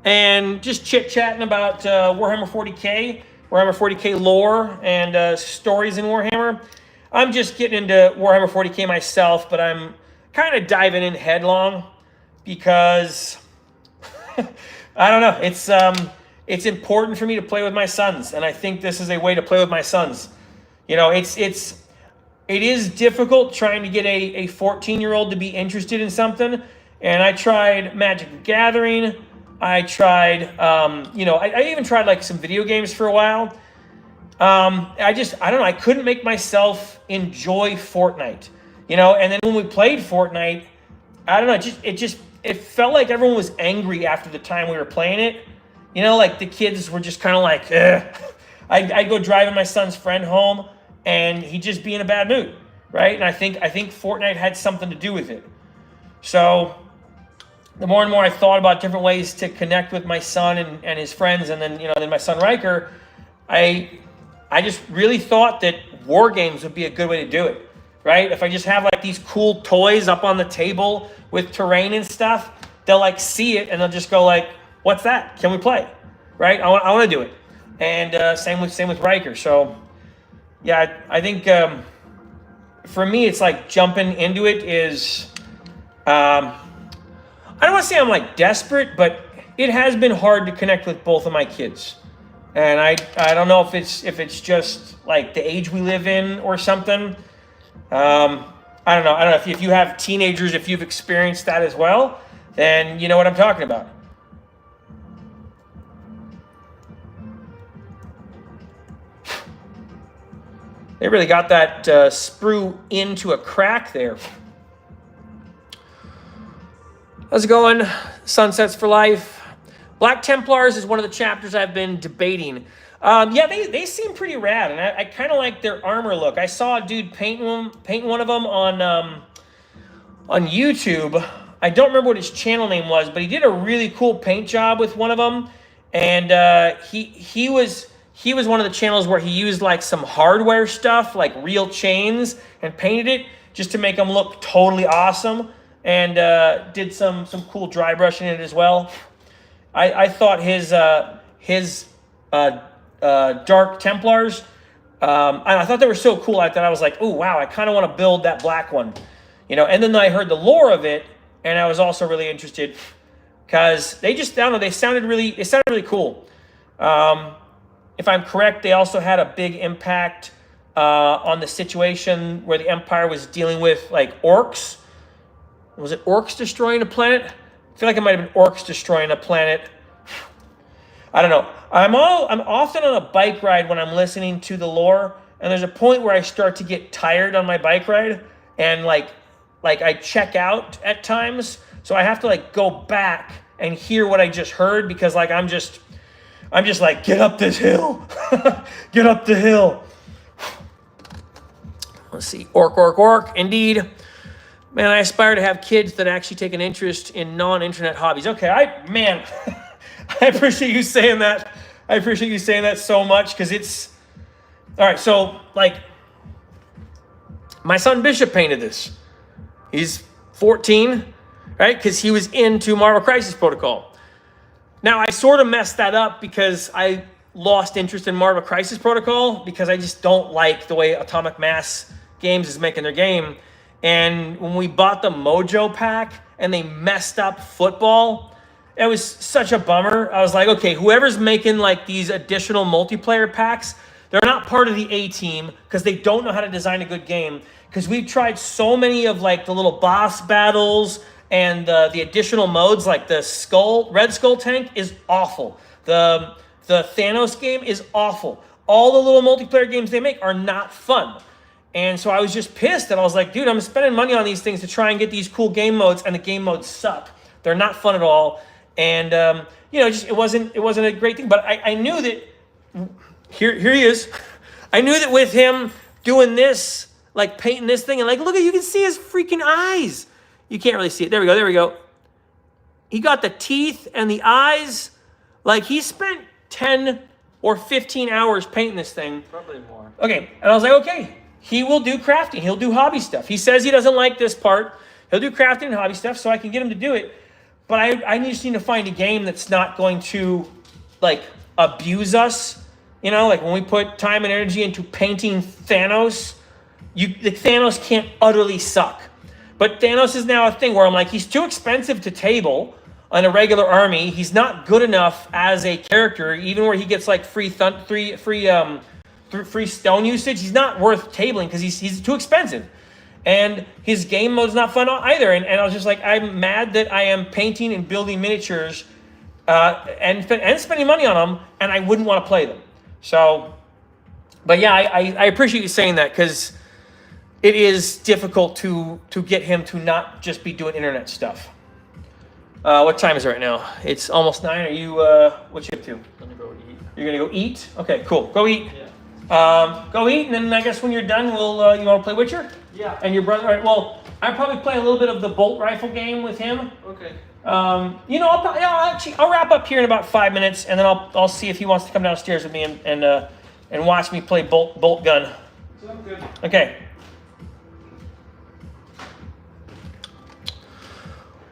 and just chit-chatting about Warhammer 40K. Warhammer 40K lore and stories in Warhammer. I'm just getting into Warhammer 40K myself, but I'm kind of diving in headlong because I don't know. it's important for me to play with my sons, and I think this is a way to play with my sons. You know, it is difficult trying to get a 14-year-old to be interested in something. And I tried Magic the Gathering. I tried, I even tried like some video games for a while. I don't know. I couldn't make myself enjoy Fortnite, you know. And then when we played Fortnite, I don't know. It felt like everyone was angry after the time we were playing it. You know, like the kids were just kind of like, ugh. I'd go driving my son's friend home, and he'd just be in a bad mood, right? And I think Fortnite had something to do with it. So the more and more I thought about different ways to connect with my son and his friends, and then my son Riker, I just really thought that war games would be a good way to do it, right? If I just have like these cool toys up on the table with terrain and stuff, they'll like see it and they'll just go like, "What's that? Can we play?" Right? I want to do it. And same with Riker. So yeah, I think for me it's like jumping into it is I don't want to say I'm like desperate, but it has been hard to connect with both of my kids. And I don't know if it's just like the age we live in or something. I don't know if you have teenagers, if you've experienced that as well, then you know what I'm talking about. They really got that sprue into a crack there. How's it going? Sunsets for Life. Black Templars is one of the chapters I've been debating. Yeah, they seem pretty rad, and I kind of like their armor look. I saw a dude paint one of them on YouTube. I don't remember what his channel name was, but he did a really cool paint job with one of them. And he was one of the channels where he used like some hardware stuff, like real chains, and painted it just to make them look totally awesome. And did some cool dry brushing in it as well. I thought his Dark Templars, I thought they were so cool. I was like, oh wow, I kind of want to build that black one, you know. And then I heard the lore of it, and I was also really interested because they sounded really cool. If I'm correct, they also had a big impact on the situation where the Empire was dealing with like orcs. Was it orcs destroying a planet? I feel like it might have been orcs destroying a planet. I don't know. I'm often on a bike ride when I'm listening to the lore, and there's a point where I start to get tired on my bike ride, and like I check out at times. So I have to like go back and hear what I just heard, because like I'm just like, get up this hill. Get up the hill. Let's see. Orc. Indeed. Man, I aspire to have kids that actually take an interest in non-internet hobbies. Okay, I appreciate you saying that. I appreciate you saying that so much, because it's... All right, so, like, my son Bishop painted this. He's 14, right? Because he was into Marvel Crisis Protocol. Now, I sort of messed that up because I lost interest in Marvel Crisis Protocol because I just don't like the way Atomic Mass Games is making their game. And when we bought the Mojo pack and they messed up football, it was such a bummer. I was like, okay, whoever's making like these additional multiplayer packs, they're not part of the A team because they don't know how to design a good game. Because we've tried so many of like the little boss battles and the additional modes, like the Red Skull tank is awful. The Thanos game is awful. All the little multiplayer games they make are not fun. And so I was just pissed, and I was like, dude, I'm spending money on these things to try and get these cool game modes, and the game modes suck. They're not fun at all. And, it wasn't a great thing. But I knew that, here he is. I knew that with him doing this, like painting this thing, and like, look, you can see his freaking eyes. You can't really see it. There we go. He got the teeth and the eyes. Like, he spent 10 or 15 hours painting this thing. Probably more. Okay, and I was like, okay. He will do crafting. He'll do hobby stuff. He says he doesn't like this part. He'll do crafting and hobby stuff, so I can get him to do it. But I just need to find a game that's not going to, like, abuse us. You know, like when we put time and energy into painting Thanos, Thanos can't utterly suck. But Thanos is now a thing where I'm like, he's too expensive to table. on a regular army. He's not good enough as a character, even where he gets like free stone usage. He's not worth tabling because he's too expensive. And his game mode's not fun either. And I was just like, I'm mad that I am painting and building miniatures and spending money on them, and I wouldn't want to play them. So, but yeah, I appreciate you saying that, because it is difficult to get him to not just be doing internet stuff. What time is it right now? It's almost 9. Are you, what you up to? I'm gonna go eat. You're going to go eat? Okay, cool. Go eat. Yeah. Go eat, and then I guess when you're done, you want to play Witcher? Yeah. And your brother, all right, well, I'll probably play a little bit of the bolt rifle game with him. Okay. I'll wrap up here in about 5 minutes, and then I'll see if he wants to come downstairs with me and watch me play bolt gun. Sounds good. Okay.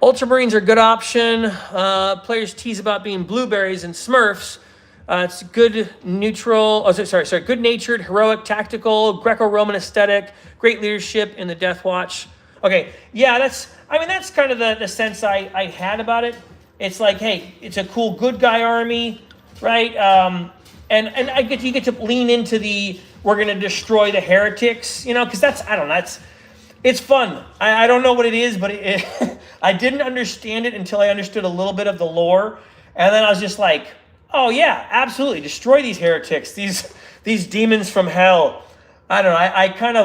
Ultramarines are a good option. Players tease about being blueberries and Smurfs. It's good neutral. Good-natured, heroic, tactical, Greco-Roman aesthetic, great leadership in the Death Watch. Okay, yeah, that's kind of the sense I had about it. It's like, hey, it's a cool good guy army, right? And you get to lean into we're gonna destroy the heretics, because it's fun. I don't know what it is, but I didn't understand it until I understood a little bit of the lore, and then I was just like, oh yeah, absolutely, destroy these heretics, these demons from hell. I don't know.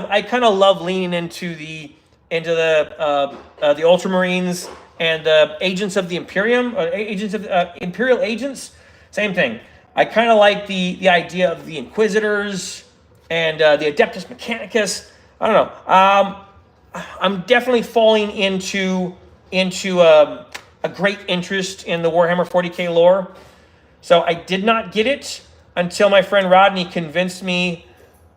I kind of love leaning into the Ultramarines and the agents of the Imperium, agents of Imperial agents. Same thing. I kind of like the idea of the Inquisitors and the Adeptus Mechanicus. I don't know. I'm definitely falling into a great interest in the Warhammer 40K lore. So I did not get it until my friend Rodney convinced me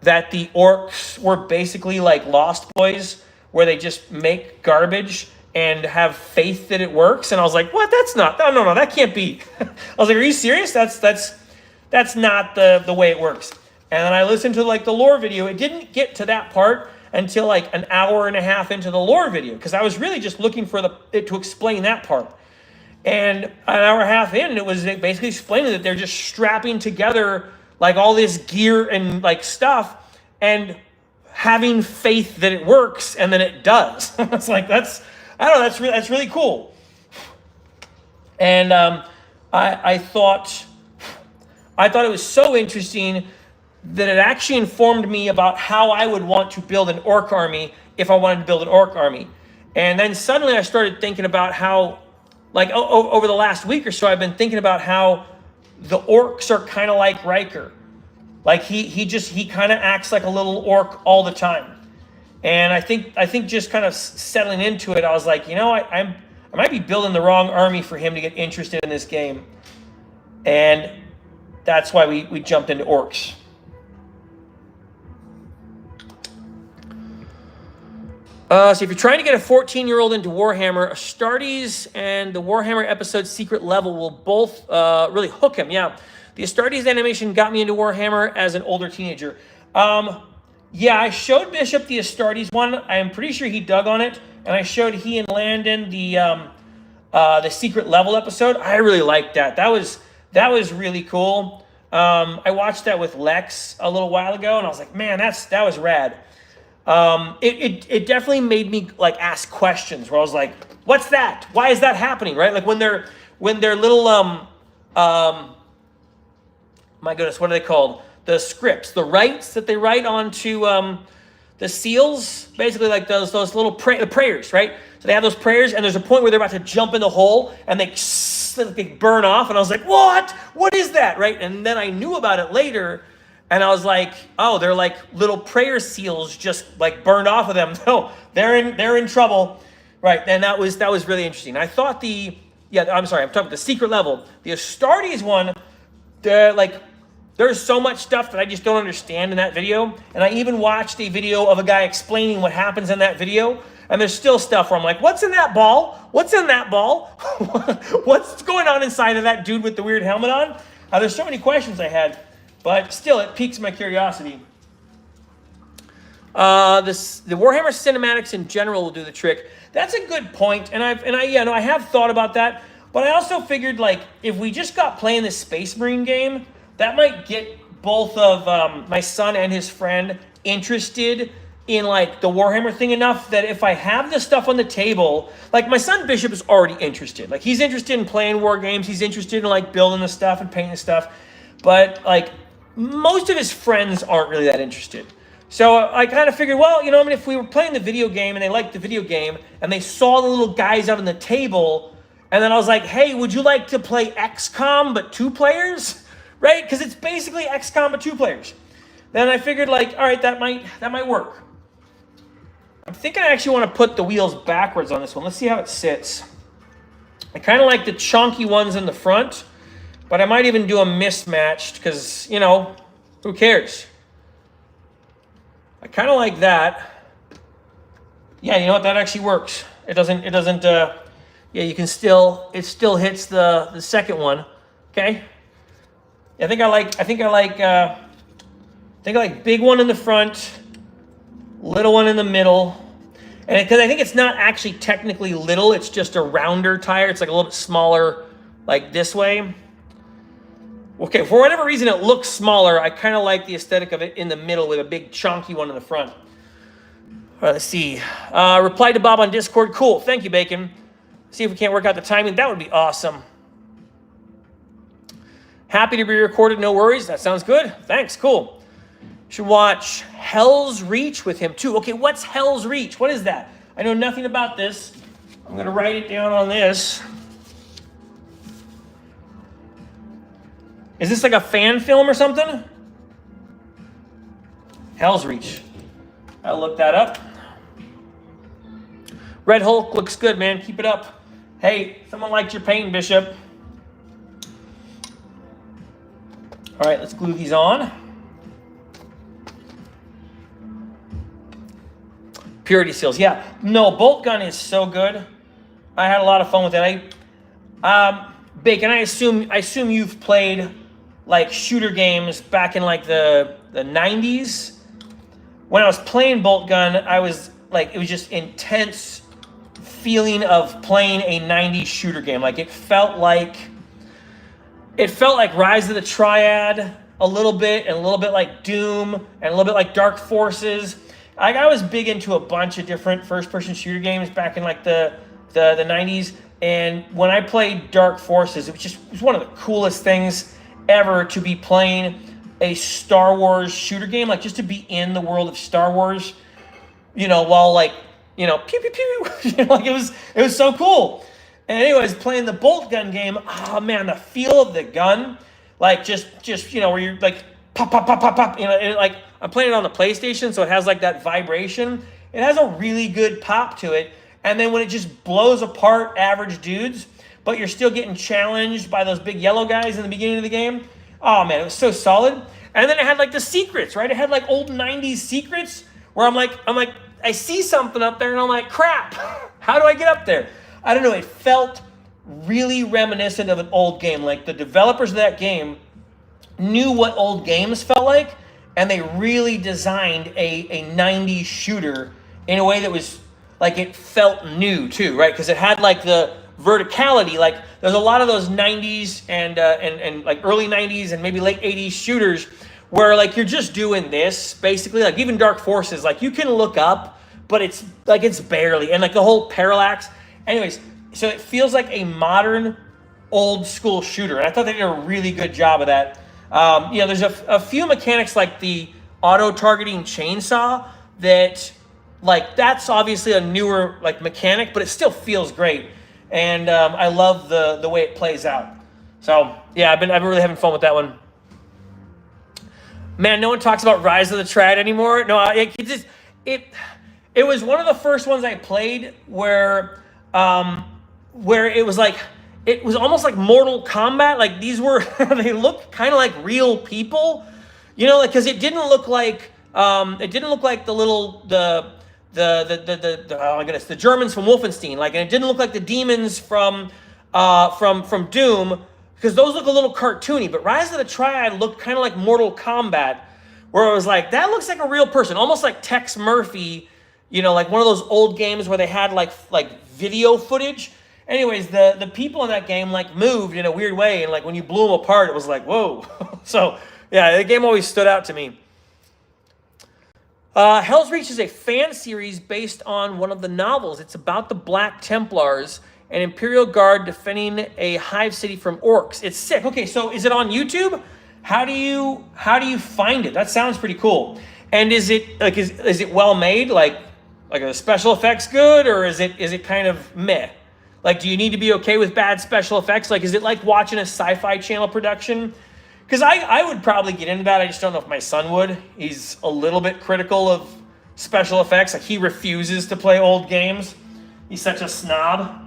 that the orcs were basically like Lost Boys, where they just make garbage and have faith that it works. And I was like, what? No, that can't be. I was like, are you serious? That's not the way it works. And then I listened to like the lore video. It didn't get to that part until like an hour and a half into the lore video, because I was really just looking for it to explain that part. And an hour and a half in, it was basically explaining that they're just strapping together like all this gear and like stuff and having faith that it works, and then it does. It's like, that's really cool. And I thought it was so interesting that it actually informed me about how I would want to build an orc army if I wanted to build an orc army. And then suddenly I started thinking about how, like, over the last week or so, I've been thinking about how the orcs are kind of like Riker. Like he kind of acts like a little orc all the time. And I think just kind of settling into it, I was like, I might be building the wrong army for him to get interested in this game. And that's why we jumped into orcs. So if you're trying to get a 14-year-old into Warhammer, Astartes and the Warhammer episode Secret Level will both really hook him. Yeah, the Astartes animation got me into Warhammer as an older teenager. Yeah, I showed Bishop the Astartes one. I am pretty sure he dug on it. And I showed he and Landon the Secret Level episode. I really liked that. That was really cool. I watched that with Lex a little while ago, and I was like, man, that was rad. It definitely made me like ask questions where I was like, what's that? Why is that happening? Right? Like when they're little my goodness, what are they called? The scripts, the rites that they write onto the seals, basically like those little prayers, right? So they have those prayers, and there's a point where they're about to jump in the hole, and they burn off, and I was like, what? What is that, right? And then I knew about it later. And I was like, oh, they're like little prayer seals just like burned off of them. No, they're in trouble. Right. And that was really interesting. I thought I'm talking about the Secret Level. The Astartes one, there's so much stuff that I just don't understand in that video. And I even watched a video of a guy explaining what happens in that video. And there's still stuff where I'm like, what's in that ball? What's in that ball? What's going on inside of that dude with the weird helmet on? There's so many questions I had. But still, it piques my curiosity. The Warhammer cinematics in general will do the trick. That's a good point, and I have thought about that. But I also figured, like, if we just got playing this Space Marine game, that might get both of my son and his friend interested in, like, the Warhammer thing enough that if I have this stuff on the table, like, my son Bishop is already interested. Like, he's interested in playing war games. He's interested in, like, building the stuff and painting the stuff. But, like, most of his friends aren't really that interested. So I kind of figured, well, you know, I mean, if we were playing the video game and they liked the video game and they saw the little guys out on the table, and then I was like, hey, would you like to play XCOM but 2 players? Right? Because it's basically XCOM but 2 players. Then I figured, like, all right, that might work. I think I actually want to put the wheels backwards on this one. Let's see how it sits. I kind of like the chunky ones in the front, but I might even do a mismatched because, you know, who cares? I kind of like that. Yeah, you know what? That actually works. It doesn't, yeah, you can still, it still hits the second one. Okay. I think I like big one in the front, little one in the middle. And because I think it's not actually technically little, it's just a rounder tire. It's like a little bit smaller, like this way. Okay, for whatever reason it looks smaller. I kind of like the aesthetic of it in the middle with a big chunky one in the front. All right, let's see. Reply to Bob on Discord. Cool, thank you, Bacon. See if we can't work out the timing. That would be awesome. Happy to be recorded, no worries. That sounds good. Thanks, cool. Should watch Hell's Reach with him too. Okay, what's Hell's Reach? What is that? I know nothing about this. I'm gonna write it down on this. Is this like a fan film or something? Hell's Reach. I'll look that up. Red Hulk looks good, man. Keep it up. Hey, someone liked your paint, Bishop. All right, let's glue these on. Purity seals, yeah. No, bolt gun is so good. I had a lot of fun with it. Bacon, I assume you've played like shooter games back in like the 90s. When I was playing bolt gun, I was like, it was just intense feeling of playing a 90s shooter game. Like it felt like Rise of the Triad a little bit, and a little bit like Doom, and a little bit like Dark Forces. I was big into a bunch of different first-person shooter games back in like the 90s. And when I played Dark Forces, it was one of the coolest things ever to be playing a Star Wars shooter game, like just to be in the world of Star Wars, you know, while like, you know, pew pew pew, you know, like it was so cool. And anyways, playing the bolt gun game, oh man, the feel of the gun, like just you know, where you're like pop pop pop pop pop, you know, and like I'm playing it on the PlayStation, so it has like that vibration. It has a really good pop to it. And then when it just blows apart average dudes, but you're still getting challenged by those big yellow guys in the beginning of the game. Oh man, it was so solid. And then it had like the secrets, right? It had like old 90s secrets where I'm like, I see something up there and I'm like, crap, how do I get up there? I don't know, it felt really reminiscent of an old game. Like the developers of that game knew what old games felt like, and they really designed a 90s shooter in a way that was like, it felt new too, right? Because it had like the verticality, like there's a lot of those 90s and like early 90s and maybe late 80s shooters where like you're just doing this basically, like even Dark Forces, like you can look up, but it's like it's barely, and like the whole parallax. Anyways, so it feels like a modern old school shooter, and I thought they did a really good job of that. You know, there's a few mechanics like the auto targeting chainsaw that like that's obviously a newer like mechanic, but it still feels great. And I love the way it plays out. So yeah, I've been really having fun with that one. Man, no one talks about Rise of the Triad anymore. No, it was one of the first ones I played where it was like, it was almost like Mortal Kombat. Like these were they looked kind of like real people, you know, like because it didn't look like oh my goodness, the Germans from Wolfenstein, like, and it didn't look like the demons from Doom, because those look a little cartoony. But Rise of the Triad looked kind of like Mortal Kombat, where it was like, that looks like a real person, almost like Tex Murphy, you know, like one of those old games where they had like video footage, anyways, the people in that game like moved in a weird way, and like when you blew them apart, it was like, whoa. So yeah, the game always stood out to me. Hell's Reach is a fan series based on one of the novels. It's about the Black Templars, an Imperial Guard defending a hive city from orcs. It's sick. Okay, so is it on YouTube? How do you find it? That sounds pretty cool. And is it like is it well made? Like are the special effects good, or is it kind of meh? Like, do you need to be okay with bad special effects? Like, is it like watching a Sci-Fi Channel production? Because I would probably get into that. I just don't know if my son would. He's a little bit critical of special effects. Like, he refuses to play old games. He's such a snob.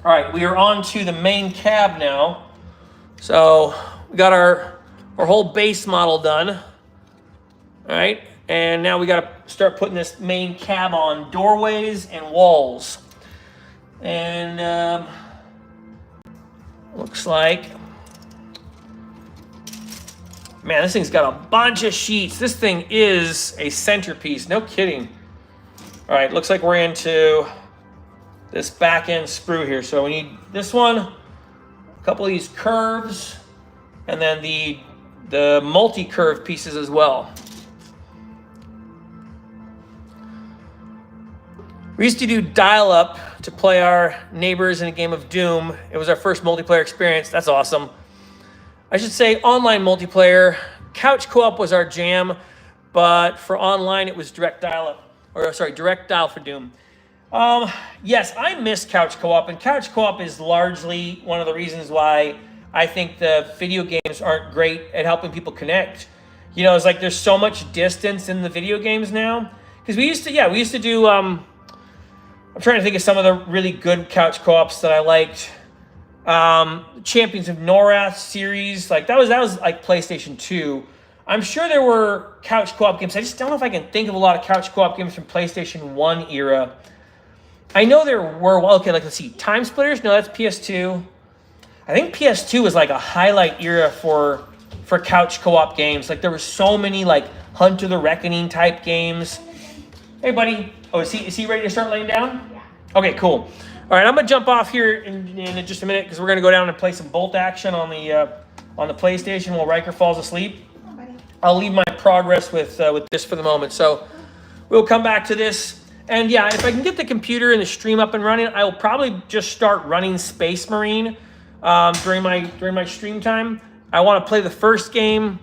All right, we are on to the main cab now. So we got our whole base model done. All right, and now we got to start putting this main cab on doorways and walls. And looks like, man, this thing's got a bunch of sheets. This thing is a centerpiece, no kidding. All right, looks like we're into this back end sprue here. So we need this one, a couple of these curves, and then the multi-curve pieces as well. We used to do dial-up to play our neighbors in a game of Doom. It was our first multiplayer experience. That's awesome. I should say online multiplayer. Couch co-op was our jam, but for online it was direct dial-up, or sorry, direct dial for Doom. Yes, I miss couch co-op, and couch co-op is largely one of the reasons why I think the video games aren't great at helping people connect. You know, it's like there's so much distance in the video games now. Because we used to do, I'm trying to think of some of the really good couch co-ops that I liked. Champions of Norath series, like that was like PlayStation 2. I'm sure there were couch co-op games. I just don't know if I can think of a lot of couch co-op games from PlayStation 1 era. I know there were, well, okay, like let's see, Time Splitters, no, that's PS2. I think PS2 was like a highlight era for couch co-op games. Like there were so many like Hunt of the Reckoning type games. Hey buddy, oh, is he ready to start laying down? Yeah. Okay, cool. All right, I'm gonna jump off here in just a minute because we're gonna go down and play some bolt action on the PlayStation while Riker falls asleep. I'll leave my progress with this for the moment. So we'll come back to this. And yeah, if I can get the computer and the stream up and running, I will probably just start running Space Marine during my stream time. I want to play the first game.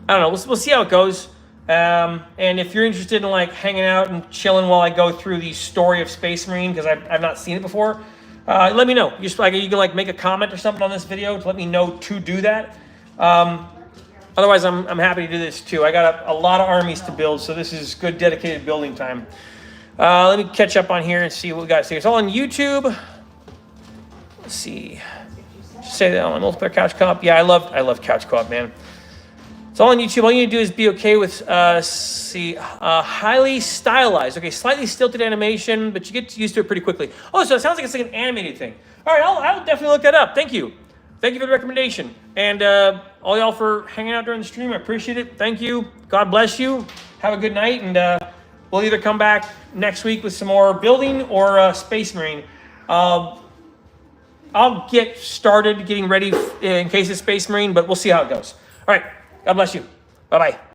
I don't know. We'll see how it goes. And if you're interested in like hanging out and chilling while I go through the story of Space Marine, because I've not seen it before, let me know. You can like make a comment or something on this video to let me know to do that. Otherwise, I'm happy to do this too. I got a lot of armies to build, so this is good dedicated building time. Let me catch up on here and see what we got. So it's all on YouTube. Let's see. Say that on multiplayer couch co-op. Yeah, I love couch co-op, man. It's all on YouTube. All you need to do is be okay with highly stylized. Okay, slightly stilted animation, but you get used to it pretty quickly. Oh, so it sounds like it's like an animated thing. All right, I'll definitely look that up. Thank you. Thank you for the recommendation. And all y'all for hanging out during the stream. I appreciate it. Thank you. God bless you. Have a good night. And we'll either come back next week with some more building or Space Marine. I'll get started getting ready in case it's Space Marine, but we'll see how it goes. All right. God bless you. Bye-bye.